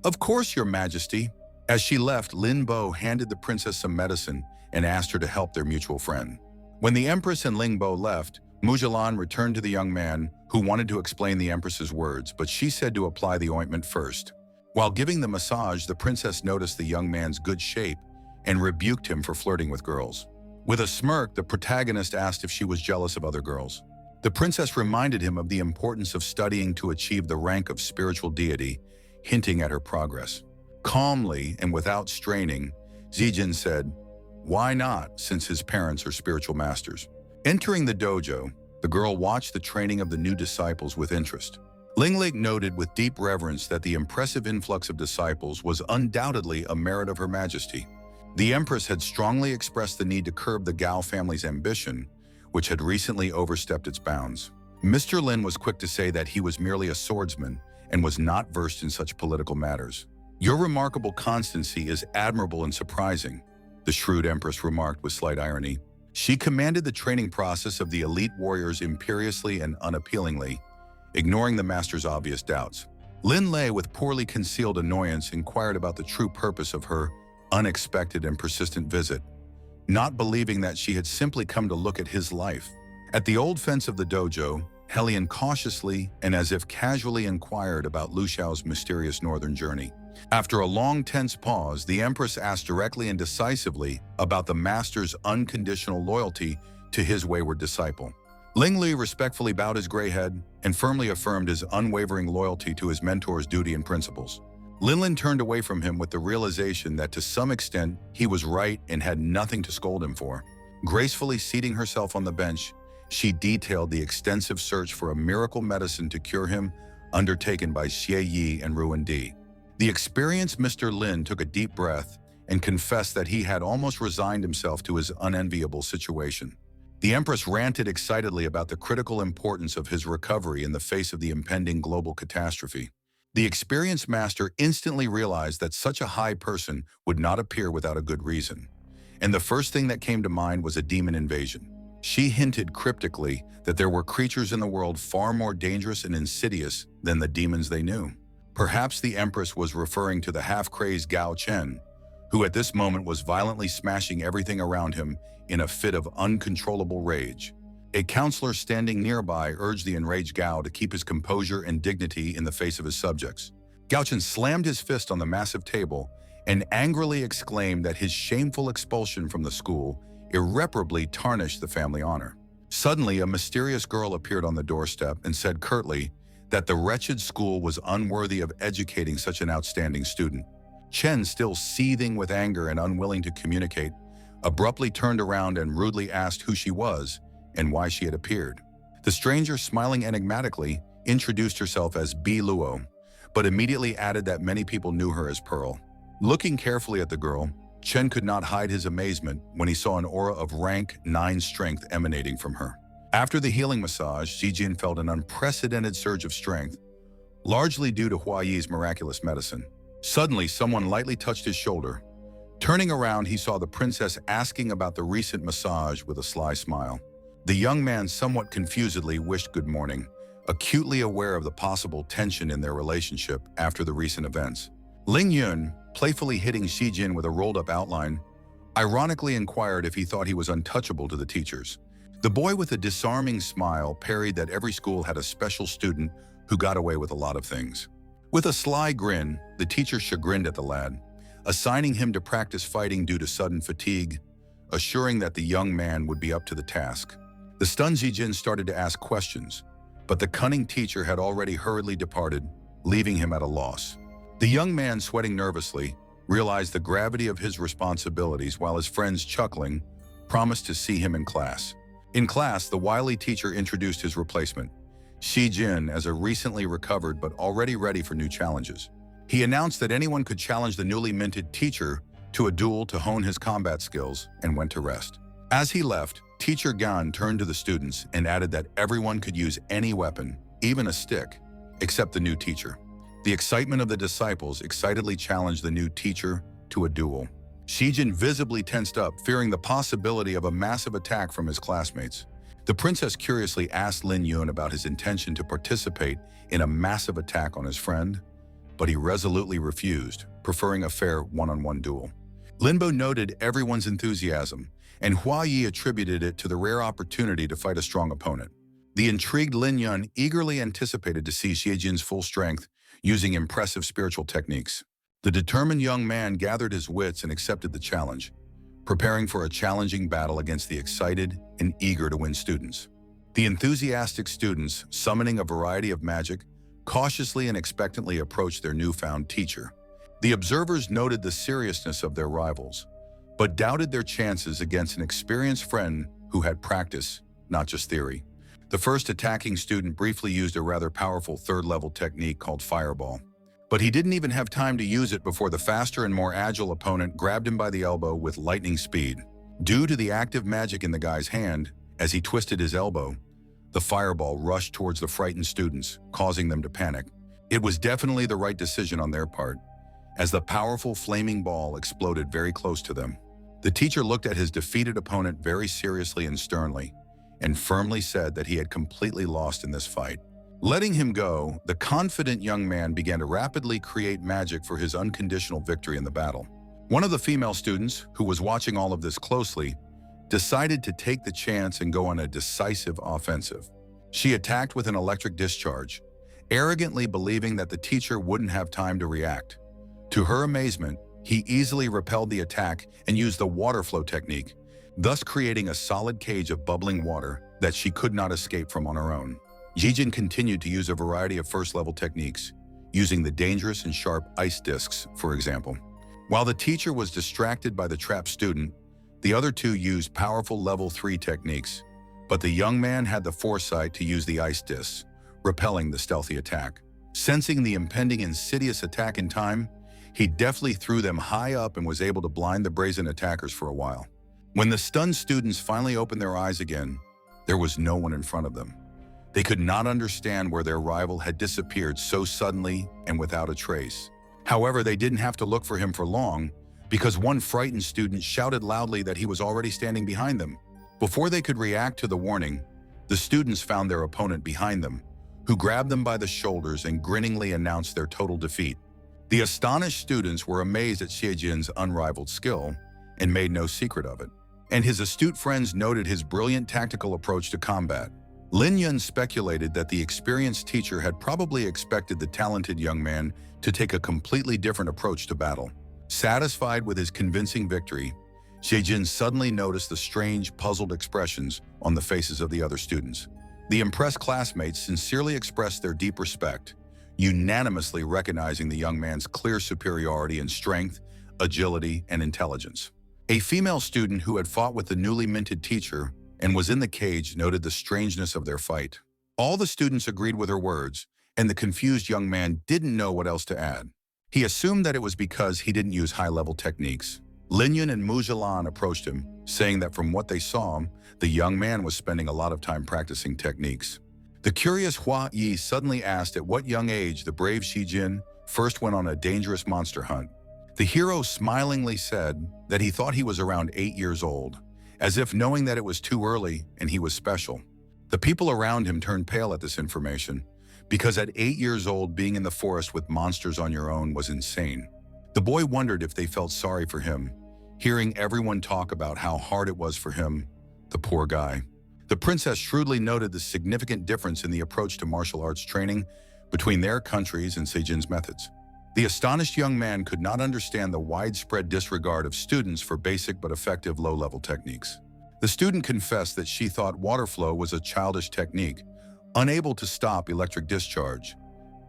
"Of course, Your Majesty." As she left, Limbo handed the princess some medicine and asked her to help their mutual friend. When the empress and Limbo left, Mujulan returned to the young man, who wanted to explain the empress's words, but she said to apply the ointment first. While giving the massage, the princess noticed the young man's good shape and rebuked him for flirting with girls. With a smirk, the protagonist asked if she was jealous of other girls. The princess reminded him of the importance of studying to achieve the rank of spiritual deity, hinting at her progress. Calmly and without straining, Zijin said, "Why not, since his parents are spiritual masters?" Entering the dojo, the girl watched the training of the new disciples with interest. Ling Lelay noted with deep reverence that the impressive influx of disciples was undoubtedly a merit of Her Majesty. The Empress had strongly expressed the need to curb the Gao family's ambition, which had recently overstepped its bounds. Mr. Lin was quick to say that he was merely a swordsman and was not versed in such political matters. "Your remarkable constancy is admirable and surprising," the shrewd Empress remarked with slight irony. She commanded the training process of the elite warriors imperiously and unappealingly, ignoring the master's obvious doubts. Ling Lelay, with poorly concealed annoyance, inquired about the true purpose of her unexpected and persistent visit, not believing that she had simply come to look at his life. At the old fence of the dojo, Hylian cautiously and as if casually inquired about Lu Xiao's mysterious northern journey. After a long, tense pause, the Empress asked directly and decisively about the master's unconditional loyalty to his wayward disciple. Ling Lelay respectfully bowed his gray head and firmly affirmed his unwavering loyalty to his mentor's duty and principles. Linlin turned away from him with the realization that to some extent he was right and had nothing to scold him for. Gracefully seating herself on the bench, she detailed the extensive search for a miracle medicine to cure him undertaken by Xie Yi and Ruan Di. The experienced Mr. Lin took a deep breath and confessed that he had almost resigned himself to his unenviable situation. The Empress ranted excitedly about the critical importance of his recovery in the face of the impending global catastrophe. The experienced master instantly realized that such a high person would not appear without a good reason. And the first thing that came to mind was a demon invasion. She hinted cryptically that there were creatures in the world far more dangerous and insidious than the demons they knew. Perhaps the Empress was referring to the half-crazed Gao Chen, who at this moment was violently smashing everything around him in a fit of uncontrollable rage. A counselor standing nearby urged the enraged Gao to keep his composure and dignity in the face of his subjects. Gao Chen slammed his fist on the massive table and angrily exclaimed that his shameful expulsion from the school irreparably tarnished the family honor. Suddenly, a mysterious girl appeared on the doorstep and said curtly that the wretched school was unworthy of educating such an outstanding student. Chen, still seething with anger and unwilling to communicate, abruptly turned around and rudely asked who she was and why she had appeared. The stranger, smiling enigmatically, introduced herself as Bi Luo, but immediately added that many people knew her as Pearl. Looking carefully at the girl, Chen could not hide his amazement when he saw an aura of rank 9 strength emanating from her. After the healing massage, Xijin felt an unprecedented surge of strength, largely due to Hua Yi's miraculous medicine. Suddenly, someone lightly touched his shoulder. Turning around, he saw the princess asking about the recent massage with a sly smile. The young man somewhat confusedly wished good morning, acutely aware of the possible tension in their relationship after the recent events. Ling Yun, playfully hitting Xijin with a rolled-up outline, ironically inquired if he thought he was untouchable to the teachers. The boy with a disarming smile parried that every school had a special student who got away with a lot of things. With a sly grin, the teacher chagrined at the lad, assigning him to practice fighting due to sudden fatigue, assuring that the young man would be up to the task. The stunned Xijin started to ask questions, but the cunning teacher had already hurriedly departed, leaving him at a loss. The young man, sweating nervously, realized the gravity of his responsibilities while his friends, chuckling, promised to see him in class. In class, the wily teacher introduced his replacement, Xijin, as a recently recovered but already ready for new challenges. He announced that anyone could challenge the newly minted teacher to a duel to hone his combat skills and went to rest. As he left, Teacher Gan turned to the students and added that everyone could use any weapon, even a stick, except the new teacher. The excitement of the disciples excitedly challenged the new teacher to a duel. Xijin visibly tensed up, fearing the possibility of a massive attack from his classmates. The princess curiously asked Lin Yun about his intention to participate in a massive attack on his friend, but he resolutely refused, preferring a fair one-on-one duel. Limbo noted everyone's enthusiasm, and Hua Yi attributed it to the rare opportunity to fight a strong opponent. The intrigued Lin Yun eagerly anticipated to see Xijin's full strength using impressive spiritual techniques. The determined young man gathered his wits and accepted the challenge, preparing for a challenging battle against the excited and eager to win students. The enthusiastic students, summoning a variety of magic, cautiously and expectantly approached their newfound teacher. The observers noted the seriousness of their rivals, but doubted their chances against an experienced friend who had practice, not just theory. The first attacking student briefly used a rather powerful third-level technique called Fireball, but he didn't even have time to use it before the faster and more agile opponent grabbed him by the elbow with lightning speed. Due to the active magic in the guy's hand, as he twisted his elbow, the fireball rushed towards the frightened students, causing them to panic. It was definitely the right decision on their part, as the powerful flaming ball exploded very close to them. The teacher looked at his defeated opponent very seriously and sternly, and firmly said that he had completely lost in this fight. Letting him go, the confident young man began to rapidly create magic for his unconditional victory in the battle. One of the female students, who was watching all of this closely, decided to take the chance and go on a decisive offensive. She attacked with an electric discharge, arrogantly believing that the teacher wouldn't have time to react. To her amazement, he easily repelled the attack and used the water flow technique, thus creating a solid cage of bubbling water that she could not escape from on her own. Yijin continued to use a variety of first-level techniques, using the dangerous and sharp ice discs, for example. While the teacher was distracted by the trapped student, the other two used powerful level 3 techniques, but the young man had the foresight to use the ice discs, repelling the stealthy attack. Sensing the impending insidious attack in time, he deftly threw them high up and was able to blind the brazen attackers for a while. When the stunned students finally opened their eyes again, there was no one in front of them. They could not understand where their rival had disappeared so suddenly and without a trace. However, they didn't have to look for him for long, because one frightened student shouted loudly that he was already standing behind them. Before they could react to the warning, the students found their opponent behind them, who grabbed them by the shoulders and grinningly announced their total defeat. The astonished students were amazed at Xiejin's unrivaled skill and made no secret of it. And his astute friends noted his brilliant tactical approach to combat. Lin Yun speculated that the experienced teacher had probably expected the talented young man to take a completely different approach to battle. Satisfied with his convincing victory, Xiejin suddenly noticed the strange, puzzled expressions on the faces of the other students. The impressed classmates sincerely expressed their deep respect, unanimously recognizing the young man's clear superiority in strength, agility, and intelligence. A female student who had fought with the newly minted teacher and was in the cage noted the strangeness of their fight. All the students agreed with her words, and the confused young man didn't know what else to add. He assumed that it was because he didn't use high-level techniques. Lin Yun and Mujulan approached him, saying that from what they saw, the young man was spending a lot of time practicing techniques. The curious Hua Yi suddenly asked at what young age the brave Xiejin first went on a dangerous monster hunt. The hero smilingly said that he thought he was around 8 years old, as if knowing that it was too early and he was special. The people around him turned pale at this information, because at 8 years old, being in the forest with monsters on your own was insane. The boy wondered if they felt sorry for him, hearing everyone talk about how hard it was for him, the poor guy. The princess shrewdly noted the significant difference in the approach to martial arts training between their countries and Xiejin's methods. The astonished young man could not understand the widespread disregard of students for basic but effective low-level techniques. The student confessed that she thought water flow was a childish technique, unable to stop electric discharge,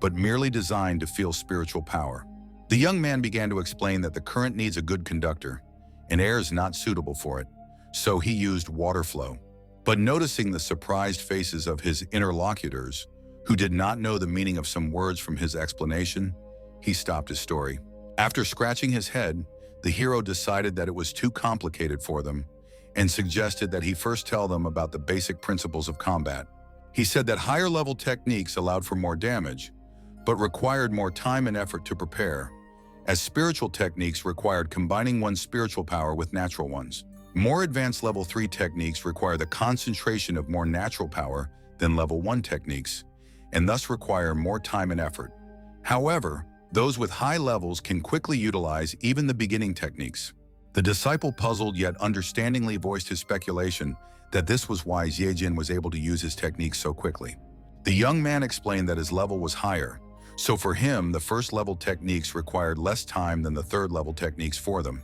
but merely designed to feel spiritual power. The young man began to explain that the current needs a good conductor, and air is not suitable for it, so he used water flow. But noticing the surprised faces of his interlocutors, who did not know the meaning of some words from his explanation, he stopped his story. After scratching his head, the hero decided that it was too complicated for them and suggested that he first tell them about the basic principles of combat. He said that higher-level techniques allowed for more damage, but required more time and effort to prepare, as spiritual techniques required combining one's spiritual power with natural ones. More advanced level 3 techniques require the concentration of more natural power than level 1 techniques, and thus require more time and effort. However, those with high levels can quickly utilize even the beginning techniques. The disciple puzzled yet understandingly voiced his speculation that this was why Xiejin was able to use his techniques so quickly. The young man explained that his level was higher, so for him the first level techniques required less time than the third level techniques for them.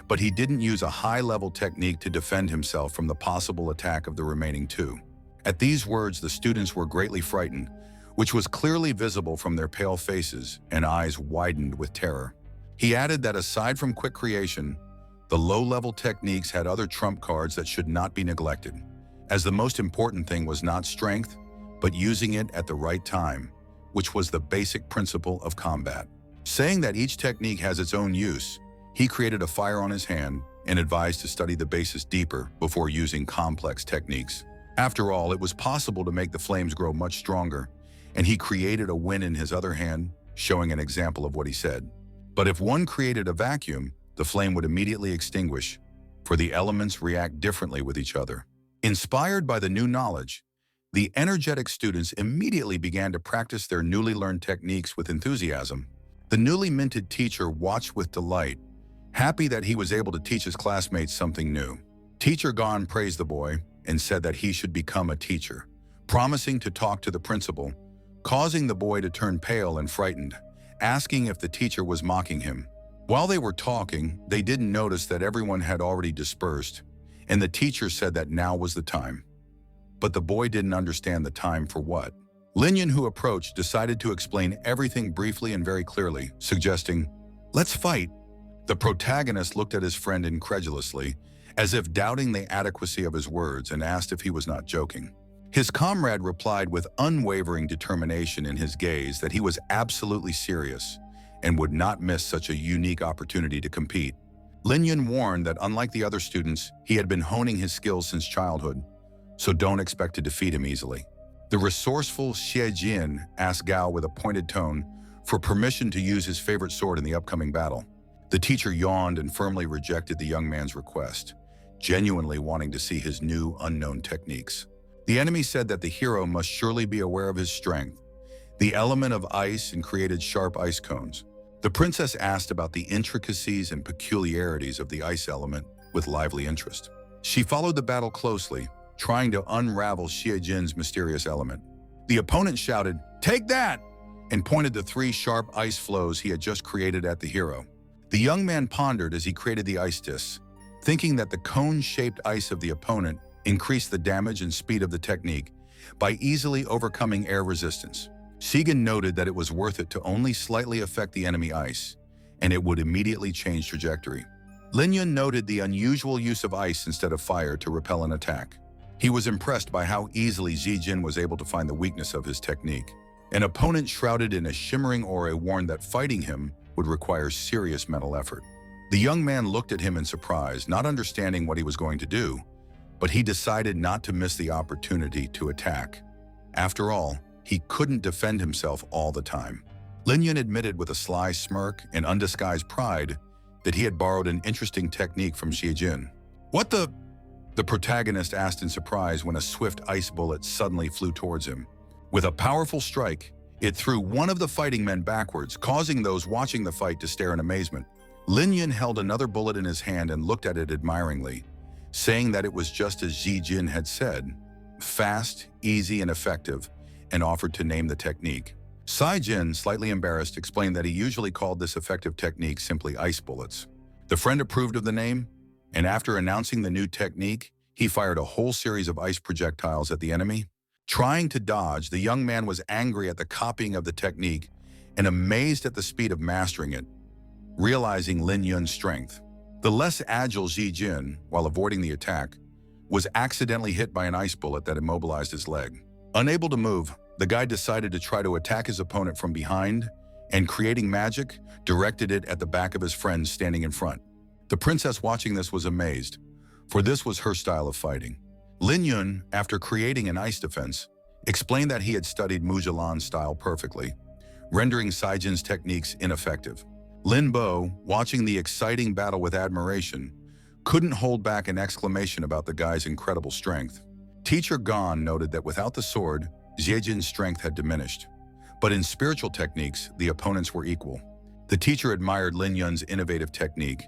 But he didn't use a high-level technique to defend himself from the possible attack of the remaining two. At these words, the students were greatly frightened, which was clearly visible from their pale faces and eyes widened with terror. He added that aside from quick creation, the low-level techniques had other trump cards that should not be neglected, as the most important thing was not strength, but using it at the right time, which was the basic principle of combat. Saying that each technique has its own use, he created a fire on his hand and advised to study the basis deeper before using complex techniques. After all, it was possible to make the flames grow much stronger, and he created a wind in his other hand, showing an example of what he said. But if one created a vacuum, the flame would immediately extinguish, for the elements react differently with each other. Inspired by the new knowledge, the energetic students immediately began to practice their newly learned techniques with enthusiasm. The newly minted teacher watched with delight, happy that he was able to teach his classmates something new. Teacher Gon praised the boy and said that he should become a teacher, promising to talk to the principal, causing the boy to turn pale and frightened, asking if the teacher was mocking him. While they were talking, they didn't notice that everyone had already dispersed, and the teacher said that now was the time. but the boy didn't understand the time for what. Lin Yun, who approached, decided to explain everything briefly and very clearly, suggesting, "Let's fight." The protagonist looked at his friend incredulously, as if doubting the adequacy of his words, and asked if he was not joking. His comrade replied with unwavering determination in his gaze that he was absolutely serious and would not miss such a unique opportunity to compete. Lin Yun warned that unlike the other students, he had been honing his skills since childhood, so don't expect to defeat him easily. The resourceful Xie Jin asked Gao with a pointed tone for permission to use his favorite sword in the upcoming battle. The teacher yawned and firmly rejected the young man's request, genuinely wanting to see his new, unknown techniques. The enemy said that the hero must surely be aware of his strength, the element of ice, and created sharp ice cones. The princess asked about the intricacies and peculiarities of the ice element with lively interest. She followed the battle closely, trying to unravel Xie Jin's mysterious element. The opponent shouted, "Take that!" and pointed to 3 sharp ice flows he had just created at the hero. The young man pondered as he created the ice discs, thinking that the cone-shaped ice of the opponent increased the damage and speed of the technique by easily overcoming air resistance. Shigen noted that it was worth it to only slightly affect the enemy ice, and it would immediately change trajectory. Lin Yun noted the unusual use of ice instead of fire to repel an attack. He was impressed by how easily Xie Jin was able to find the weakness of his technique. An opponent shrouded in a shimmering aura warned that fighting him would require serious mental effort. The young man looked at him in surprise, not understanding what he was going to do, but he decided not to miss the opportunity to attack. After all, he couldn't defend himself all the time. Lin Yun admitted with a sly smirk and undisguised pride that he had borrowed an interesting technique from Xie Jin. "What the?" the protagonist asked in surprise when a swift ice bullet suddenly flew towards him. With a powerful strike, it threw one of the fighting men backwards, causing those watching the fight to stare in amazement. Lin Yun held another bullet in his hand and looked at it admiringly, saying that it was just as Xie Jin had said, fast, easy, and effective, and offered to name the technique. Sai Jin, slightly embarrassed, explained that he usually called this effective technique simply ice bullets. The friend approved of the name, and after announcing the new technique, he fired a whole series of ice projectiles at the enemy. Trying to dodge, the young man was angry at the copying of the technique and amazed at the speed of mastering it, realizing Lin Yun's strength. The less agile Xie Jin, while avoiding the attack, was accidentally hit by an ice bullet that immobilized his leg. Unable to move, the guy decided to try to attack his opponent from behind, and creating magic, directed it at the back of his friend standing in front. The princess watching this was amazed, for this was her style of fighting. Lin Yun, after creating an ice defense, explained that he had studied Mujulan's style perfectly, rendering Sai Jin's techniques ineffective. Limbo, watching the exciting battle with admiration, couldn't hold back an exclamation about the guy's incredible strength. Teacher Gon noted that without the sword, Xie Jin's strength had diminished, but in spiritual techniques, the opponents were equal. The teacher admired Lin Yun's innovative technique,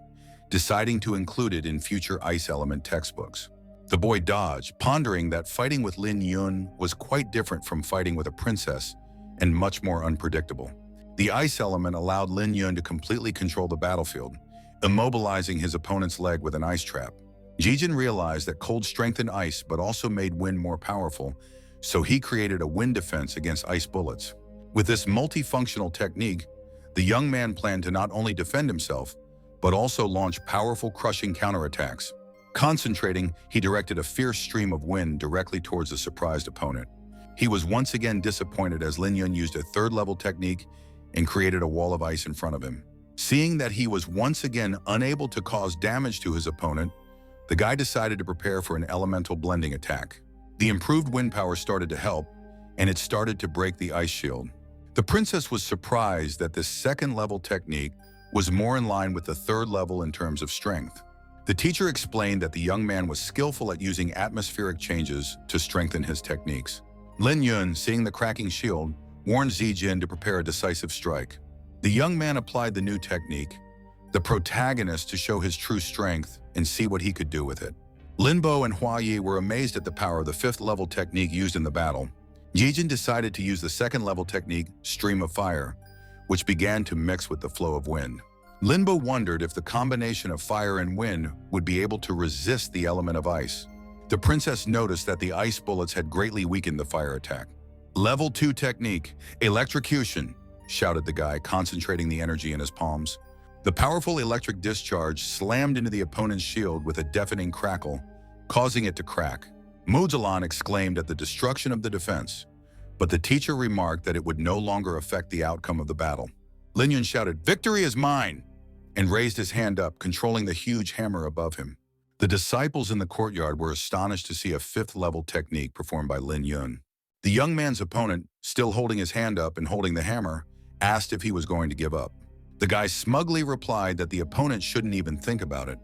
deciding to include it in future ice element textbooks. The boy dodged, pondering that fighting with Lin Yun was quite different from fighting with a princess and much more unpredictable. The ice element allowed Lin Yun to completely control the battlefield, immobilizing his opponent's leg with an ice trap. Xie Jin realized that cold strengthened ice but also made wind more powerful, so he created a wind defense against ice bullets. With this multifunctional technique, the young man planned to not only defend himself, but also launch powerful crushing counterattacks. Concentrating, he directed a fierce stream of wind directly towards the surprised opponent. He was once again disappointed as Lin Yun used a third-level technique and created a wall of ice in front of him. Seeing that he was once again unable to cause damage to his opponent, the guy decided to prepare for an elemental blending attack. The improved wind power started to help, and it started to break the ice shield. The princess was surprised that this second-level technique was more in line with the third level in terms of strength. The teacher explained that the young man was skillful at using atmospheric changes to strengthen his techniques. Lin Yun, seeing the cracking shield, warned Xie Jin to prepare a decisive strike. The young man applied the new technique, the protagonist, to show his true strength and see what he could do with it. Limbo and Hua Yi were amazed at the power of the fifth-level technique used in the battle. Xie Jin decided to use the second-level technique, Stream of Fire, which began to mix with the flow of wind. Limbo wondered if the combination of fire and wind would be able to resist the element of ice. The princess noticed that the ice bullets had greatly weakened the fire attack. "Level 2 technique, electrocution," shouted the guy, concentrating the energy in his palms. The powerful electric discharge slammed into the opponent's shield with a deafening crackle, causing it to crack. Mujulan exclaimed at the destruction of the defense, but the teacher remarked that it would no longer affect the outcome of the battle. Lin Yun shouted, "Victory is mine!" and raised his hand up, controlling the huge hammer above him. The disciples in the courtyard were astonished to see a 5th-level technique performed by Lin Yun. The young man's opponent, still holding his hand up and holding the hammer, asked if he was going to give up. The guy smugly replied that the opponent shouldn't even think about it,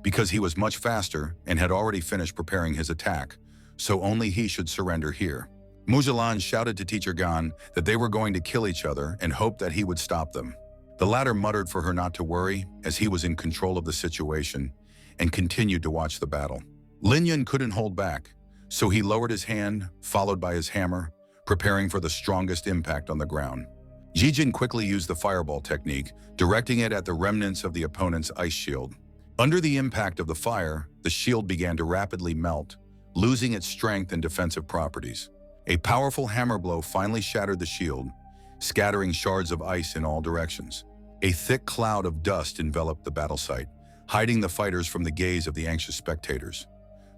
because he was much faster and had already finished preparing his attack, so only he should surrender here. Mujulan shouted to Teacher Gan that they were going to kill each other and hoped that he would stop them. The latter muttered for her not to worry, as he was in control of the situation, and continued to watch the battle. Lin Yun couldn't hold back, so he lowered his hand, followed by his hammer, preparing for the strongest impact on the ground. Jijin quickly used the fireball technique, directing it at the remnants of the opponent's ice shield. Under the impact of the fire, the shield began to rapidly melt, losing its strength and defensive properties. A powerful hammer blow finally shattered the shield, scattering shards of ice in all directions. A thick cloud of dust enveloped the battle site, hiding the fighters from the gaze of the anxious spectators.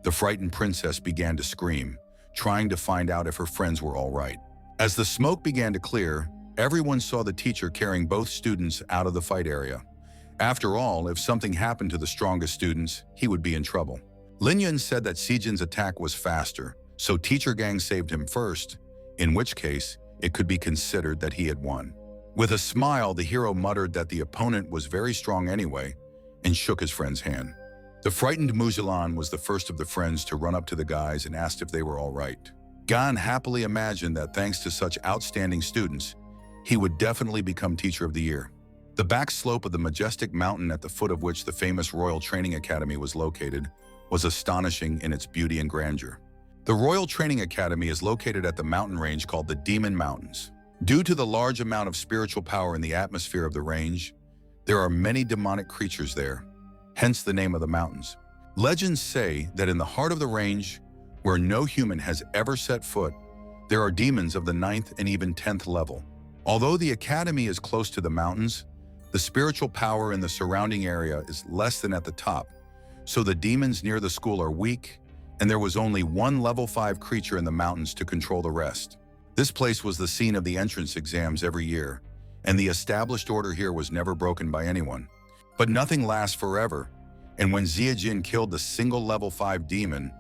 The frightened princess began to scream, trying to find out if her friends were all right. As the smoke began to clear, everyone saw the teacher carrying both students out of the fight area. After all, if something happened to the strongest students, he would be in trouble. Lin Yun said that Sijin's attack was faster, so Teacher Gang saved him first, in which case it could be considered that he had won. With a smile, the hero muttered that the opponent was very strong anyway, and shook his friend's hand. The frightened Mujulan was the first of the friends to run up to the guys and asked if they were all right. Gan happily imagined that thanks to such outstanding students, he would definitely become Teacher of the Year. The back slope of the majestic mountain at the foot of which the famous Royal Training Academy was located was astonishing in its beauty and grandeur. The Royal Training Academy is located at the mountain range called the Demon Mountains. Due to the large amount of spiritual power in the atmosphere of the range, there are many demonic creatures there, hence the name of the mountains. Legends say that in the heart of the range, where no human has ever set foot, there are demons of the 9th and even 10th level. Although the academy is close to the mountains, the spiritual power in the surrounding area is less than at the top, so the demons near the school are weak, and there was only one level 5 creature in the mountains to control the rest. This place was the scene of the entrance exams every year, and the established order here was never broken by anyone. But nothing lasts forever, and when Ziajin killed the single level 5 demon,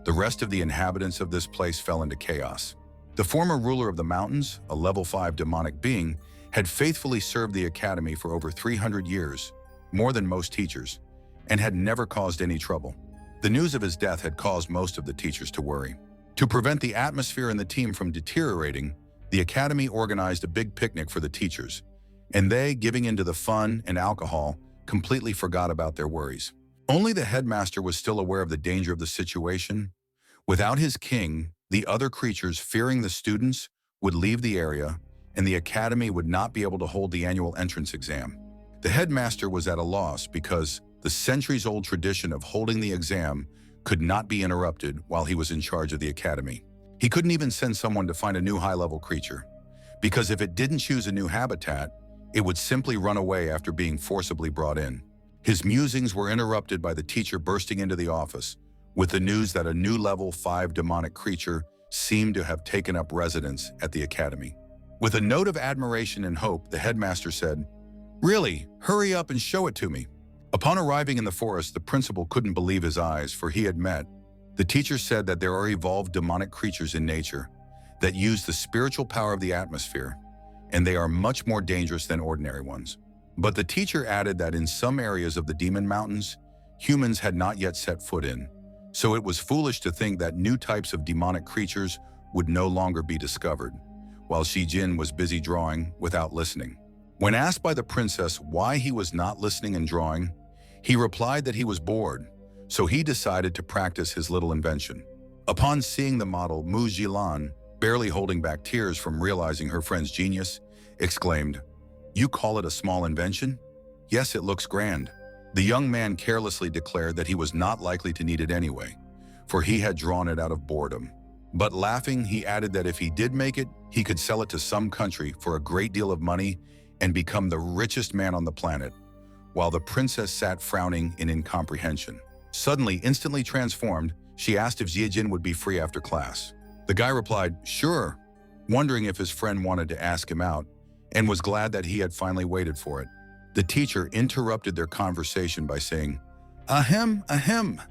the rest of the inhabitants of this place fell into chaos. The former ruler of the mountains, a level 5 demonic being, had faithfully served the academy for over 300 years, more than most teachers, and had never caused any trouble. The news of his death had caused most of the teachers to worry. To prevent the atmosphere and the team from deteriorating, the academy organized a big picnic for the teachers, and they, giving into the fun and alcohol, completely forgot about their worries. Only the headmaster was still aware of the danger of the situation. Without his king, the other creatures, fearing the students, would leave the area, and the academy would not be able to hold the annual entrance exam. The headmaster was at a loss because the centuries-old tradition of holding the exam could not be interrupted while he was in charge of the academy. He couldn't even send someone to find a new high-level creature, because if it didn't choose a new habitat, it would simply run away after being forcibly brought in. His musings were interrupted by the teacher bursting into the office with the news that a new level 5 demonic creature seemed to have taken up residence at the academy. With a note of admiration and hope, the headmaster said, "Really, hurry up and show it to me." Upon arriving in the forest, the principal couldn't believe his eyes, for he had met. The teacher said that there are evolved demonic creatures in nature that use the spiritual power of the atmosphere, and they are much more dangerous than ordinary ones. But the teacher added that in some areas of the Demon Mountains, humans had not yet set foot in, so it was foolish to think that new types of demonic creatures would no longer be discovered, while Shi Jin was busy drawing without listening. When asked by the princess why he was not listening and drawing, he replied that he was bored, so he decided to practice his little invention. Upon seeing the model, Mujulan, barely holding back tears from realizing her friend's genius, exclaimed, "You call it a small invention? Yes, it looks grand." The young man carelessly declared that he was not likely to need it anyway, for he had drawn it out of boredom. But laughing, he added that if he did make it, he could sell it to some country for a great deal of money and become the richest man on the planet, while the princess sat frowning in incomprehension. Suddenly, instantly transformed, she asked if Xiejin would be free after class. The guy replied, "Sure," wondering if his friend wanted to ask him out, and was glad that he had finally waited for it. The teacher interrupted their conversation by saying, "Ahem, ahem,"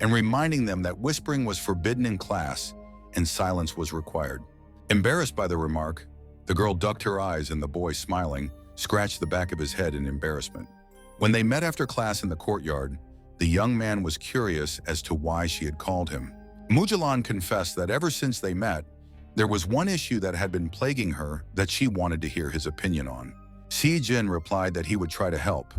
and reminding them that whispering was forbidden in class and silence was required. Embarrassed by the remark, the girl ducked her eyes and the boy, smiling, scratched the back of his head in embarrassment. When they met after class in the courtyard, the young man was curious as to why she had called him. Mujulan confessed that ever since they met, there was one issue that had been plaguing her that she wanted to hear his opinion on. Xiejin replied that he would try to help,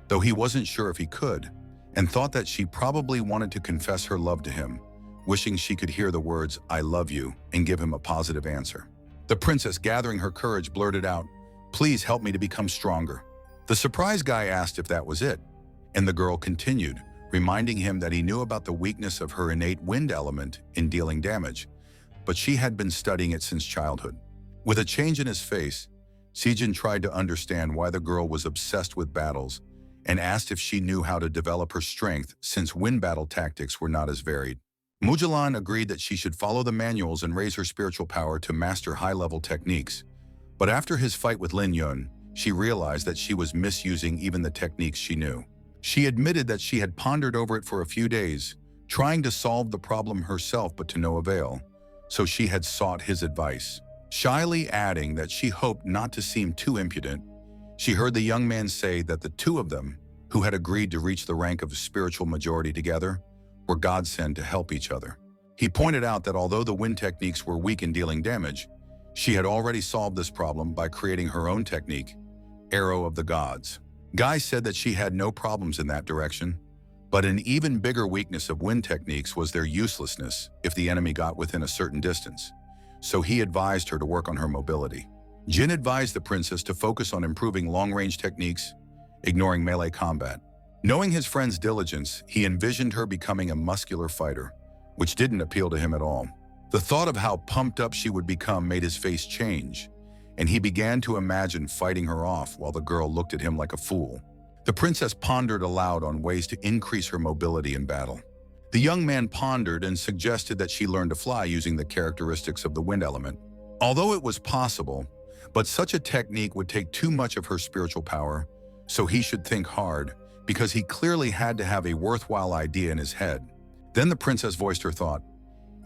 though he wasn't sure if he could, and thought that she probably wanted to confess her love to him, wishing she could hear the words, "I love you," and give him a positive answer. The princess, gathering her courage, blurted out, "Please help me to become stronger." The surprised guy asked if that was it, and the girl continued, reminding him that he knew about the weakness of her innate wind element in dealing damage, but she had been studying it since childhood. With a change in his face, Xiejin tried to understand why the girl was obsessed with battles and asked if she knew how to develop her strength since wind battle tactics were not as varied. Mujulan agreed that she should follow the manuals and raise her spiritual power to master high-level techniques, but after his fight with Lin Yun, she realized that she was misusing even the techniques she knew. She admitted that she had pondered over it for a few days, trying to solve the problem herself but to no avail, so she had sought his advice. Shyly adding that she hoped not to seem too impudent, she heard the young man say that the two of them, who had agreed to reach the rank of spiritual majority together, were godsend to help each other. He pointed out that although the wind techniques were weak in dealing damage, she had already solved this problem by creating her own technique, Arrow of the Gods. Guy said that she had no problems in that direction, but an even bigger weakness of wind techniques was their uselessness if the enemy got within a certain distance, so he advised her to work on her mobility. Jin advised the princess to focus on improving long-range techniques, ignoring melee combat. Knowing his friend's diligence, he envisioned her becoming a muscular fighter, which didn't appeal to him at all. The thought of how pumped up she would become made his face change, and he began to imagine fighting her off while the girl looked at him like a fool. The princess pondered aloud on ways to increase her mobility in battle. The young man pondered and suggested that she learn to fly using the characteristics of the wind element. Although it was possible, but such a technique would take too much of her spiritual power, so he should think hard, because he clearly had to have a worthwhile idea in his head. Then the princess voiced her thought.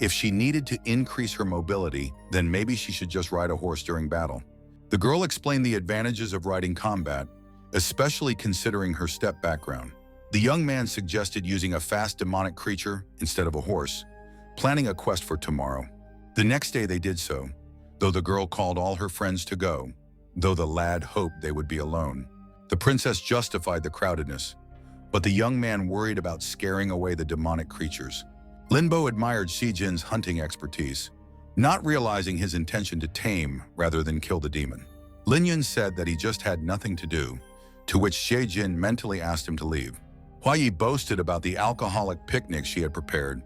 If she needed to increase her mobility, then maybe she should just ride a horse during battle. The girl explained the advantages of riding combat, especially considering her steppe background. The young man suggested using a fast demonic creature instead of a horse, planning a quest for tomorrow. The next day they did so, though the girl called all her friends to go, though the lad hoped they would be alone. The princess justified the crowdedness, but the young man worried about scaring away the demonic creatures. Limbo admired Xiejin's hunting expertise, not realizing his intention to tame rather than kill the demon. Lin Yun said that he just had nothing to do, to which Xiejin mentally asked him to leave. Huayi boasted about the alcoholic picnic she had prepared,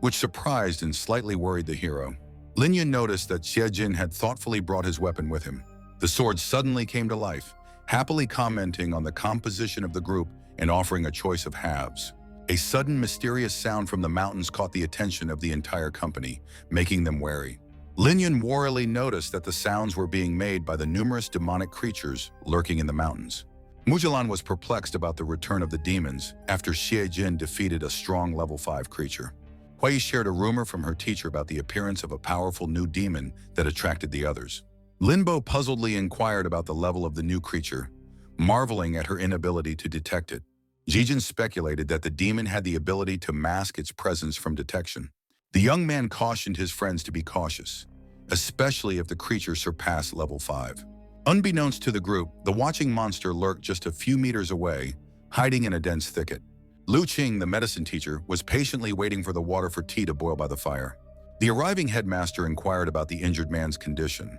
which surprised and slightly worried the hero. Lin Yun noticed that Xiejin had thoughtfully brought his weapon with him. The sword suddenly came to life, happily commenting on the composition of the group and offering a choice of halves. A sudden mysterious sound from the mountains caught the attention of the entire company, making them wary. Lin Yun warily noticed that the sounds were being made by the numerous demonic creatures lurking in the mountains. Mujulan was perplexed about the return of the demons after Xiejin defeated a strong level 5 creature. Huayi shared a rumor from her teacher about the appearance of a powerful new demon that attracted the others. Limbo puzzledly inquired about the level of the new creature, marveling at her inability to detect it. Xiejin speculated that the demon had the ability to mask its presence from detection. The young man cautioned his friends to be cautious, especially if the creature surpassed level 5. Unbeknownst to the group, the watching monster lurked just a few meters away, hiding in a dense thicket. Lu Qing, the medicine teacher, was patiently waiting for the water for tea to boil by the fire. The arriving headmaster inquired about the injured man's condition,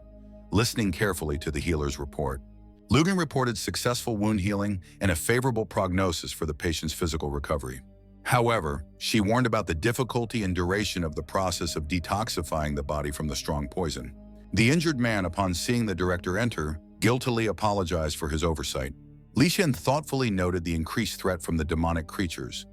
listening carefully to the healer's report. Lugan reported successful wound healing and a favorable prognosis for the patient's physical recovery. However, she warned about the difficulty and duration of the process of detoxifying the body from the strong poison. The injured man, upon seeing the director enter, guiltily apologized for his oversight. Li Shen thoughtfully noted the increased threat from the demonic creatures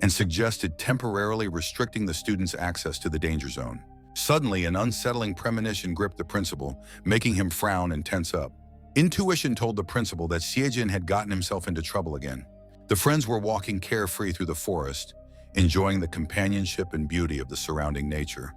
and suggested temporarily restricting the students' access to the danger zone. Suddenly, an unsettling premonition gripped the principal, making him frown and tense up. Intuition told the principal that Xiejin had gotten himself into trouble again. The friends were walking carefree through the forest, enjoying the companionship and beauty of the surrounding nature,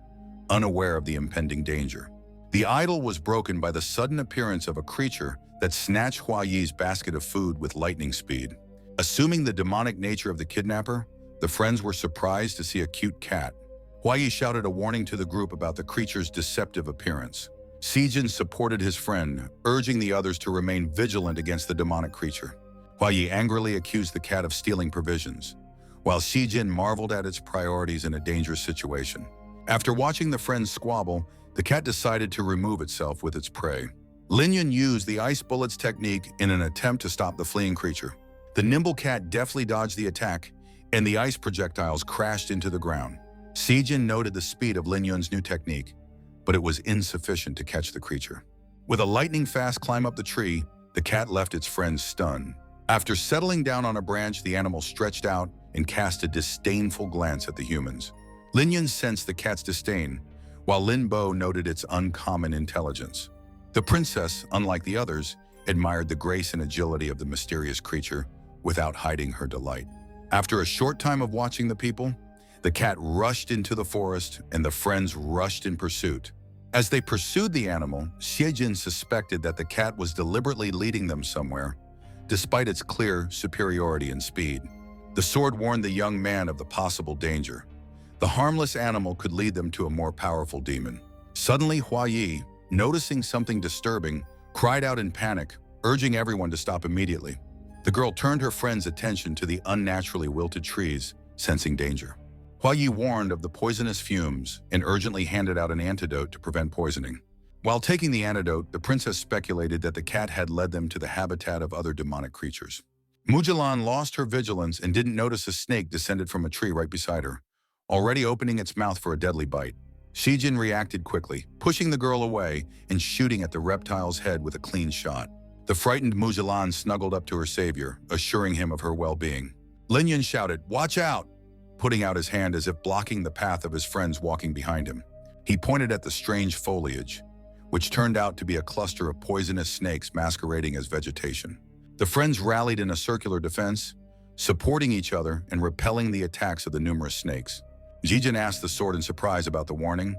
unaware of the impending danger. The idyll was broken by the sudden appearance of a creature that snatched Hua Yi's basket of food with lightning speed. Assuming the demonic nature of the kidnapper, the friends were surprised to see a cute cat. Hua Yi shouted a warning to the group about the creature's deceptive appearance. Xiejin supported his friend, urging the others to remain vigilant against the demonic creature. Hua Yi angrily accused the cat of stealing provisions, while Xiejin marveled at its priorities in a dangerous situation. After watching the friends squabble, the cat decided to remove itself with its prey. Lin Yun used the ice bullets technique in an attempt to stop the fleeing creature. The nimble cat deftly dodged the attack, and the ice projectiles crashed into the ground. Xiejin noted the speed of Lin Yun's new technique, but it was insufficient to catch the creature. With a lightning-fast climb up the tree, the cat left its friends stunned. After settling down on a branch, the animal stretched out and cast a disdainful glance at the humans. Lin Yun sensed the cat's disdain, while Lin Bo noted its uncommon intelligence. The princess, unlike the others, admired the grace and agility of the mysterious creature without hiding her delight. After a short time of watching the people, the cat rushed into the forest and the friends rushed in pursuit. As they pursued the animal, Xiejin suspected that the cat was deliberately leading them somewhere, despite its clear superiority in speed. The sword warned the young man of the possible danger. The harmless animal could lead them to a more powerful demon. Suddenly, Hua Yi, noticing something disturbing, cried out in panic, urging everyone to stop immediately. The girl turned her friend's attention to the unnaturally wilted trees, sensing danger. Hua Yi warned of the poisonous fumes and urgently handed out an antidote to prevent poisoning. While taking the antidote, the princess speculated that the cat had led them to the habitat of other demonic creatures. Mujulan lost her vigilance and didn't notice a snake descended from a tree right beside her, already opening its mouth for a deadly bite. Xiejin reacted quickly, pushing the girl away and shooting at the reptile's head with a clean shot. The frightened Mujulan snuggled up to her savior, assuring him of her well-being. Lin Yun shouted, "Watch out!" putting out his hand as if blocking the path of his friends walking behind him. He pointed at the strange foliage, which turned out to be a cluster of poisonous snakes masquerading as vegetation. The friends rallied in a circular defense, supporting each other and repelling the attacks of the numerous snakes. Xiejin asked the sword in surprise about the warning,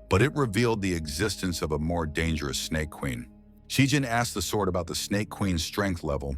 but it revealed the existence of a more dangerous snake queen. Xiejin asked the sword about the snake queen's strength level,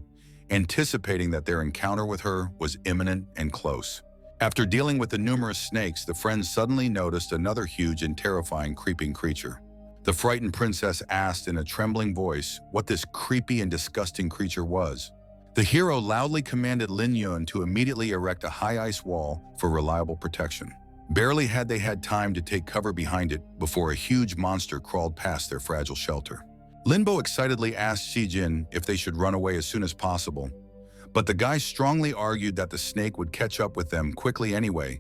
anticipating that their encounter with her was imminent and close. After dealing with the numerous snakes, the friends suddenly noticed another huge and terrifying creeping creature. The frightened princess asked in a trembling voice what this creepy and disgusting creature was. The hero loudly commanded Lin Yun to immediately erect a high ice wall for reliable protection. Barely had they had time to take cover behind it before a huge monster crawled past their fragile shelter. Limbo excitedly asked Xiejin if they should run away as soon as possible, but the guy strongly argued that the snake would catch up with them quickly anyway,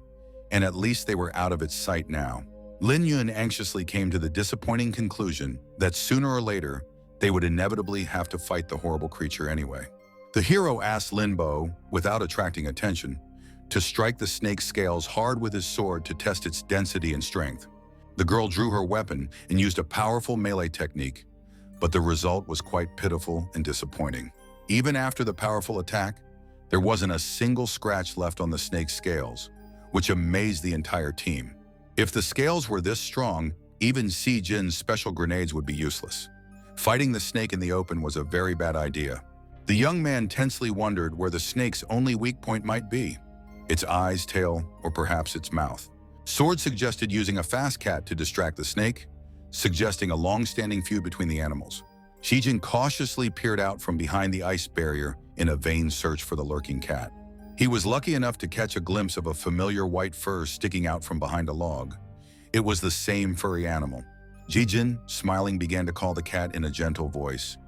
and at least they were out of its sight now. Lin Yun anxiously came to the disappointing conclusion that sooner or later, they would inevitably have to fight the horrible creature anyway. The hero asked Limbo, without attracting attention, to strike the snake's scales hard with his sword to test its density and strength. The girl drew her weapon and used a powerful melee technique, but the result was quite pitiful and disappointing. Even after the powerful attack, there wasn't a single scratch left on the snake's scales, which amazed the entire team. If the scales were this strong, even Xiejin's special grenades would be useless. Fighting the snake in the open was a very bad idea. The young man tensely wondered where the snake's only weak point might be: its eyes, tail, or perhaps its mouth. Sword suggested using a fast cat to distract the snake, suggesting a long-standing feud between the animals. Xiejin cautiously peered out from behind the ice barrier in a vain search for the lurking cat. He was lucky enough to catch a glimpse of a familiar white fur sticking out from behind a log. It was the same furry animal. Xiejin, smiling, began to call the cat in a gentle voice,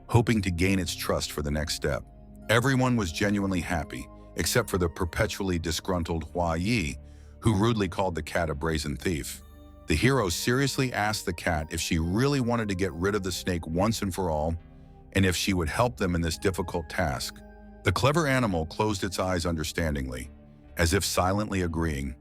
hoping to gain its trust for the next step. Everyone was genuinely happy, except for the perpetually disgruntled Hua Yi, who rudely called the cat a brazen thief. The hero seriously asked the cat if she really wanted to get rid of the snake once and for all, and if she would help them in this difficult task. The clever animal closed its eyes understandingly, as if silently agreeing,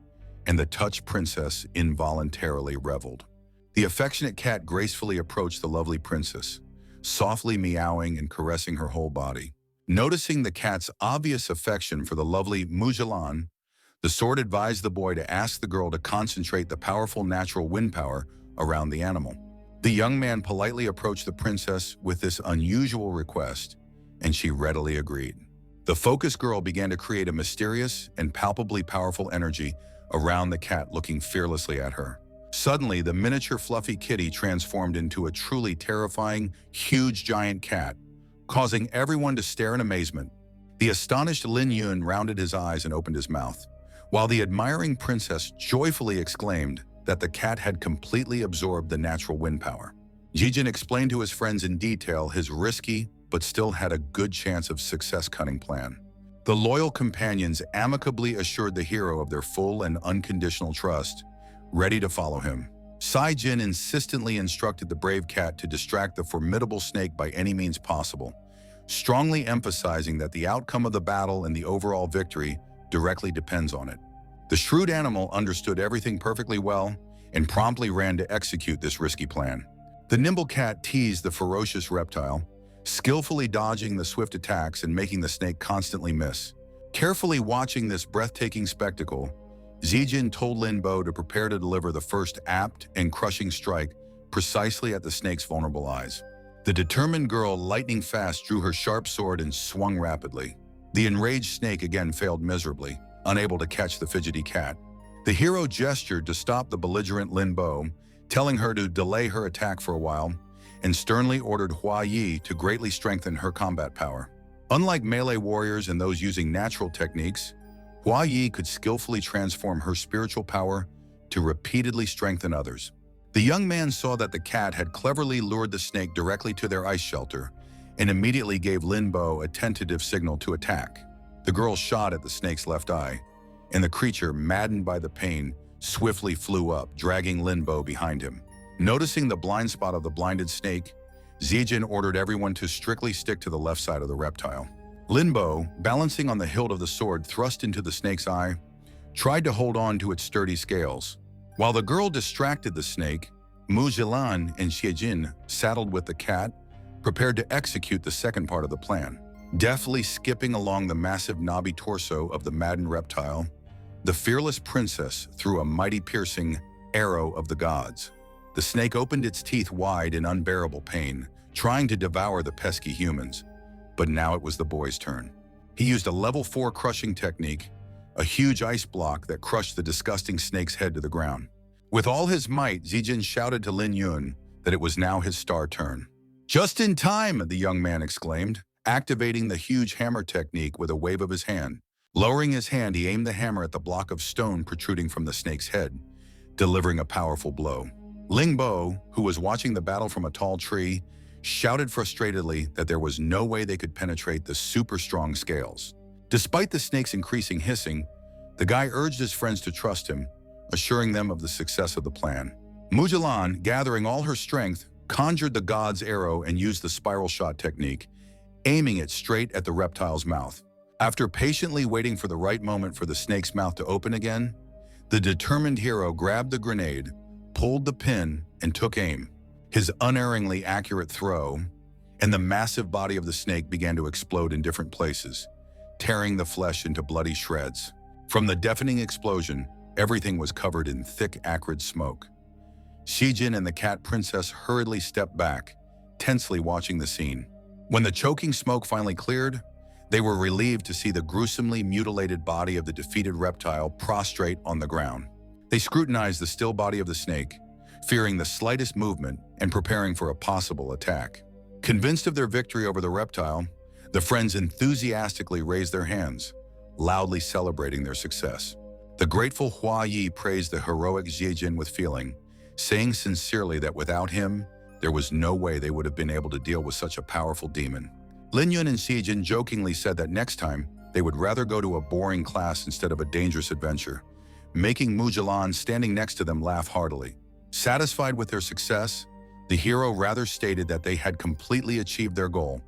and the touched princess involuntarily reveled. The affectionate cat gracefully approached the lovely princess, softly meowing and caressing her whole body. Noticing the cat's obvious affection for the lovely Mujulan, the sword advised the boy to ask the girl to concentrate the powerful natural wind power around the animal. The young man politely approached the princess with this unusual request, and she readily agreed. The focused girl began to create a mysterious and palpably powerful energy around the cat, looking fearlessly at her. Suddenly, the miniature fluffy kitty transformed into a truly terrifying, huge giant cat, causing everyone to stare in amazement. The astonished Lin Yun rounded his eyes and opened his mouth, while the admiring princess joyfully exclaimed that the cat had completely absorbed the natural wind power. Jijin explained to his friends in detail his risky, but still had a good chance of success cunning plan. The loyal companions amicably assured the hero of their full and unconditional trust, ready to follow him. Sai Jin insistently instructed the brave cat to distract the formidable snake by any means possible, strongly emphasizing that the outcome of the battle and the overall victory directly depends on it. The shrewd animal understood everything perfectly well and promptly ran to execute this risky plan. The nimble cat teased the ferocious reptile, skillfully dodging the swift attacks and making the snake constantly miss. Carefully watching this breathtaking spectacle, Zijin told Limbo to prepare to deliver the first apt and crushing strike precisely at the snake's vulnerable eyes. The determined girl, lightning fast, drew her sharp sword and swung rapidly. The enraged snake again failed miserably, unable to catch the fidgety cat. The hero gestured to stop the belligerent Limbo, telling her to delay her attack for a while, and sternly ordered Hua Yi to greatly strengthen her combat power. Unlike melee warriors and those using natural techniques, Hua Yi could skillfully transform her spiritual power to repeatedly strengthen others. The young man saw that the cat had cleverly lured the snake directly to their ice shelter and immediately gave Limbo a tentative signal to attack. The girl shot at the snake's left eye, and the creature, maddened by the pain, swiftly flew up, dragging Limbo behind him. Noticing the blind spot of the blinded snake, Zijin ordered everyone to strictly stick to the left side of the reptile. Limbo, balancing on the hilt of the sword thrust into the snake's eye, tried to hold on to its sturdy scales. While the girl distracted the snake, Mujulan and Xiejin, saddled with the cat, prepared to execute the second part of the plan. Deftly skipping along the massive knobby torso of the maddened reptile, the fearless princess threw a mighty piercing arrow of the gods. The snake opened its teeth wide in unbearable pain, trying to devour the pesky humans. But now it was the boy's turn. He used a level 4 crushing technique, a huge ice block that crushed the disgusting snake's head to the ground. With all his might, Zijin shouted to Lin Yun that it was now his star turn. "Just in time," the young man exclaimed, activating the huge hammer technique with a wave of his hand. Lowering his hand, he aimed the hammer at the block of stone protruding from the snake's head, delivering a powerful blow. Limbo, who was watching the battle from a tall tree, shouted frustratedly that there was no way they could penetrate the super-strong scales. Despite the snake's increasing hissing, the guy urged his friends to trust him, assuring them of the success of the plan. Mujulan, gathering all her strength, conjured the god's arrow and used the spiral shot technique, aiming it straight at the reptile's mouth. After patiently waiting for the right moment for the snake's mouth to open again, the determined hero grabbed the grenade, pulled the pin, and took aim. His unerringly accurate throw, and the massive body of the snake began to explode in different places, tearing the flesh into bloody shreds. From the deafening explosion, everything was covered in thick, acrid smoke. Shijin and the cat princess hurriedly stepped back, tensely watching the scene. When the choking smoke finally cleared, they were relieved to see the gruesomely mutilated body of the defeated reptile prostrate on the ground. They scrutinized the still body of the snake, fearing the slightest movement and preparing for a possible attack. Convinced of their victory over the reptile, the friends enthusiastically raised their hands, loudly celebrating their success. The grateful Hua Yi praised the heroic Xiejin with feeling, saying sincerely that without him, there was no way they would have been able to deal with such a powerful demon. Lin Yun and Xiejin jokingly said that next time, They would rather go to a boring class instead of a dangerous adventure, making Mujulan standing next to them laugh heartily. Satisfied with their success, the hero rather stated that they had completely achieved their goal,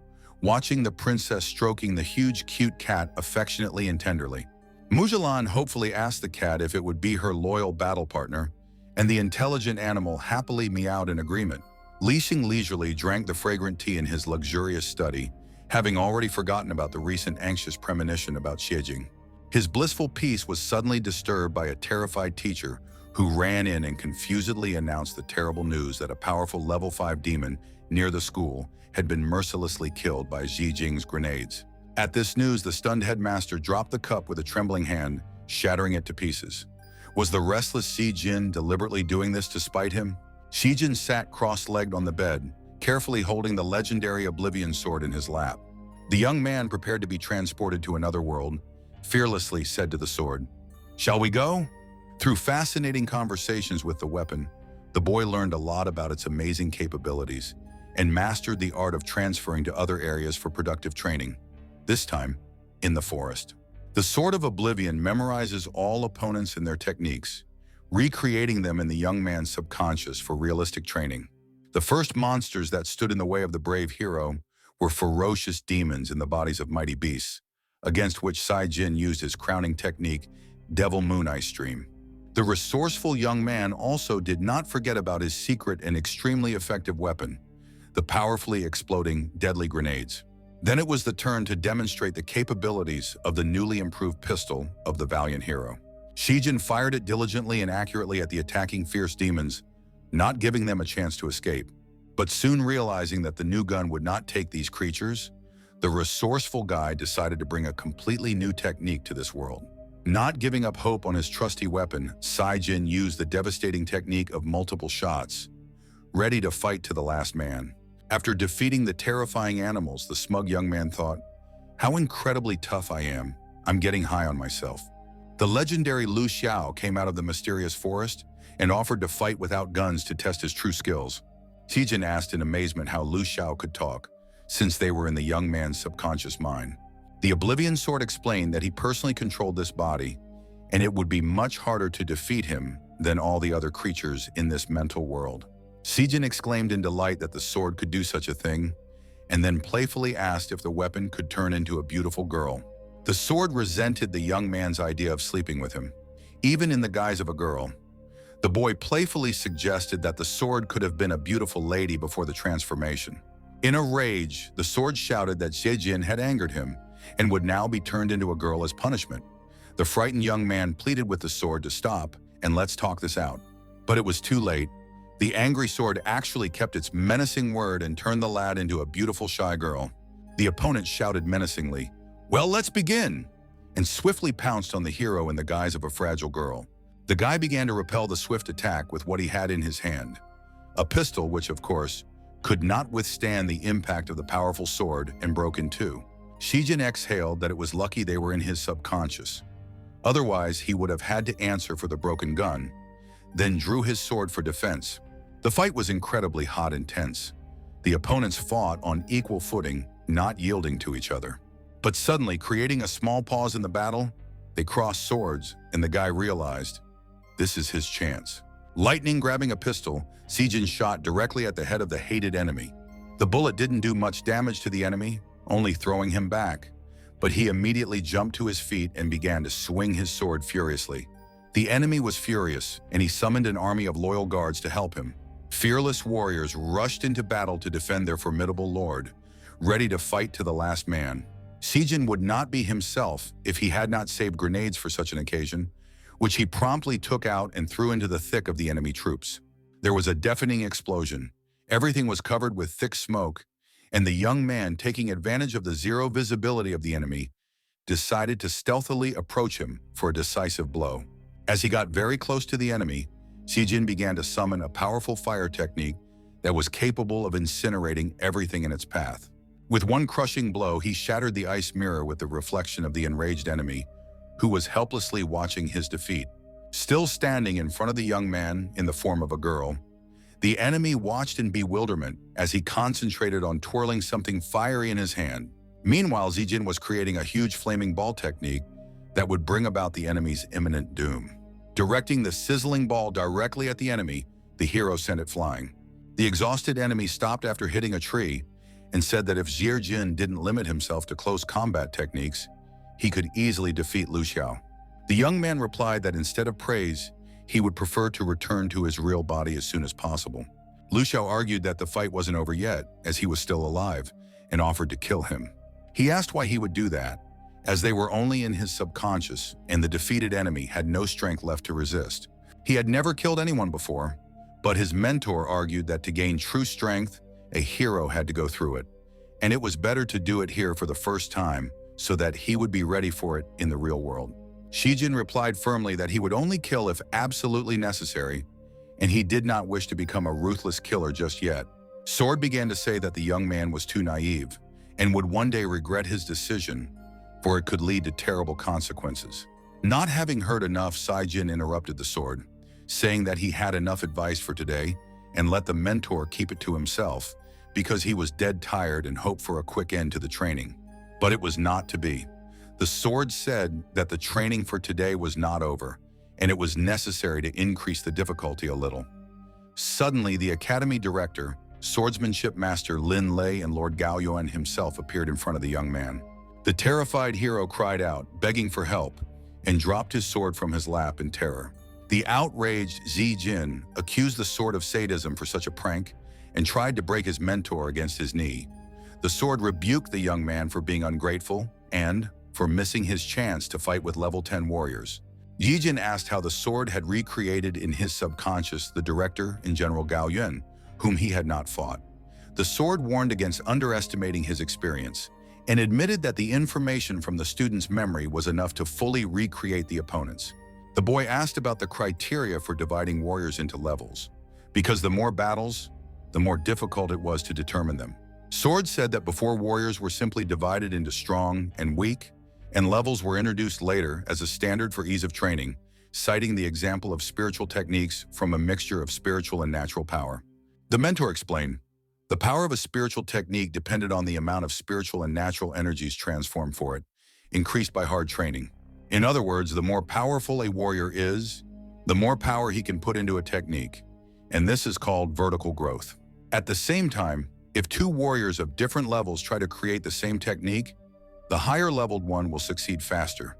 watching the princess stroking the huge cute cat affectionately and tenderly. Mujulan hopefully asked the cat if it would be her loyal battle partner, and the intelligent animal happily meowed in agreement. Lixing leisurely drank the fragrant tea in his luxurious study, having already forgotten about the recent anxious premonition about Xiejing. His blissful peace was suddenly disturbed by a terrified teacher who ran in and confusedly announced the terrible news that a powerful level 5 demon near the school had been mercilessly killed by Xiejing's grenades. At this news, the stunned headmaster dropped the cup with a trembling hand, shattering it to pieces. Was the restless Xijin deliberately doing this to spite him? Xijin sat cross-legged on the bed, carefully holding the legendary Oblivion sword in his lap. The young man, prepared to be transported to another world, fearlessly said to the sword, "Shall we go?" Through fascinating conversations with the weapon, the boy learned a lot about its amazing capabilities and mastered the art of transferring to other areas for productive training, this time in the forest. The Sword of Oblivion memorizes all opponents and their techniques, recreating them in the young man's subconscious for realistic training. The first monsters that stood in the way of the brave hero were ferocious demons in the bodies of mighty beasts, against which Xiejin used his crowning technique, Devil Moon Ice Stream. The resourceful young man also did not forget about his secret and extremely effective weapon, the powerfully exploding deadly grenades. Then it was the turn to demonstrate the capabilities of the newly improved pistol of the valiant hero. Xiejin fired it diligently and accurately at the attacking fierce demons, not giving them a chance to escape. But soon realizing that the new gun would not take these creatures, the resourceful guy decided to bring a completely new technique to this world. Not giving up hope on his trusty weapon, Xiejin used the devastating technique of multiple shots, ready to fight to the last man. After defeating the terrifying animals, the smug young man thought, "How incredibly tough I am. I'm getting high on myself." The legendary Lu Xiao came out of the mysterious forest and offered to fight without guns to test his true skills. Xiejin asked in amazement how Lu Xiao could talk, since they were in the young man's subconscious mind. The Oblivion Sword explained that he personally controlled this body, and it would be much harder to defeat him than all the other creatures in this mental world. Xiejin exclaimed in delight that the sword could do such a thing, and then playfully asked if the weapon could turn into a beautiful girl. The sword resented the young man's idea of sleeping with him, even in the guise of a girl. The boy playfully suggested that the sword could have been a beautiful lady before the transformation. In a rage, the sword shouted that Xiejin had angered him and would now be turned into a girl as punishment. The frightened young man pleaded with the sword to stop and let's talk this out. But it was too late. The angry sword actually kept its menacing word and turned the lad into a beautiful shy girl. The opponent shouted menacingly, "Well, let's begin," and swiftly pounced on the hero in the guise of a fragile girl. The guy began to repel the swift attack with what he had in his hand, a pistol which, of course, could not withstand the impact of the powerful sword and broke in two. Xiejin exhaled that it was lucky they were in his subconscious. Otherwise, he would have had to answer for the broken gun, then drew his sword for defense. The fight was incredibly hot and tense. The opponents fought on equal footing, not yielding to each other. But suddenly, creating a small pause in the battle, they crossed swords, and the guy realized, this is his chance. Lightning grabbing a pistol, Xiejin shot directly at the head of the hated enemy. The bullet didn't do much damage to the enemy, only throwing him back. But he immediately jumped to his feet and began to swing his sword furiously. The enemy was furious, and he summoned an army of loyal guards to help him. Fearless warriors rushed into battle to defend their formidable lord, ready to fight to the last man. Xiejin would not be himself if he had not saved grenades for such an occasion, which he promptly took out and threw into the thick of the enemy troops. There was a deafening explosion. Everything was covered with thick smoke, and the young man, taking advantage of the zero visibility of the enemy, decided to stealthily approach him for a decisive blow. As he got very close to the enemy, Xiejin began to summon a powerful fire technique that was capable of incinerating everything in its path. With one crushing blow, he shattered the ice mirror with the reflection of the enraged enemy, who was helplessly watching his defeat. Still standing in front of the young man in the form of a girl, the enemy watched in bewilderment as he concentrated on twirling something fiery in his hand. Meanwhile, Zijin was creating a huge flaming ball technique that would bring about the enemy's imminent doom. Directing the sizzling ball directly at the enemy, the hero sent it flying. The exhausted enemy stopped after hitting a tree and said that if Zijin didn't limit himself to close combat techniques, he could easily defeat Lu Xiao. The young man replied that instead of praise, he would prefer to return to his real body as soon as possible. Lu Xiao argued that the fight wasn't over yet, as he was still alive, and offered to kill him. He asked why he would do that, as they were only in his subconscious and the defeated enemy had no strength left to resist. He had never killed anyone before, but his mentor argued that to gain true strength, a hero had to go through it, and it was better to do it here for the first time so that he would be ready for it in the real world. Zijin replied firmly that he would only kill if absolutely necessary, and he did not wish to become a ruthless killer just yet. Sword began to say that the young man was too naive and would one day regret his decision, for it could lead to terrible consequences. Not having heard enough, Zijin interrupted the sword, saying that he had enough advice for today and let the mentor keep it to himself because he was dead tired and hoped for a quick end to the training. But it was not to be. The sword said that the training for today was not over, and it was necessary to increase the difficulty a little. Suddenly, the academy director, swordsmanship master Ling Lelay, and Lord Gao Yuan himself appeared in front of the young man. The terrified hero cried out, begging for help, and dropped his sword from his lap in terror. The outraged Zijin accused the sword of sadism for such a prank and tried to break his mentor against his knee. The sword rebuked the young man for being ungrateful and for missing his chance to fight with level 10 warriors. Zijin asked how the sword had recreated in his subconscious the director and General Gao Yuan, whom he had not fought. The sword warned against underestimating his experience and admitted that the information from the student's memory was enough to fully recreate the opponents. The boy asked about the criteria for dividing warriors into levels, because the more battles, the more difficult it was to determine them. Sword said that before warriors were simply divided into strong and weak, and levels were introduced later as a standard for ease of training, citing the example of spiritual techniques from a mixture of spiritual and natural power. The mentor explained, the power of a spiritual technique depended on the amount of spiritual and natural energies transformed for it, increased by hard training. In other words, the more powerful a warrior is, the more power he can put into a technique, and this is called vertical growth. At the same time, if two warriors of different levels try to create the same technique, the higher-leveled one will succeed faster.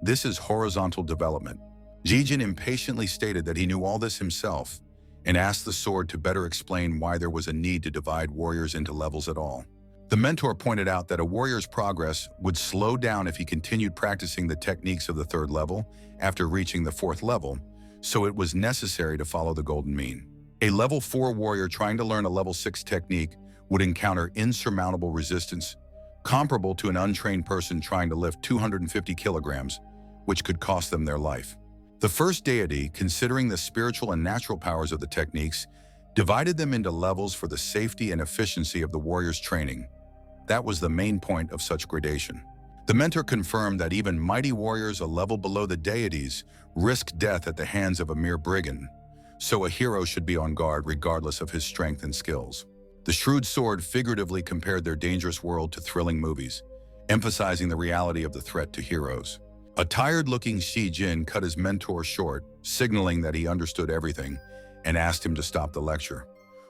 This is horizontal development. Zijin impatiently stated that he knew all this himself and asked the sword to better explain why there was a need to divide warriors into levels at all. The mentor pointed out that a warrior's progress would slow down if he continued practicing the techniques of the third level after reaching the fourth level, so it was necessary to follow the golden mean. A level 4 warrior trying to learn a level 6 technique would encounter insurmountable resistance, comparable to an untrained person trying to lift 250 kilograms, which could cost them their life. The first deity, considering the spiritual and natural powers of the techniques, divided them into levels for the safety and efficiency of the warrior's training. That was the main point of such gradation. The mentor confirmed that even mighty warriors a level below the deities risk death at the hands of a mere brigand, so a hero should be on guard regardless of his strength and skills. The shrewd sword figuratively compared their dangerous world to thrilling movies, emphasizing the reality of the threat to heroes. A tired-looking Zijin cut his mentor short, signaling that he understood everything, and asked him to stop the lecture,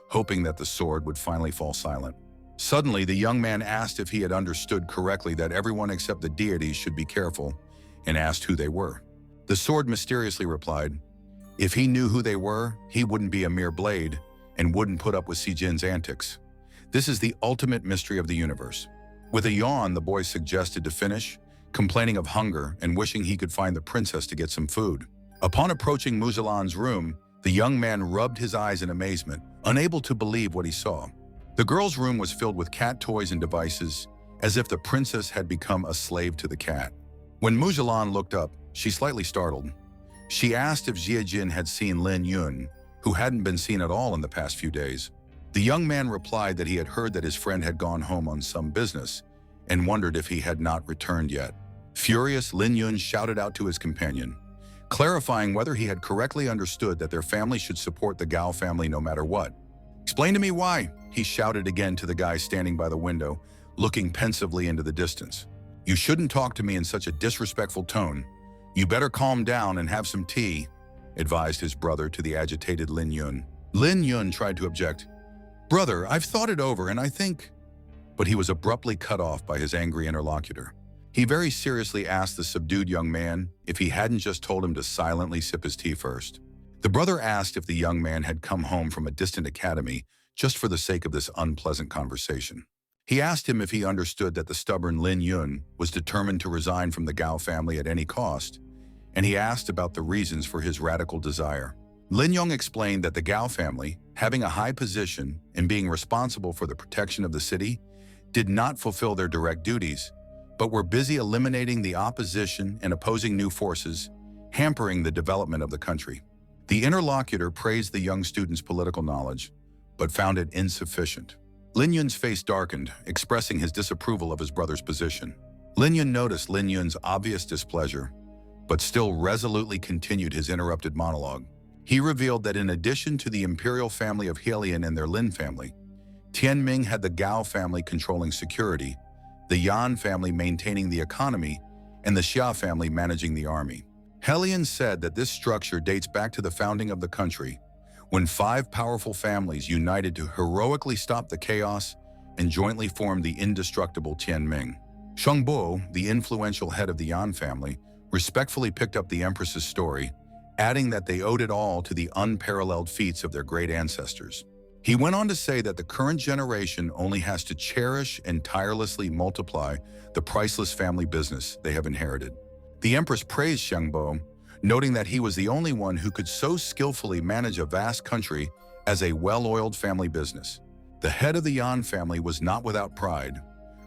hoping that the sword would finally fall silent. Suddenly, the young man asked if he had understood correctly that everyone except the deities should be careful, and asked who they were. The sword mysteriously replied, if he knew who they were, he wouldn't be a mere blade, and wouldn't put up with Zijin's antics. This is the ultimate mystery of the universe. With a yawn, the boy suggested to finish, complaining of hunger and wishing he could find the princess to get some food. Upon approaching Mujulan's room, the young man rubbed his eyes in amazement, unable to believe what he saw. The girl's room was filled with cat toys and devices, as if the princess had become a slave to the cat. When Mujulan looked up, she slightly startled. She asked if Zijin had seen Lin Yun, who hadn't been seen at all in the past few days. The young man replied that he had heard that his friend had gone home on some business and wondered if he had not returned yet. Furious, Lin Yun shouted out to his companion, clarifying whether he had correctly understood that their family should support the Gao family no matter what. Explain to me why, he shouted again to the guy standing by the window, looking pensively into the distance. "You shouldn't talk to me in such a disrespectful tone. You better calm down and have some tea," advised his brother to the agitated Lin Yun. Lin Yun tried to object. "Brother, I've thought it over and I think—" But he was abruptly cut off by his angry interlocutor. He very seriously asked the subdued young man if he hadn't just told him to silently sip his tea first. The brother asked if the young man had come home from a distant academy just for the sake of this unpleasant conversation. He asked him if he understood that the stubborn Lin Yun was determined to resign from the Gao family at any cost, and he asked about the reasons for his radical desire. Lin Yong explained that the Gao family, having a high position and being responsible for the protection of the city, did not fulfill their direct duties, but were busy eliminating the opposition and opposing new forces, hampering the development of the country. The interlocutor praised the young student's political knowledge, but found it insufficient. Lin Yun's face darkened, expressing his disapproval of his brother's position. Lin Yun noticed Lin Yun's obvious displeasure, but still resolutely continued his interrupted monologue. He revealed that in addition to the imperial family of Helian and their Lin family, Tianming had the Gao family controlling security, the Yan family maintaining the economy, and the Xia family managing the army. Helian said that this structure dates back to the founding of the country, when 5 powerful families united to heroically stop the chaos and jointly formed the indestructible Tianming. Shangbo, the influential head of the Yan family, respectfully picked up the empress's story, adding that they owed it all to the unparalleled feats of their great ancestors. He went on to say that the current generation only has to cherish and tirelessly multiply the priceless family business they have inherited. The empress praised Shangbo, noting that he was the only one who could so skillfully manage a vast country as a well-oiled family business. The head of the Yan family was not without pride,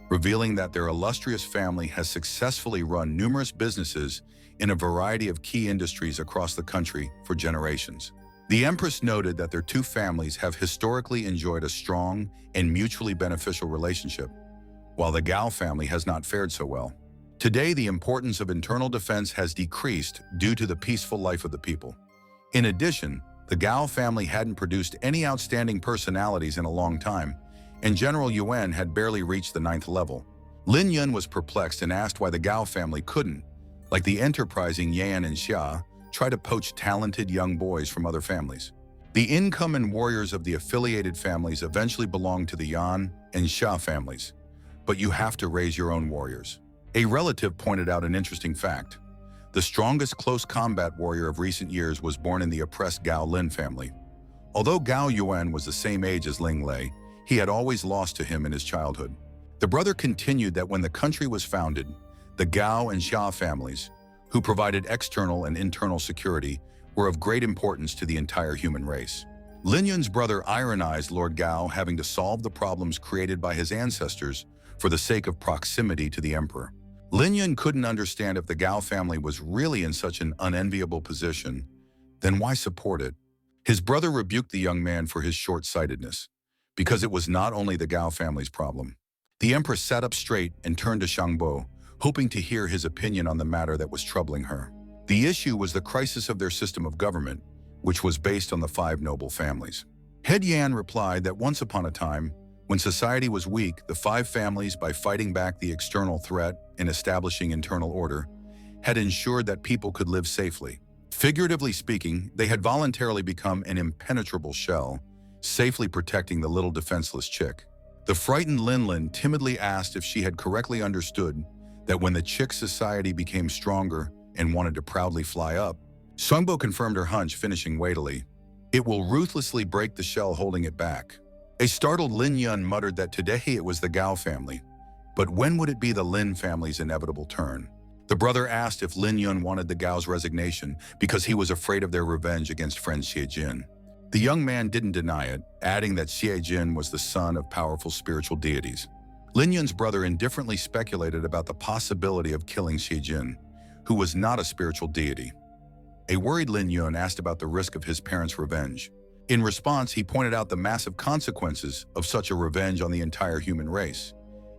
revealing that their illustrious family has successfully run numerous businesses in a variety of key industries across the country for generations. The empress noted that their 2 families have historically enjoyed a strong and mutually beneficial relationship, while the Gao family has not fared so well. Today, the importance of internal defense has decreased due to the peaceful life of the people. In addition, the Gao family hadn't produced any outstanding personalities in a long time, and General Yuan had barely reached the 9th level. Lin Yun was perplexed and asked why the Gao family couldn't, like the enterprising Yan and Xia, try to poach talented young boys from other families. The income and warriors of the affiliated families eventually belonged to the Yan and Xia families, but you have to raise your own warriors. A relative pointed out an interesting fact. The strongest close combat warrior of recent years was born in the oppressed Gao Lin family. Although Gao Yuan was the same age as Ling Lelay, he had always lost to him in his childhood. The brother continued that when the country was founded, the Gao and Xia families, who provided external and internal security, were of great importance to the entire human race. Lin Yun's brother ironized Lord Gao having to solve the problems created by his ancestors for the sake of proximity to the emperor. Lin Yun couldn't understand if the Gao family was really in such an unenviable position, then why support it? His brother rebuked the young man for his short-sightedness, because it was not only the Gao family's problem. The empress sat up straight and turned to Shangbo, hoping to hear his opinion on the matter that was troubling her. The issue was the crisis of their system of government, which was based on the 5 noble families. Head Yan replied that once upon a time, when society was weak, the 5 families, by fighting back the external threat and establishing internal order, had ensured that people could live safely. Figuratively speaking, they had voluntarily become an impenetrable shell, safely protecting the little defenseless chick. The frightened Lin timidly asked if she had correctly understood that when the chick society became stronger and wanted to proudly fly up, Sungbo confirmed her hunch, finishing weightily, "It will ruthlessly break the shell holding it back." A startled Lin Yun muttered that today it was the Gao family, but when would it be the Lin family's inevitable turn? The brother asked if Lin Yun wanted the Gao's resignation because he was afraid of their revenge against friend Xie Jin. The young man didn't deny it, adding that Xie Jin was the son of powerful spiritual deities. Lin Yun's brother indifferently speculated about the possibility of killing Xie Jin, who was not a spiritual deity. A worried Lin Yun asked about the risk of his parents' revenge. In response, he pointed out the massive consequences of such a revenge on the entire human race,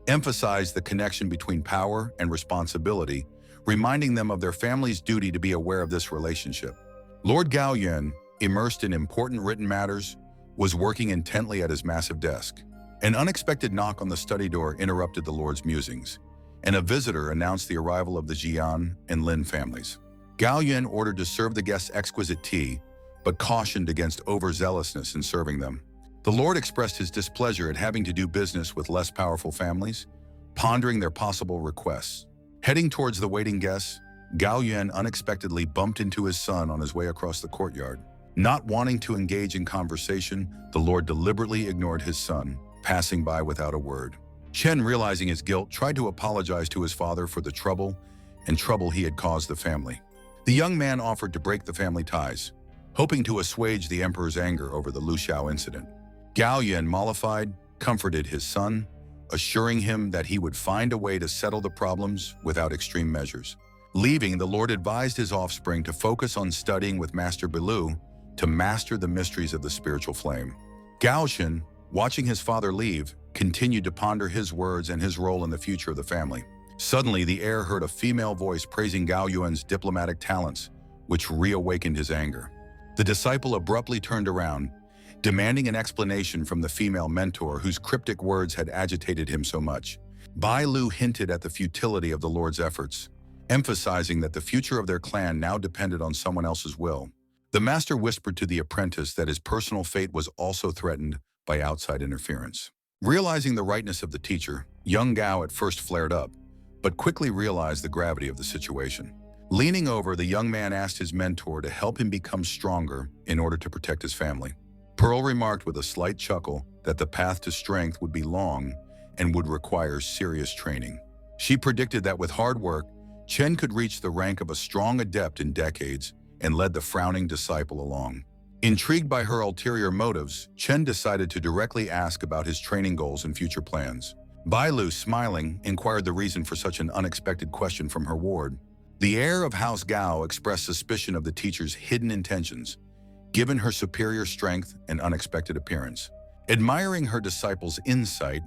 emphasized the connection between power and responsibility, reminding them of their family's duty to be aware of this relationship. Lord Gao Yun, immersed in important written matters, was working intently at his massive desk. An unexpected knock on the study door interrupted the Lord's musings, and a visitor announced the arrival of the Jian and Lin families. Gao Yuan ordered to serve the guests exquisite tea, but cautioned against overzealousness in serving them. The Lord expressed his displeasure at having to do business with less powerful families, pondering their possible requests. Heading towards the waiting guests, Gao Yuan unexpectedly bumped into his son on his way across the courtyard. Not wanting to engage in conversation, the Lord deliberately ignored his son, passing by without a word. Chen, realizing his guilt, tried to apologize to his father for the trouble he had caused the family. The young man offered to break the family ties, hoping to assuage the emperor's anger over the Lu Xiao incident. Gao Yuan, mollified, comforted his son, assuring him that he would find a way to settle the problems without extreme measures. Leaving, the Lord advised his offspring to focus on studying with Master Bilu to master the mysteries of the spiritual flame. Gao Shen, watching his father leave, continued to ponder his words and his role in the future of the family. Suddenly, the heir heard a female voice praising Gao Yuan's diplomatic talents, which reawakened his anger. The disciple abruptly turned around, demanding an explanation from the female mentor whose cryptic words had agitated him so much. Bai Lu hinted at the futility of the Lord's efforts, emphasizing that the future of their clan now depended on someone else's will. The master whispered to the apprentice that his personal fate was also threatened by outside interference. Realizing the rightness of the teacher, young Gao at first flared up, but quickly realized the gravity of the situation. Leaning over, the young man asked his mentor to help him become stronger in order to protect his family. Pearl remarked with a slight chuckle that the path to strength would be long and would require serious training. She predicted that with hard work, Chen could reach the rank of a strong adept in decades and led the frowning disciple along. Intrigued by her ulterior motives, Chen decided to directly ask about his training goals and future plans. Bai Lu, smiling, inquired the reason for such an unexpected question from her ward. The heir of House Gao expressed suspicion of the teacher's hidden intentions, given her superior strength and unexpected appearance. Admiring her disciple's insight,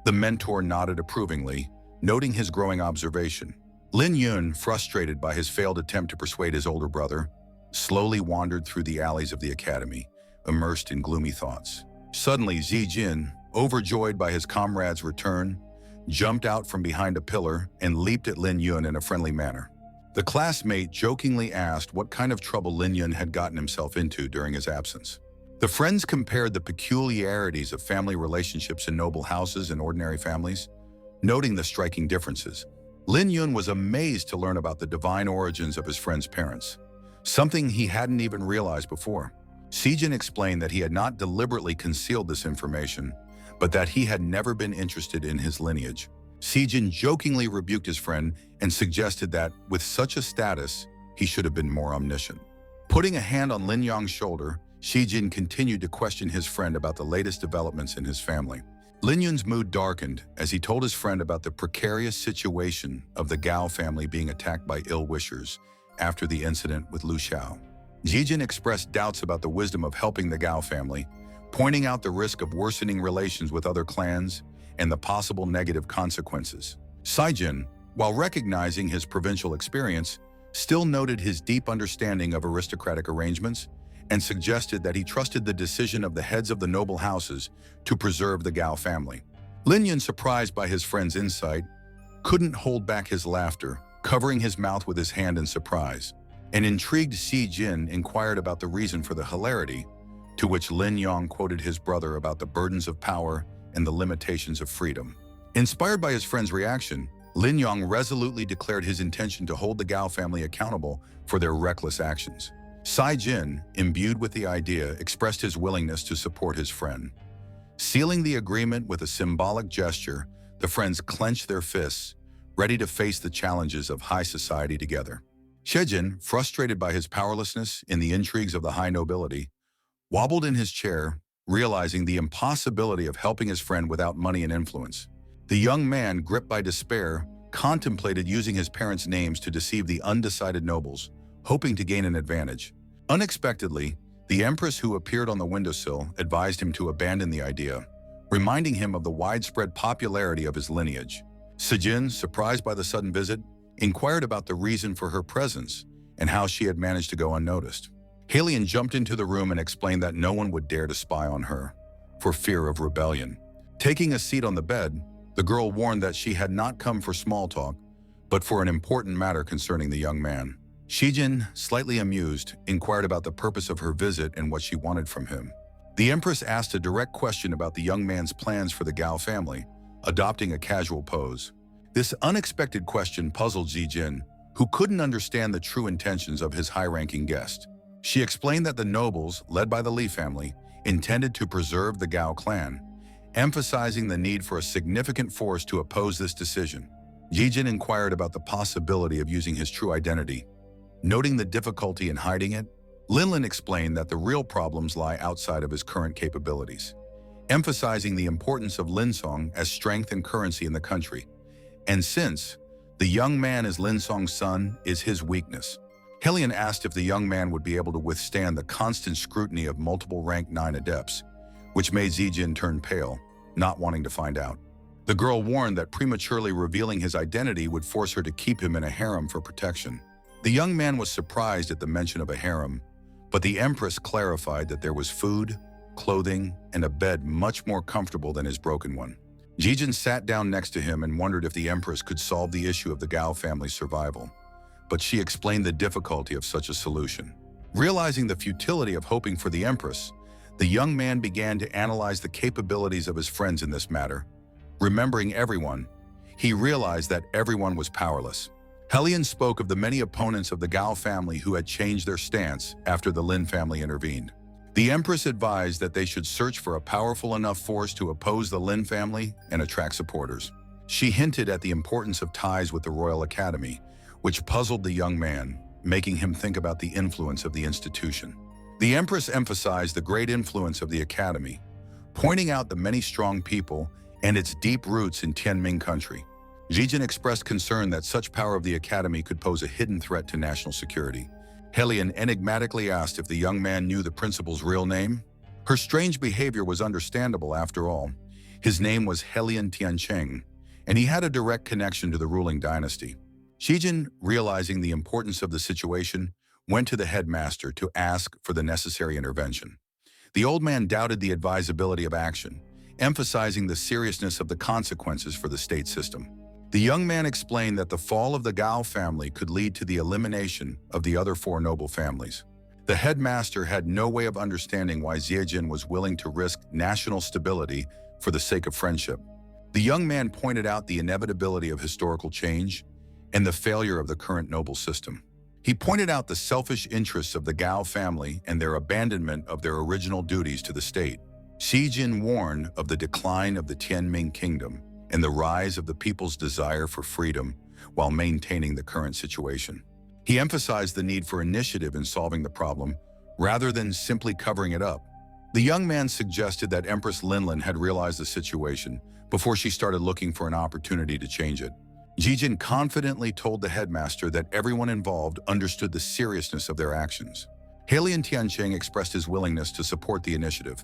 the mentor nodded approvingly, noting his growing observation. Lin Yun, frustrated by his failed attempt to persuade his older brother, slowly wandered through the alleys of the academy, immersed in gloomy thoughts. Suddenly, Zi Jin, overjoyed by his comrade's return, jumped out from behind a pillar and leaped at Lin Yun in a friendly manner. The classmate jokingly asked what kind of trouble Lin Yun had gotten himself into during his absence. The friends compared the peculiarities of family relationships in noble houses and ordinary families, noting the striking differences. Lin Yun was amazed to learn about the divine origins of his friend's parents, something he hadn't even realized before. Sijin explained that he had not deliberately concealed this information, but that he had never been interested in his lineage. Sijin jokingly rebuked his friend and suggested that, with such a status, he should have been more omniscient. Putting a hand on Lin Yang's shoulder, Sijin continued to question his friend about the latest developments in his family. Lin Yun's mood darkened as he told his friend about the precarious situation of the Gao family being attacked by ill-wishers after the incident with Lu Xiao. Jijin expressed doubts about the wisdom of helping the Gao family, pointing out the risk of worsening relations with other clans and the possible negative consequences. Saijin, while recognizing his provincial experience, still noted his deep understanding of aristocratic arrangements and suggested that he trusted the decision of the heads of the noble houses to preserve the Gao family. Lin Yun, surprised by his friend's insight, couldn't hold back his laughter, covering his mouth with his hand in surprise. An intrigued Si Jin inquired about the reason for the hilarity, to which Lin Yong quoted his brother about the burdens of power and the limitations of freedom. Inspired by his friend's reaction, Lin Yong resolutely declared his intention to hold the Gao family accountable for their reckless actions. Sai Jin, imbued with the idea, expressed his willingness to support his friend. Sealing the agreement with a symbolic gesture, the friends clenched their fists, ready to face the challenges of high society together. Shejin, frustrated by his powerlessness in the intrigues of the high nobility, wobbled in his chair, realizing the impossibility of helping his friend without money and influence. The young man, gripped by despair, contemplated using his parents' names to deceive the undecided nobles, hoping to gain an advantage. Unexpectedly, the empress who appeared on the windowsill advised him to abandon the idea, reminding him of the widespread popularity of his lineage. Sejin, surprised by the sudden visit, inquired about the reason for her presence and how she had managed to go unnoticed. Halion jumped into the room and explained that no one would dare to spy on her, for fear of rebellion. Taking a seat on the bed, the girl warned that she had not come for small talk, but for an important matter concerning the young man. Shijin, slightly amused, inquired about the purpose of her visit and what she wanted from him. The Empress asked a direct question about the young man's plans for the Gao family, adopting a casual pose. This unexpected question puzzled Zijin, who couldn't understand the true intentions of his high-ranking guest. She explained that the nobles, led by the Li family, intended to preserve the Gao clan, emphasizing the need for a significant force to oppose this decision. Zijin inquired about the possibility of using his true identity. Noting the difficulty in hiding it, Ling Lelay explained that the real problems lie outside of his current capabilities, emphasizing the importance of Linsong as strength and currency in the country. And since the young man is Linsong's son, is his weakness. Helion asked if the young man would be able to withstand the constant scrutiny of multiple rank 9 adepts, which made Zijin turn pale, not wanting to find out. The girl warned that prematurely revealing his identity would force her to keep him in a harem for protection. The young man was surprised at the mention of a harem, but the Empress clarified that there was food, clothing, and a bed much more comfortable than his broken one. Zijin sat down next to him and wondered if the Empress could solve the issue of the Gao family's survival, but she explained the difficulty of such a solution. Realizing the futility of hoping for the Empress, the young man began to analyze the capabilities of his friends in this matter. Remembering everyone, he realized that everyone was powerless. Helion spoke of the many opponents of the Gao family who had changed their stance after the Lin family intervened. The Empress advised that they should search for a powerful enough force to oppose the Lin family and attract supporters. She hinted at the importance of ties with the Royal Academy, which puzzled the young man, making him think about the influence of the institution. The Empress emphasized the great influence of the Academy, pointing out the many strong people and its deep roots in Tianming country. Zijin expressed concern that such power of the Academy could pose a hidden threat to national security. Helion enigmatically asked if the young man knew the principal's real name. Her strange behavior was understandable after all. His name was Helion Tiancheng, and he had a direct connection to the ruling dynasty. Zijin, realizing the importance of the situation, went to the headmaster to ask for the necessary intervention. The old man doubted the advisability of action, emphasizing the seriousness of the consequences for the state system. The young man explained that the fall of the Gao family could lead to the elimination of the other 4 noble families. The headmaster had no way of understanding why Zijin was willing to risk national stability for the sake of friendship. The young man pointed out the inevitability of historical change and the failure of the current noble system. He pointed out the selfish interests of the Gao family and their abandonment of their original duties to the state. Zijin warned of the decline of the Tianming kingdom and the rise of the people's desire for freedom while maintaining the current situation. He emphasized the need for initiative in solving the problem rather than simply covering it up. The young man suggested that Empress Ling Lelay had realized the situation before she started looking for an opportunity to change it. Zijin confidently told the headmaster that everyone involved understood the seriousness of their actions. Helion Tiancheng expressed his willingness to support the initiative,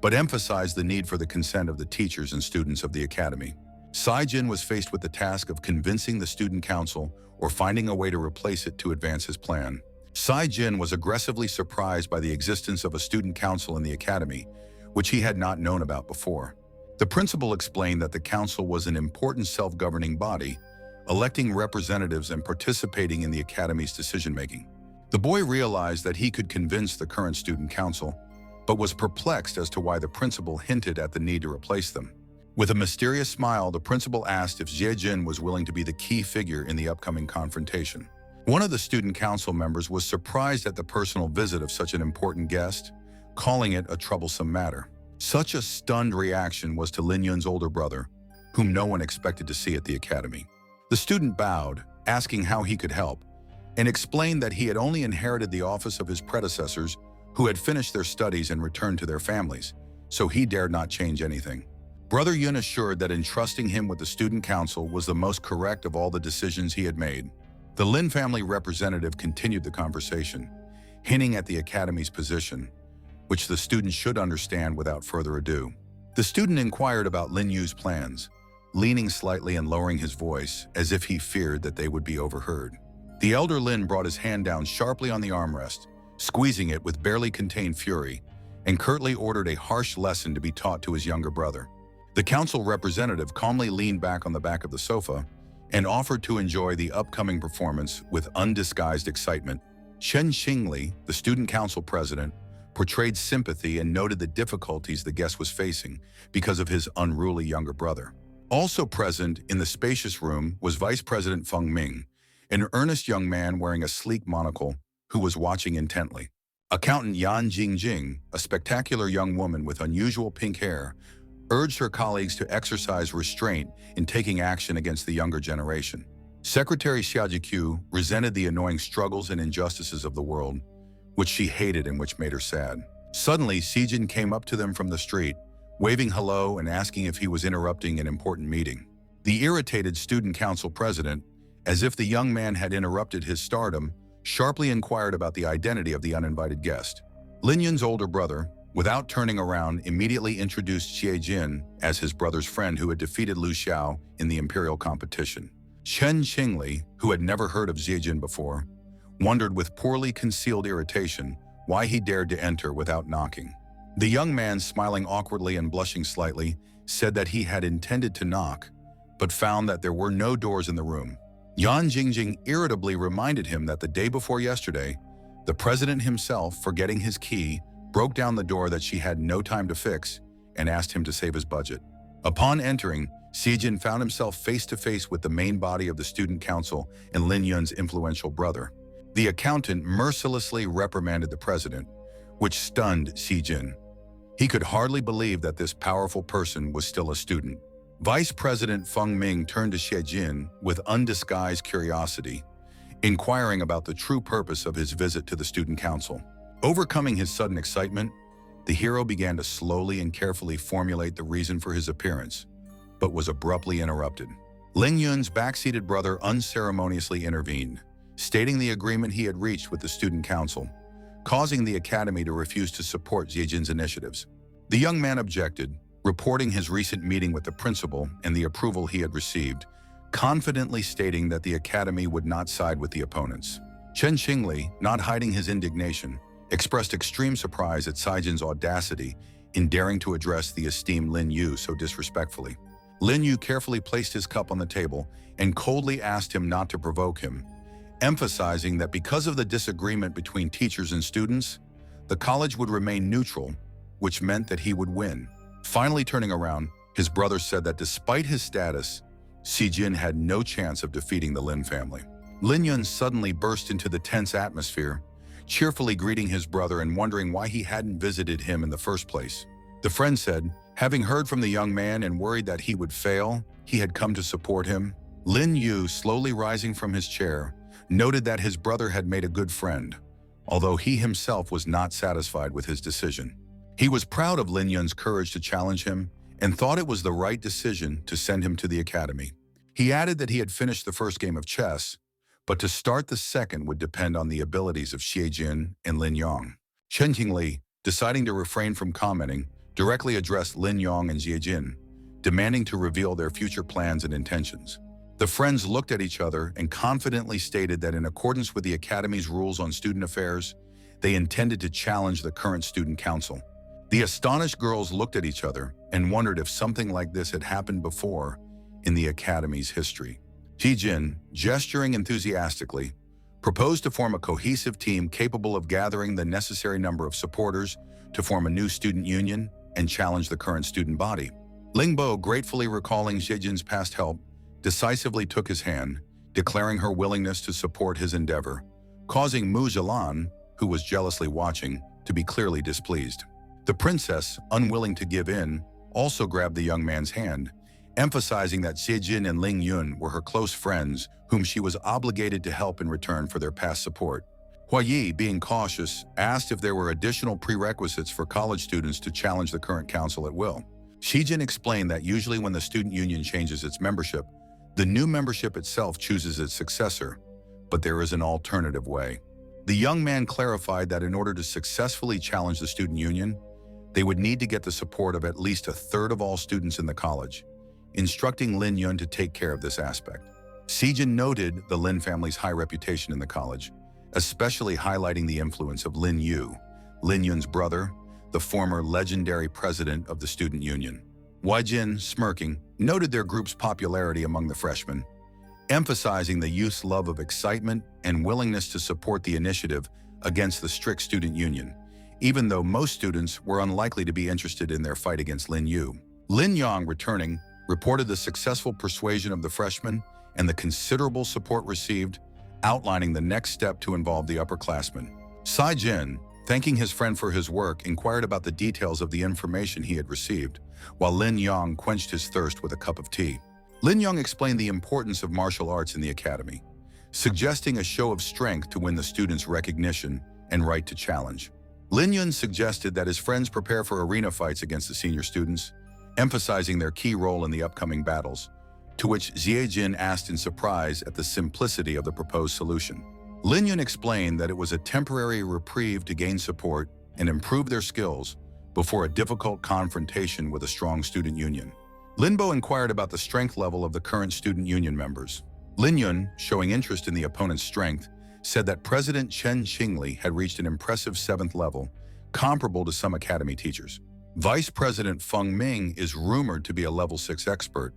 but emphasized the need for the consent of the teachers and students of the academy. Zijin was faced with the task of convincing the student council or finding a way to replace it to advance his plan. Zijin was aggressively surprised by the existence of a student council in the academy, which he had not known about before. The principal explained that the council was an important self-governing body, electing representatives and participating in the academy's decision-making. The boy realized that he could convince the current student council, but was perplexed as to why the principal hinted at the need to replace them. With a mysterious smile, the principal asked if Zijin was willing to be the key figure in the upcoming confrontation. One of the student council members was surprised at the personal visit of such an important guest, calling it a troublesome matter. Such a stunned reaction was to Lin Yun's older brother, whom no one expected to see at the academy. The student bowed, asking how he could help, and explained that he had only inherited the office of his predecessors who had finished their studies and returned to their families, so he dared not change anything. Brother Yun assured that entrusting him with the student council was the most correct of all the decisions he had made. The Lin family representative continued the conversation, hinting at the academy's position, which the student should understand without further ado. The student inquired about Lin Yu's plans, leaning slightly and lowering his voice as if he feared that they would be overheard. The elder Lin brought his hand down sharply on the armrest, squeezing it with barely contained fury, and curtly ordered a harsh lesson to be taught to his younger brother. The council representative calmly leaned back on the back of the sofa and offered to enjoy the upcoming performance with undisguised excitement. Chen Xingli, the student council president, portrayed sympathy and noted the difficulties the guest was facing because of his unruly younger brother. Also present in the spacious room was Vice President Feng Ming, an earnest young man wearing a sleek monocle who was watching intently. Accountant Yan Jingjing, a spectacular young woman with unusual pink hair, urged her colleagues to exercise restraint in taking action against the younger generation. Secretary Xia Jiqiu resented the annoying struggles and injustices of the world, which she hated and which made her sad. Suddenly, Xijin came up to them from the street, waving hello and asking if he was interrupting an important meeting. The irritated student council president, as if the young man had interrupted his stardom, sharply inquired about the identity of the uninvited guest. Lin Yun's older brother, without turning around, immediately introduced Xie Jin as his brother's friend who had defeated Lu Xiao in the imperial competition. Chen Qingli, who had never heard of Xie Jin before, wondered with poorly concealed irritation why he dared to enter without knocking. The young man, smiling awkwardly and blushing slightly, said that he had intended to knock, but found that there were no doors in the room. Yan Jingjing irritably reminded him that the day before yesterday, the president himself, forgetting his key, broke down the door that she had no time to fix and asked him to save his budget. Upon entering, Xijin found himself face-to-face with the main body of the student council and Lin Yun's influential brother. The accountant mercilessly reprimanded the president, which stunned Xijin. He could hardly believe that this powerful person was still a student. Vice President Feng Ming turned to Xie Jin with undisguised curiosity, inquiring about the true purpose of his visit to the student council. Overcoming his sudden excitement, the hero began to slowly and carefully formulate the reason for his appearance, but was abruptly interrupted. Ling Yun's backseated brother unceremoniously intervened, stating the agreement he had reached with the student council, causing the academy to refuse to support Xie Jin's initiatives. The young man objected, reporting his recent meeting with the principal and the approval he had received, confidently stating that the academy would not side with the opponents. Chen Xingli, not hiding his indignation, expressed extreme surprise at Xijin's audacity in daring to address the esteemed Lin Yu so disrespectfully. Lin Yu carefully placed his cup on the table and coldly asked him not to provoke him, emphasizing that because of the disagreement between teachers and students, the college would remain neutral, which meant that he would win. Finally turning around, his brother said that despite his status, Xijin had no chance of defeating the Lin family. Lin Yun suddenly burst into the tense atmosphere, cheerfully greeting his brother and wondering why he hadn't visited him in the first place. The friend said, having heard from the young man and worried that he would fail, he had come to support him. Lin Yu, slowly rising from his chair, noted that his brother had made a good friend, although he himself was not satisfied with his decision. He was proud of Lin Yun's courage to challenge him and thought it was the right decision to send him to the academy. He added that he had finished the first game of chess, but to start the second would depend on the abilities of Xie Jin and Lin Yong. Chen Qingli, deciding to refrain from commenting, directly addressed Lin Yong and Xie Jin, demanding to reveal their future plans and intentions. The friends looked at each other and confidently stated that in accordance with the academy's rules on student affairs, they intended to challenge the current student council. The astonished girls looked at each other and wondered if something like this had happened before in the academy's history. Xie Jin, gesturing enthusiastically, proposed to form a cohesive team capable of gathering the necessary number of supporters to form a new student union and challenge the current student body. Limbo, gratefully recalling Xie Jin's past help, decisively took his hand, declaring her willingness to support his endeavor, causing Mujulan, who was jealously watching, to be clearly displeased. The princess, unwilling to give in, also grabbed the young man's hand, emphasizing that Xie Jin and Ling Yun were her close friends whom she was obligated to help in return for their past support. Hua Yi, being cautious, asked if there were additional prerequisites for college students to challenge the current council at will. Xie Jin explained that usually when the student union changes its membership, the new membership itself chooses its successor, but there is an alternative way. The young man clarified that in order to successfully challenge the student union, they would need to get the support of at least a third of all students in the college, instructing Lin Yun to take care of this aspect. Xie Jin noted the Lin family's high reputation in the college, especially highlighting the influence of Lin Yu, Lin Yun's brother, the former legendary president of the student union. Wai Jin, smirking, noted their group's popularity among the freshmen, emphasizing the youth's love of excitement and willingness to support the initiative against the strict student union, even though most students were unlikely to be interested in their fight against Lin Yu. Lin Yang, returning, reported the successful persuasion of the freshmen and the considerable support received, outlining the next step to involve the upperclassmen. Sai Jin, thanking his friend for his work, inquired about the details of the information he had received, while Lin Yang quenched his thirst with a cup of tea. Lin Yang explained the importance of martial arts in the academy, suggesting a show of strength to win the students' recognition and right to challenge. Lin Yun suggested that his friends prepare for arena fights against the senior students, emphasizing their key role in the upcoming battles, to which Xie Jin asked in surprise at the simplicity of the proposed solution. Lin Yun explained that it was a temporary reprieve to gain support and improve their skills before a difficult confrontation with a strong student union. Limbo inquired about the strength level of the current student union members. Lin Yun, showing interest in the opponent's strength, said that President Chen Qingli had reached an impressive 7th level, comparable to some academy teachers. Vice President Feng Ming is rumored to be a level 6 expert,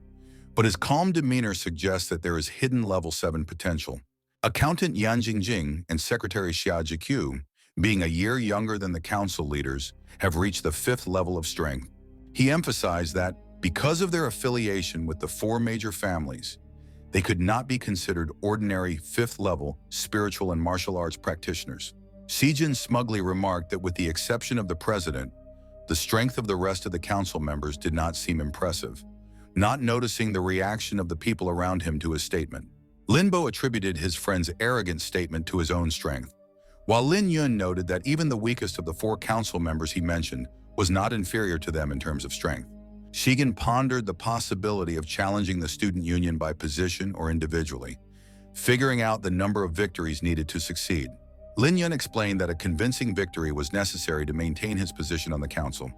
but his calm demeanor suggests that there is hidden level 7 potential. Accountant Yan Jingjing and Secretary Xia Jiqiu, being a year younger than the council leaders, have reached the 5th level of strength. He emphasized that, because of their affiliation with the 4 major families, they could not be considered ordinary 5th-level spiritual and martial arts practitioners. Sijin smugly remarked that with the exception of the president, the strength of the rest of the council members did not seem impressive, not noticing the reaction of the people around him to his statement. Linbo attributed his friend's arrogant statement to his own strength, while Lin Yun noted that even the weakest of the 4 council members he mentioned was not inferior to them in terms of strength. Shigen pondered the possibility of challenging the student union by position or individually, figuring out the number of victories needed to succeed. Lin Yun explained that a convincing victory was necessary to maintain his position on the council,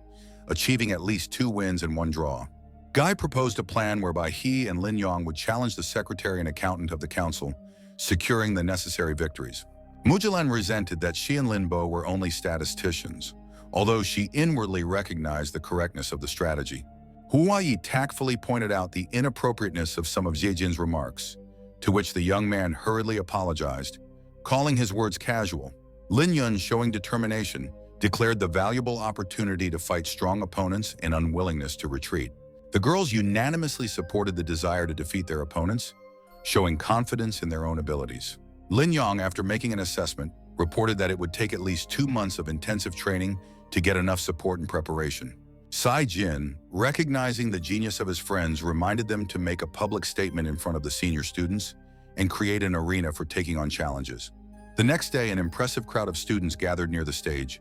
achieving at least 2 wins and 1 draw. Guy proposed a plan whereby he and Lin Yang would challenge the secretary and accountant of the council, securing the necessary victories. Mujulan resented that she and Linbo were only statisticians, although she inwardly recognized the correctness of the strategy. Huayi tactfully pointed out the inappropriateness of some of Zhejin's remarks, to which the young man hurriedly apologized, calling his words casual. Lin Yun, showing determination, declared the valuable opportunity to fight strong opponents and unwillingness to retreat. The girls unanimously supported the desire to defeat their opponents, showing confidence in their own abilities. Lin Yang, after making an assessment, reported that it would take at least 2 months of intensive training to get enough support and preparation. Sai Jin, recognizing the genius of his friends, reminded them to make a public statement in front of the senior students and create an arena for taking on challenges. The next day, an impressive crowd of students gathered near the stage,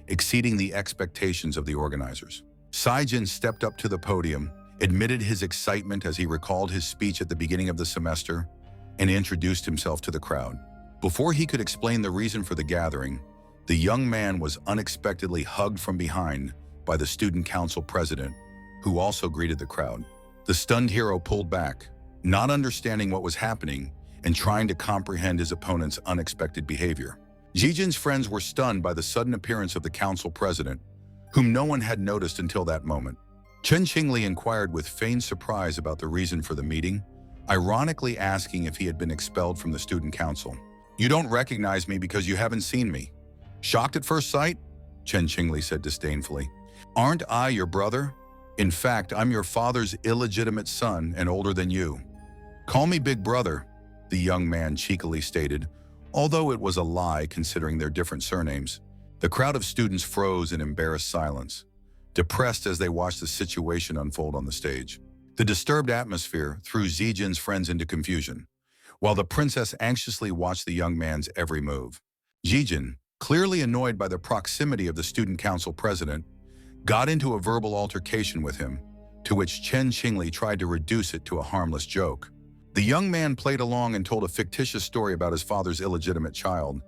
exceeding the expectations of the organizers. Sai Jin stepped up to the podium, admitted his excitement as he recalled his speech at the beginning of the semester, and introduced himself to the crowd. Before he could explain the reason for the gathering, the young man was unexpectedly hugged from behind by the student council president, who also greeted the crowd. The stunned hero pulled back, not understanding what was happening and trying to comprehend his opponent's unexpected behavior. Jijin's friends were stunned by the sudden appearance of the council president, whom no one had noticed until that moment. Chen Qingli inquired with feigned surprise about the reason for the meeting, ironically asking if he had been expelled from the student council. "You don't recognize me because you haven't seen me. Shocked at first sight?" Chen Qingli said disdainfully. "Aren't I your brother? In fact, I'm your father's illegitimate son and older than you. Call me Big Brother," the young man cheekily stated, although it was a lie considering their different surnames. The crowd of students froze in embarrassed silence, depressed as they watched the situation unfold on the stage. The disturbed atmosphere threw Zijin's friends into confusion, while the princess anxiously watched the young man's every move. Zijin, clearly annoyed by the proximity of the student council president, got into a verbal altercation with him, to which Chen Qingli tried to reduce it to a harmless joke. The young man played along and told a fictitious story about his father's illegitimate child,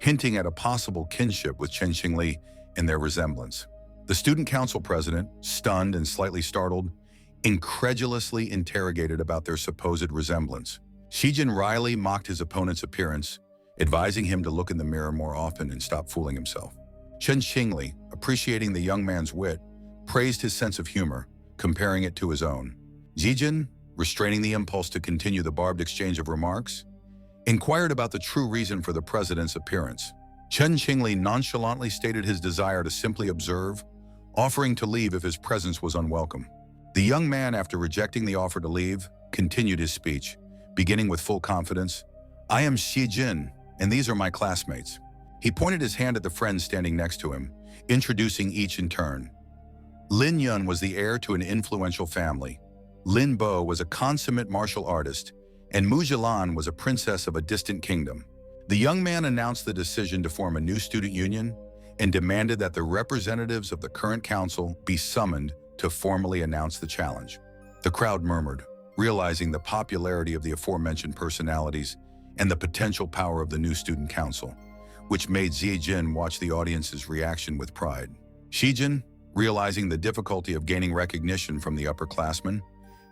hinting at a possible kinship with Chen Qingli and their resemblance. The student council president, stunned and slightly startled, incredulously interrogated about their supposed resemblance. Shijin wryly mocked his opponent's appearance, advising him to look in the mirror more often and stop fooling himself. Chen Qingli, appreciating the young man's wit, praised his sense of humor, comparing it to his own. Zijin, restraining the impulse to continue the barbed exchange of remarks, inquired about the true reason for the president's appearance. Chen Qingli nonchalantly stated his desire to simply observe, offering to leave if his presence was unwelcome. The young man, after rejecting the offer to leave, continued his speech, beginning with full confidence. "I am Xi Jin, and these are my classmates." He pointed his hand at the friends standing next to him, introducing each in turn. Lin Yun was the heir to an influential family. Lin Bo was a consummate martial artist, and Mujulan was a princess of a distant kingdom. The young man announced the decision to form a new student union and demanded that the representatives of the current council be summoned to formally announce the challenge. The crowd murmured, realizing the popularity of the aforementioned personalities and the potential power of the new student council, which made Zijin watch the audience's reaction with pride. Shijin, realizing the difficulty of gaining recognition from the upperclassmen,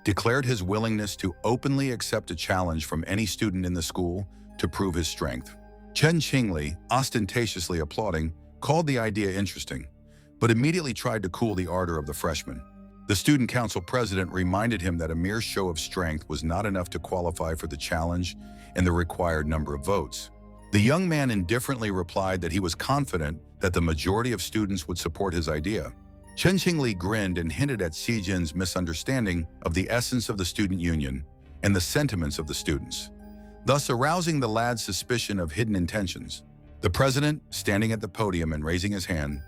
declared his willingness to openly accept a challenge from any student in the school to prove his strength. Chen Qingli, ostentatiously applauding, called the idea interesting, but immediately tried to cool the ardor of the freshmen. The student council president reminded him that a mere show of strength was not enough to qualify for the challenge and the required number of votes. The young man indifferently replied that he was confident that the majority of students would support his idea. Chen Qingli grinned and hinted at Xi Jin's misunderstanding of the essence of the student union and the sentiments of the students, thus arousing the lad's suspicion of hidden intentions. The president, standing at the podium and raising his hand,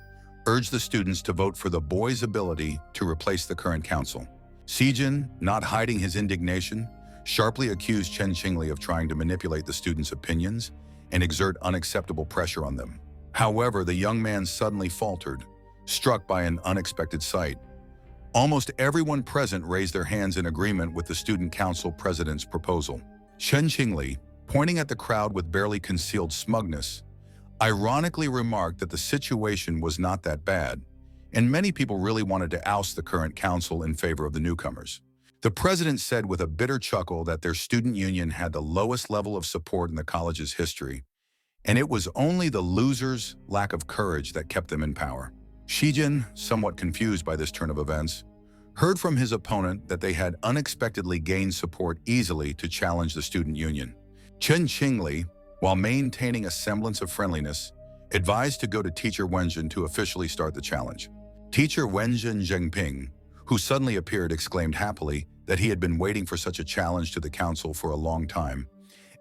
urged the students to vote for the boy's ability to replace the current council. Xi Jin, not hiding his indignation, sharply accused Chen Qingli of trying to manipulate the students' opinions and exert unacceptable pressure on them. However, the young man suddenly faltered, struck by an unexpected sight. Almost everyone present raised their hands in agreement with the student council president's proposal. Chen Qingli, pointing at the crowd with barely concealed smugness, ironically remarked that the situation was not that bad, and many people really wanted to oust the current council in favor of the newcomers. The president said with a bitter chuckle that their student union had the lowest level of support in the college's history, and it was only the losers' lack of courage that kept them in power. Shijin, somewhat confused by this turn of events, heard from his opponent that they had unexpectedly gained support easily to challenge the student union. Chen Qingli, while maintaining a semblance of friendliness, advised to go to Teacher Wenjin to officially start the challenge. Teacher Wenjin Zhengping, who suddenly appeared, exclaimed happily that he had been waiting for such a challenge to the council for a long time,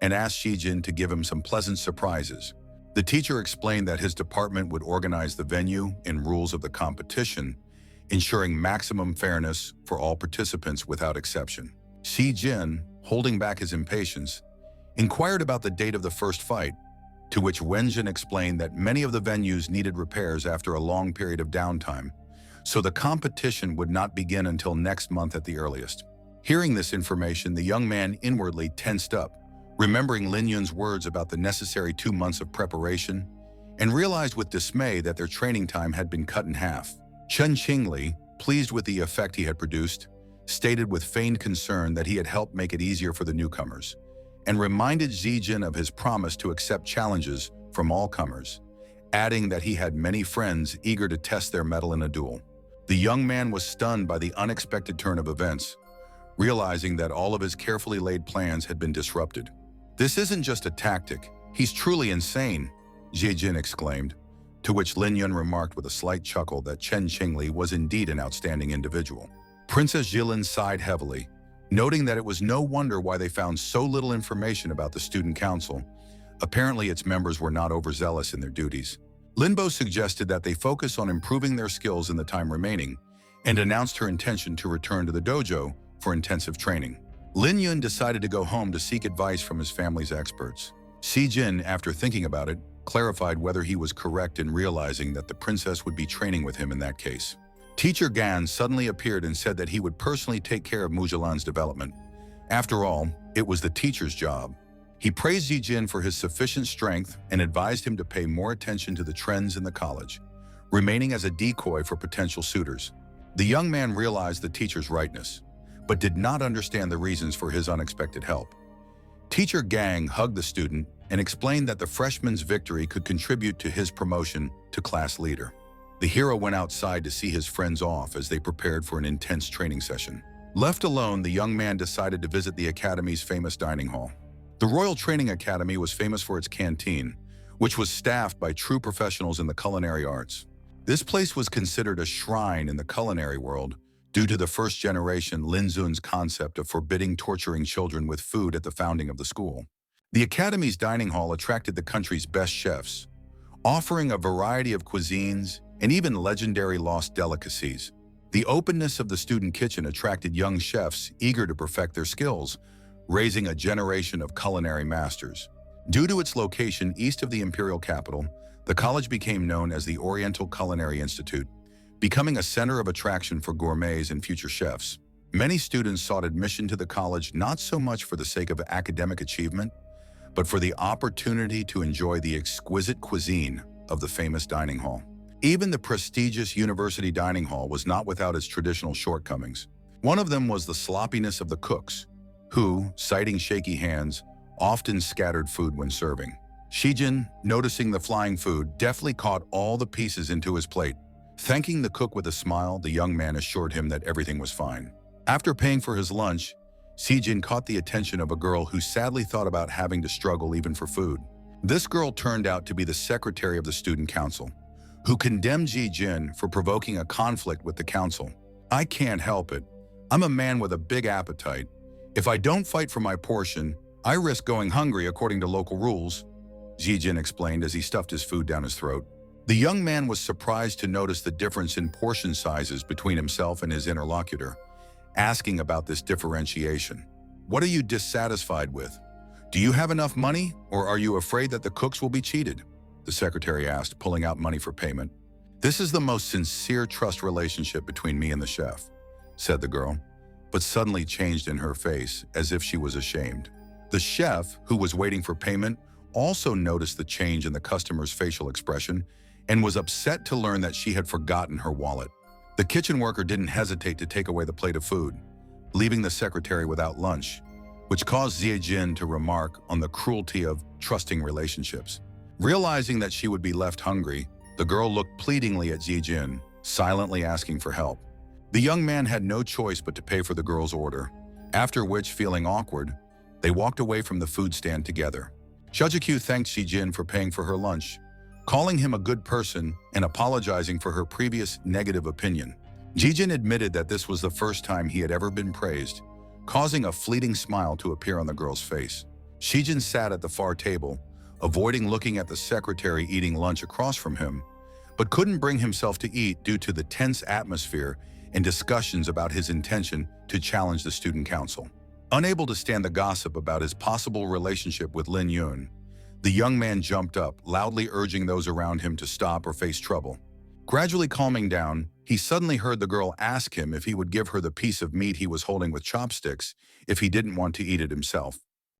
and asked Shijin to give him some pleasant surprises. The teacher explained that his department would organize the venue and rules of the competition, ensuring maximum fairness for all participants without exception. Shijin, holding back his impatience, inquired about the date of the first fight, to which Wenjin explained that many of the venues needed repairs after a long period of downtime, so the competition would not begin until next month at the earliest. Hearing this information, the young man inwardly tensed up, remembering Lin Yun's words about the necessary 2 months of preparation, and realized with dismay that their training time had been cut in half. Chen Qingli, pleased with the effect he had produced, stated with feigned concern that he had helped make it easier for the newcomers, and reminded Zijin of his promise to accept challenges from all comers, adding that he had many friends eager to test their mettle in a duel. The young man was stunned by the unexpected turn of events, realizing that all of his carefully laid plans had been disrupted. "This isn't just a tactic, he's truly insane," Zijin exclaimed, to which Lin Yun remarked with a slight chuckle that Chen Qingli was indeed an outstanding individual. Princess Jilin sighed heavily, noting that it was no wonder why they found so little information about the student council. Apparently its members were not overzealous in their duties. Limbo suggested that they focus on improving their skills in the time remaining, and announced her intention to return to the dojo for intensive training. Lin Yun decided to go home to seek advice from his family's experts. Xi Jin, after thinking about it, clarified whether he was correct in realizing that the princess would be training with him in that case. Teacher Gan suddenly appeared and said that he would personally take care of Mujulan's development. After all, it was the teacher's job. He praised Zijin for his sufficient strength and advised him to pay more attention to the trends in the college, remaining as a decoy for potential suitors. The young man realized the teacher's rightness, but did not understand the reasons for his unexpected help. Teacher Gang hugged the student and explained that the freshman's victory could contribute to his promotion to class leader. The hero went outside to see his friends off as they prepared for an intense training session. Left alone, the young man decided to visit the academy's famous dining hall. The Royal Training Academy was famous for its canteen, which was staffed by true professionals in the culinary arts. This place was considered a shrine in the culinary world due to the first-generation Lin Zun's concept of forbidding torturing children with food at the founding of the school. The academy's dining hall attracted the country's best chefs, offering a variety of cuisines and even legendary lost delicacies. The openness of the student kitchen attracted young chefs eager to perfect their skills, raising a generation of culinary masters. Due to its location east of the imperial capital, the college became known as the Oriental Culinary Institute, becoming a center of attraction for gourmets and future chefs. Many students sought admission to the college not so much for the sake of academic achievement, but for the opportunity to enjoy the exquisite cuisine of the famous dining hall. Even the prestigious university dining hall was not without its traditional shortcomings. One of them was the sloppiness of the cooks, who, citing shaky hands, often scattered food when serving. Shijin, noticing the flying food, deftly caught all the pieces into his plate. Thanking the cook with a smile, the young man assured him that everything was fine. After paying for his lunch, Shijin caught the attention of a girl who sadly thought about having to struggle even for food. This girl turned out to be the secretary of the student council, who condemned Shijin for provoking a conflict with the council. "I can't help it. I'm a man with a big appetite. If I don't fight for my portion, I risk going hungry according to local rules," Shijin explained as he stuffed his food down his throat. The young man was surprised to notice the difference in portion sizes between himself and his interlocutor, asking about this differentiation. "What are you dissatisfied with? Do you have enough money, or are you afraid that the cooks will be cheated?" the secretary asked, pulling out money for payment. "This is the most sincere trust relationship between me and the chef," said the girl, but suddenly changed in her face as if she was ashamed. The chef, who was waiting for payment, also noticed the change in the customer's facial expression and was upset to learn that she had forgotten her wallet. The kitchen worker didn't hesitate to take away the plate of food, leaving the secretary without lunch, which caused Ziejin to remark on the cruelty of trusting relationships. Realizing that she would be left hungry, the girl looked pleadingly at Ziejin, silently asking for help. The young man had no choice but to pay for the girl's order, after which, feeling awkward, they walked away from the food stand together. Shijikyu thanked Shijin for paying for her lunch, calling him a good person and apologizing for her previous negative opinion. Shijin admitted that this was the first time he had ever been praised, causing a fleeting smile to appear on the girl's face. Shijin sat at the far table, avoiding looking at the secretary eating lunch across from him, but couldn't bring himself to eat due to the tense atmosphere and discussions about his intention to challenge the student council. Unable to stand the gossip about his possible relationship with Lin Yun, the young man jumped up, loudly urging those around him to stop or face trouble. Gradually calming down, he suddenly heard the girl ask him if he would give her the piece of meat he was holding with chopsticks if he didn't want to eat it himself.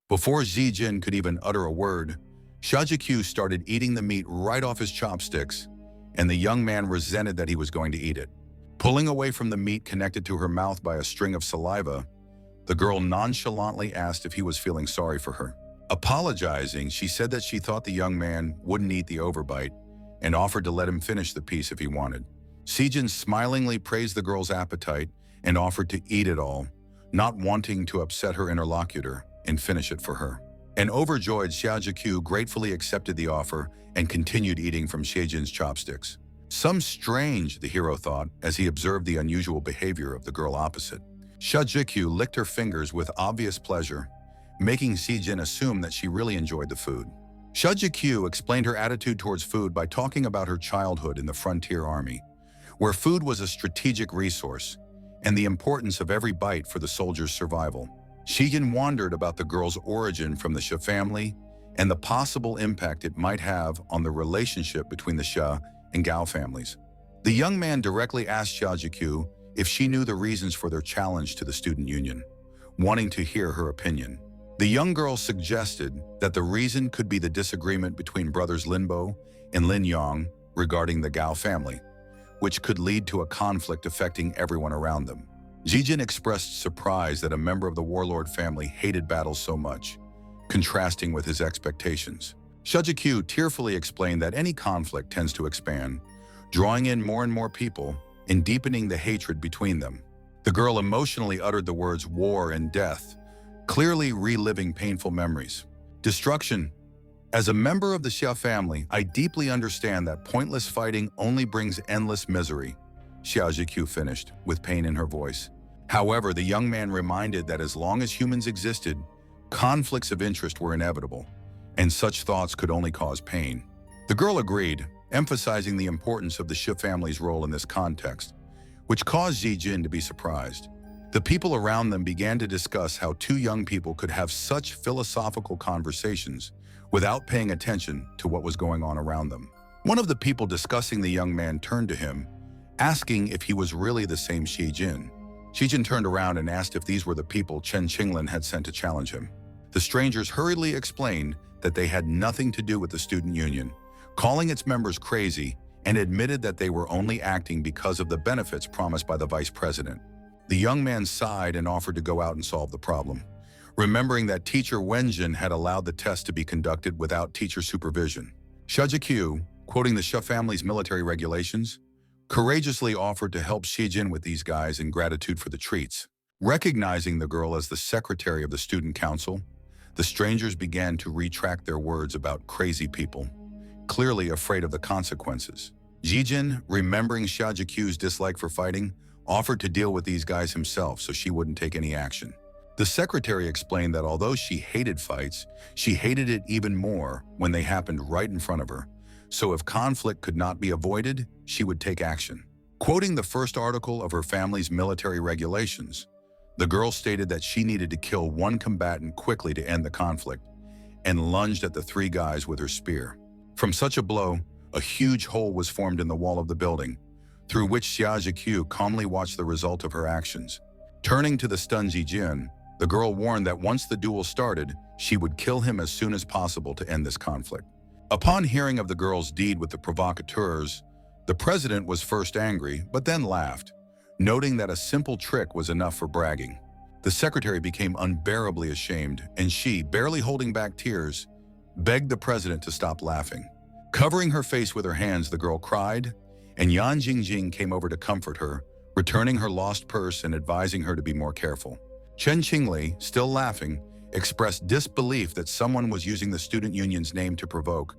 Before Ziejin could even utter a word, Shijikyu started eating the meat right off his chopsticks, and the young man resented that he was going to eat it. Pulling away from the meat connected to her mouth by a string of saliva, the girl nonchalantly asked if he was feeling sorry for her. Apologizing, she said that she thought the young man wouldn't eat the overbite and offered to let him finish the piece if he wanted. Ziejin smilingly praised the girl's appetite and offered to eat it all, not wanting to upset her interlocutor and finish it for her. An overjoyed Shijikyu gratefully accepted the offer and continued eating from Shijin's chopsticks. Some strange, the hero thought, as he observed the unusual behavior of the girl opposite. Shijikyu licked her fingers with obvious pleasure, making Ziejin assume that she really enjoyed the food. Shijikyu explained her attitude towards food by talking about her childhood in the frontier army, where food was a strategic resource and the importance of every bite for the soldiers' survival. Shijin wondered about the girl's origin from the Xia family and the possible impact it might have on the relationship between the Xia and Gao families. The young man directly asked Shijikyu if she knew the reasons for their challenge to the student union, wanting to hear her opinion. The young girl suggested that the reason could be the disagreement between brothers Limbo and Lin Yang regarding the Gao family, which could lead to a conflict affecting everyone around them. Ziejin expressed surprise that a member of the warlord family hated battles so much, contrasting with his expectations. Shijikyu tearfully explained that any conflict tends to expand, drawing in more and more people and deepening the hatred between them. The girl emotionally uttered the words war and death, clearly reliving painful memories. Destruction. As a member of the Xia family, I deeply understand that pointless fighting only brings endless misery, Xia Zhiqiu finished, with pain in her voice. However, the young man reminded that as long as humans existed, conflicts of interest were inevitable, and such thoughts could only cause pain. The girl agreed, emphasizing the importance of the Xia family's role in this context, which caused Zijin to be surprised. The people around them began to discuss how two young people could have such philosophical conversations without paying attention to what was going on around them. One of the people discussing the young man turned to him, asking if he was really the same Xijin. Xijin turned around and asked if these were the people Chen Qinglin had sent to challenge him. The strangers hurriedly explained that they had nothing to do with the student union, calling its members crazy, and admitted that they were only acting because of the benefits promised by the vice president. The young man sighed and offered to go out and solve the problem, remembering that teacher Wenjin had allowed the test to be conducted without teacher supervision. Xia Zhiqiu, quoting the Xia family's military regulations, courageously offered to help Xijin with these guys in gratitude for the treats. Recognizing the girl as the secretary of the student council, the strangers began to retract their words about crazy people, clearly afraid of the consequences. Zijin, remembering Xia Zhiqiu's dislike for fighting, offered to deal with these guys himself so she wouldn't take any action. The secretary explained that although she hated fights, she hated it even more when they happened right in front of her. So if conflict could not be avoided, she would take action. Quoting the first article of her family's military regulations, the girl stated that she needed to kill one combatant quickly to end the conflict, and lunged at the three guys with her spear. From such a blow, a huge hole was formed in the wall of the building, through which Xia Zhiqiu calmly watched the result of her actions. Turning to the stunned Zijin, the girl warned that once the duel started, she would kill him as soon as possible to end this conflict. Upon hearing of the girl's deed with the provocateurs, the president was first angry, but then laughed, noting that a simple trick was enough for bragging. The secretary became unbearably ashamed, and she, barely holding back tears, begged the president to stop laughing. Covering her face with her hands, the girl cried, and Yan Jingjing came over to comfort her, returning her lost purse and advising her to be more careful. Chen Qinglin, still laughing, expressed disbelief that someone was using the student union's name to provoke,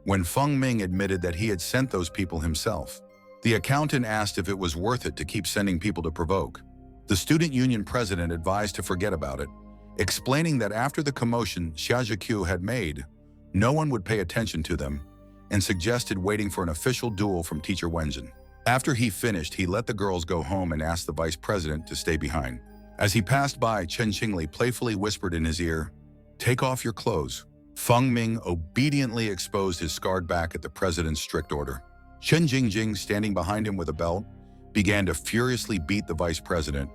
when Feng Ming admitted that he had sent those people himself. The accountant asked if it was worth it to keep sending people to provoke. The student union president advised to forget about it, explaining that after the commotion Xia Zhiqiu had made, no one would pay attention to them, and suggested waiting for an official duel from teacher Wenjin. After he finished, he let the girls go home and asked the vice president to stay behind. As he passed by, Chen Qinglin playfully whispered in his ear, "Take off your clothes." Feng Ming obediently exposed his scarred back at the president's strict order. Chen Jingjing, standing behind him with a belt, began to furiously beat the vice president,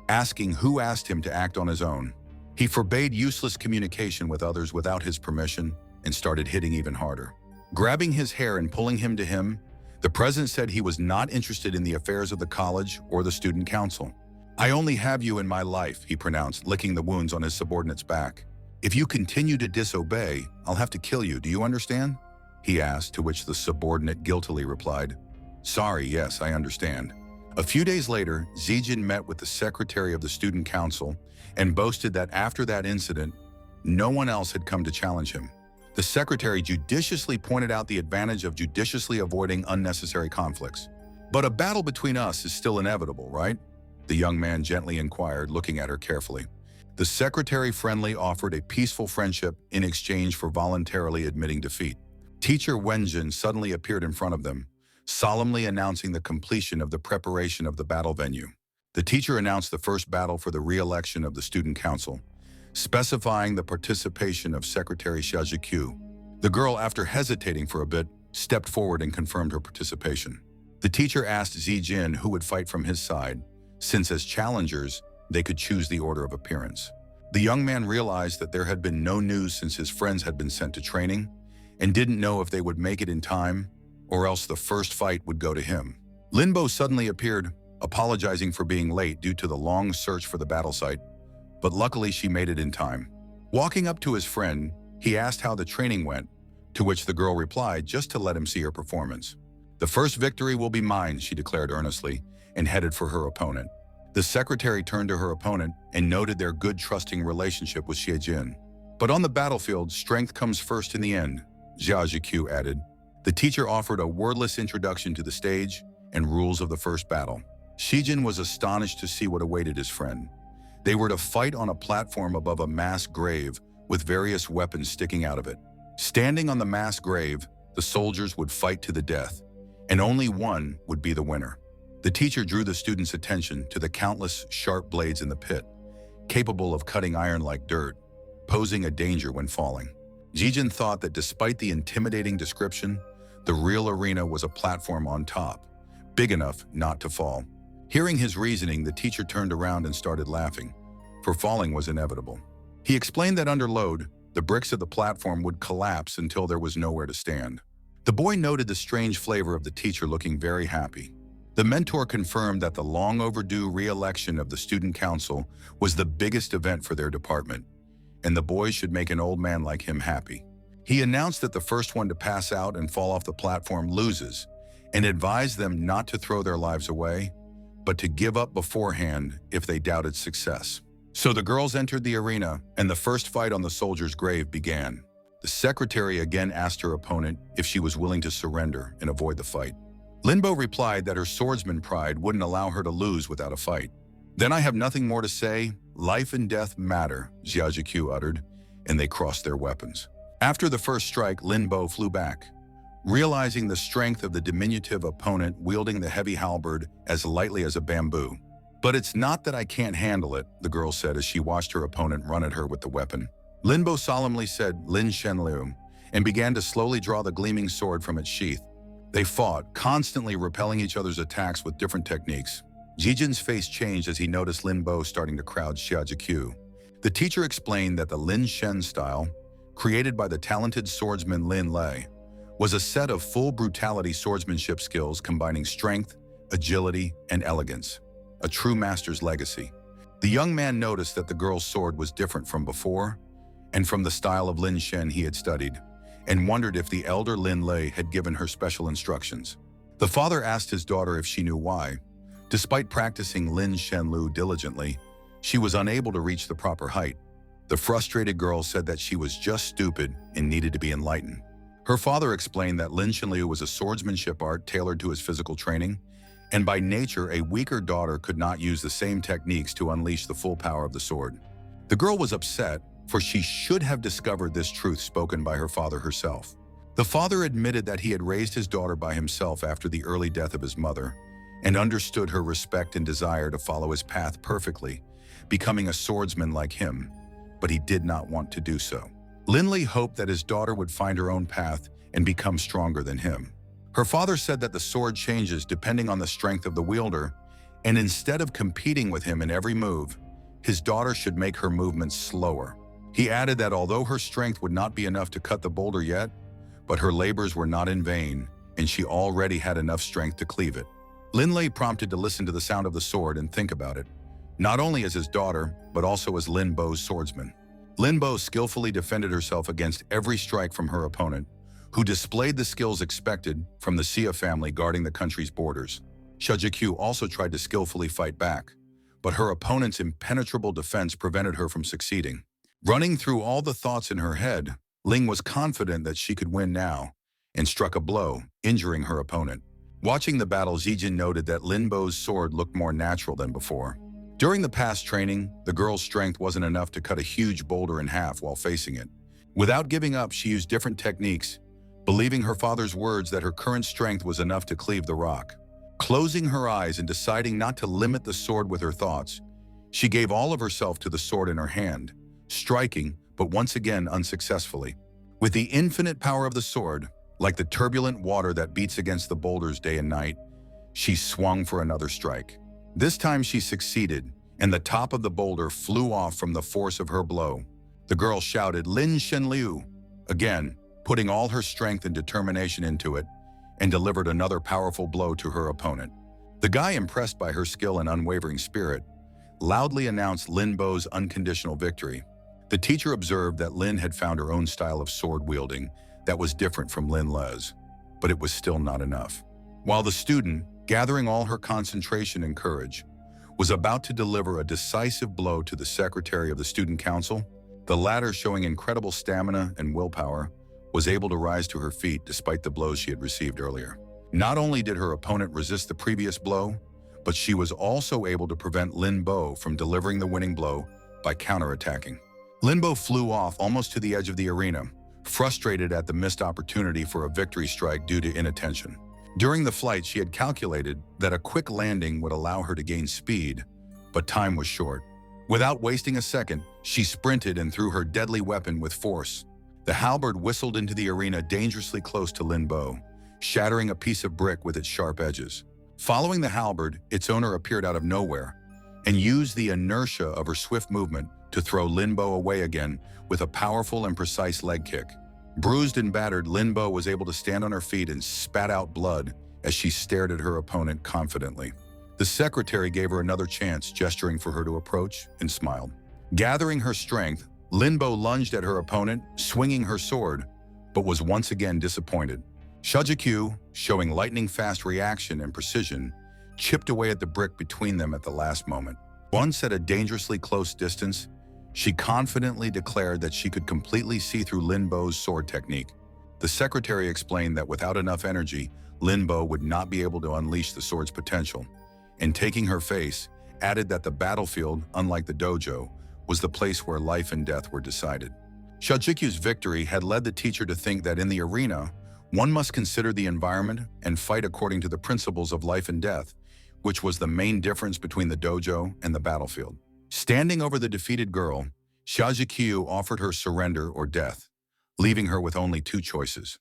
asking who asked him to act on his own. He forbade useless communication with others without his permission and started hitting even harder. Grabbing his hair and pulling him to him, the president said he was not interested in the affairs of the college or the student council. "I only have you in my life," he pronounced, licking the wounds on his subordinate's back. "If you continue to disobey, I'll have to kill you, do you understand?" he asked, to which the subordinate guiltily replied, "Sorry, yes, I understand." A few days later, Zijin met with the secretary of the student council and boasted that after that incident, no one else had come to challenge him. The secretary judiciously pointed out the advantage of judiciously avoiding unnecessary conflicts. "But a battle between us is still inevitable, right?" the young man gently inquired, looking at her carefully. The secretary friendly offered a peaceful friendship in exchange for voluntarily admitting defeat. Teacher Wenjin suddenly appeared in front of them, solemnly announcing the completion of the preparation of the battle venue. The teacher announced the first battle for the re-election of the student council, specifying the participation of Secretary Xia Zhiqiu. The girl, after hesitating for a bit, stepped forward and confirmed her participation. The teacher asked Zijin who would fight from his side, since as challengers, they could choose the order of appearance. The young man realized that there had been no news since his friends had been sent to training, and didn't know if they would make it in time, or else the first fight would go to him. Limbo suddenly appeared, apologizing for being late due to the long search for the battle site, but luckily she made it in time. Walking up to his friend, he asked how the training went, to which the girl replied just to let him see her performance. "The first victory will be mine," she declared earnestly, and headed for her opponent. The secretary turned to her opponent and noted their good, trusting relationship with Xie Jin. "But on the battlefield, strength comes first in the end," Jia Zhiqiu added. The teacher offered a wordless introduction to the stage and rules of the first battle. Xie Jin was astonished to see what awaited his friend. They were to fight on a platform above a mass grave with various weapons sticking out of it. Standing on the mass grave, the soldiers would fight to the death, and only one would be the winner. The teacher drew the students' attention to the countless sharp blades in the pit, capable of cutting iron like dirt, posing a danger when falling. Jijin thought that despite the intimidating description, the real arena was a platform on top, big enough not to fall. Hearing his reasoning, the teacher turned around and started laughing, for falling was inevitable. He explained that under load, the bricks of the platform would collapse until there was nowhere to stand. The boy noted the strange flavor of the teacher, looking very happy. The mentor confirmed that the long overdue re-election of the student council was the biggest event for their department, and the boys should make an old man like him happy. He announced that the first one to pass out and fall off the platform loses, and advised them not to throw their lives away, but to give up beforehand if they doubted success. So the girls entered the arena, and the first fight on the soldier's grave began. The secretary again asked her opponent if she was willing to surrender and avoid the fight. Limbo replied that her swordsman pride wouldn't allow her to lose without a fight. "Then I have nothing more to say. Life and death matter," Jia Zhiqiu uttered, and they crossed their weapons. After the first strike, Limbo flew back, realizing the strength of the diminutive opponent wielding the heavy halberd as lightly as a bamboo. "But it's not that I can't handle it," the girl said as she watched her opponent run at her with the weapon. Limbo solemnly said Lin Shenliu and began to slowly draw the gleaming sword from its sheath. They fought, constantly repelling each other's attacks with different techniques. Jijin's face changed as he noticed Limbo starting to crowd Xia Zhiqiu. The teacher explained that the Lin Shen style, created by the talented swordsman Ling Lelay, was a set of full brutality swordsmanship skills combining strength, agility, and elegance. A true master's legacy. The young man noticed that the girl's sword was different from before, and from the style of Lin Shen he had studied, and wondered if the elder Ling Lelay had given her special instructions. The father asked his daughter if she knew why. Despite practicing Lin Shenlu diligently, she was unable to reach the proper height. The frustrated girl said that she was just stupid and needed to be enlightened. Her father explained that Lin Shenliu was a swordsmanship art tailored to his physical training, and by nature, a weaker daughter could not use the same techniques to unleash the full power of the sword. The girl was upset, for she should have discovered this truth spoken by her father herself. The father admitted that he had raised his daughter by himself after the early death of his mother, and understood her respect and desire to follow his path perfectly, becoming a swordsman like him, but he did not want to do so. Linley hoped that his daughter would find her own path and become stronger than him. Her father said that the sword changes depending on the strength of the wielder, and instead of competing with him in every move, his daughter should make her movements slower. He added that although her strength would not be enough to cut the boulder yet, but her labors were not in vain, and she already had enough strength to cleave it. Linley prompted to listen to the sound of the sword and think about it, not only as his daughter, but also as Lin Bo's swordsman. Lin Bo skillfully defended herself against every strike from her opponent, who displayed the skills expected from the Xia family guarding the country's borders. Xia Zhiqiu also tried to skillfully fight back, but her opponent's impenetrable defense prevented her from succeeding. Running through all the thoughts in her head, Ling was confident that she could win now, and struck a blow, injuring her opponent. Watching the battle, Zijin noted that Lin Bo's sword looked more natural than before. During the past training, the girl's strength wasn't enough to cut a huge boulder in half while facing it. Without giving up, she used different techniques, believing her father's words that her current strength was enough to cleave the rock. Closing her eyes and deciding not to limit the sword with her thoughts, she gave all of herself to the sword in her hand, striking, but once again unsuccessfully. With the infinite power of the sword, like the turbulent water that beats against the boulders day and night, she swung for another strike. This time she succeeded, and the top of the boulder flew off from the force of her blow. The girl shouted, "Lin Shenliu!" again, putting all her strength and determination into it, and delivered another powerful blow to her opponent. The guy, impressed by her skill and unwavering spirit, loudly announced Lin Bo's unconditional victory. The teacher observed that Lin had found her own style of sword wielding that was different from Lin Le's, but it was still not enough. While the student, gathering all her concentration and courage, was about to deliver a decisive blow to the secretary of the student council, the latter, showing incredible stamina and willpower, was able to rise to her feet despite the blows she had received earlier. Not only did her opponent resist the previous blow, but she was also able to prevent Limbo from delivering the winning blow by counterattacking. Limbo flew off almost to the edge of the arena, frustrated at the missed opportunity for a victory strike due to inattention. During the flight, she had calculated that a quick landing would allow her to gain speed, but time was short. Without wasting a second, she sprinted and threw her deadly weapon with force. The halberd whistled into the arena dangerously close to Limbo, shattering a piece of brick with its sharp edges. Following the halberd, its owner appeared out of nowhere and used the inertia of her swift movement to throw Limbo away again with a powerful and precise leg kick. Bruised and battered, Limbo was able to stand on her feet and spat out blood as she stared at her opponent confidently. The secretary gave her another chance, gesturing for her to approach, and smiled. Gathering her strength, Limbo lunged at her opponent, swinging her sword, but was once again disappointed. Shujikyu, showing lightning-fast reaction and precision, chipped away at the brick between them at the last moment. Once at a dangerously close distance, she confidently declared that she could completely see through Limbo's sword technique. The secretary explained that without enough energy, Limbo would not be able to unleash the sword's potential, and taking her face, added that the battlefield, unlike the dojo, was the place where life and death were decided. Shujikyu's victory had led the teacher to think that in the arena, one must consider the environment and fight according to the principles of life and death, which was the main difference between the dojo and the battlefield. Standing over the defeated girl, Shujikyu offered her surrender or death, leaving her with only two choices.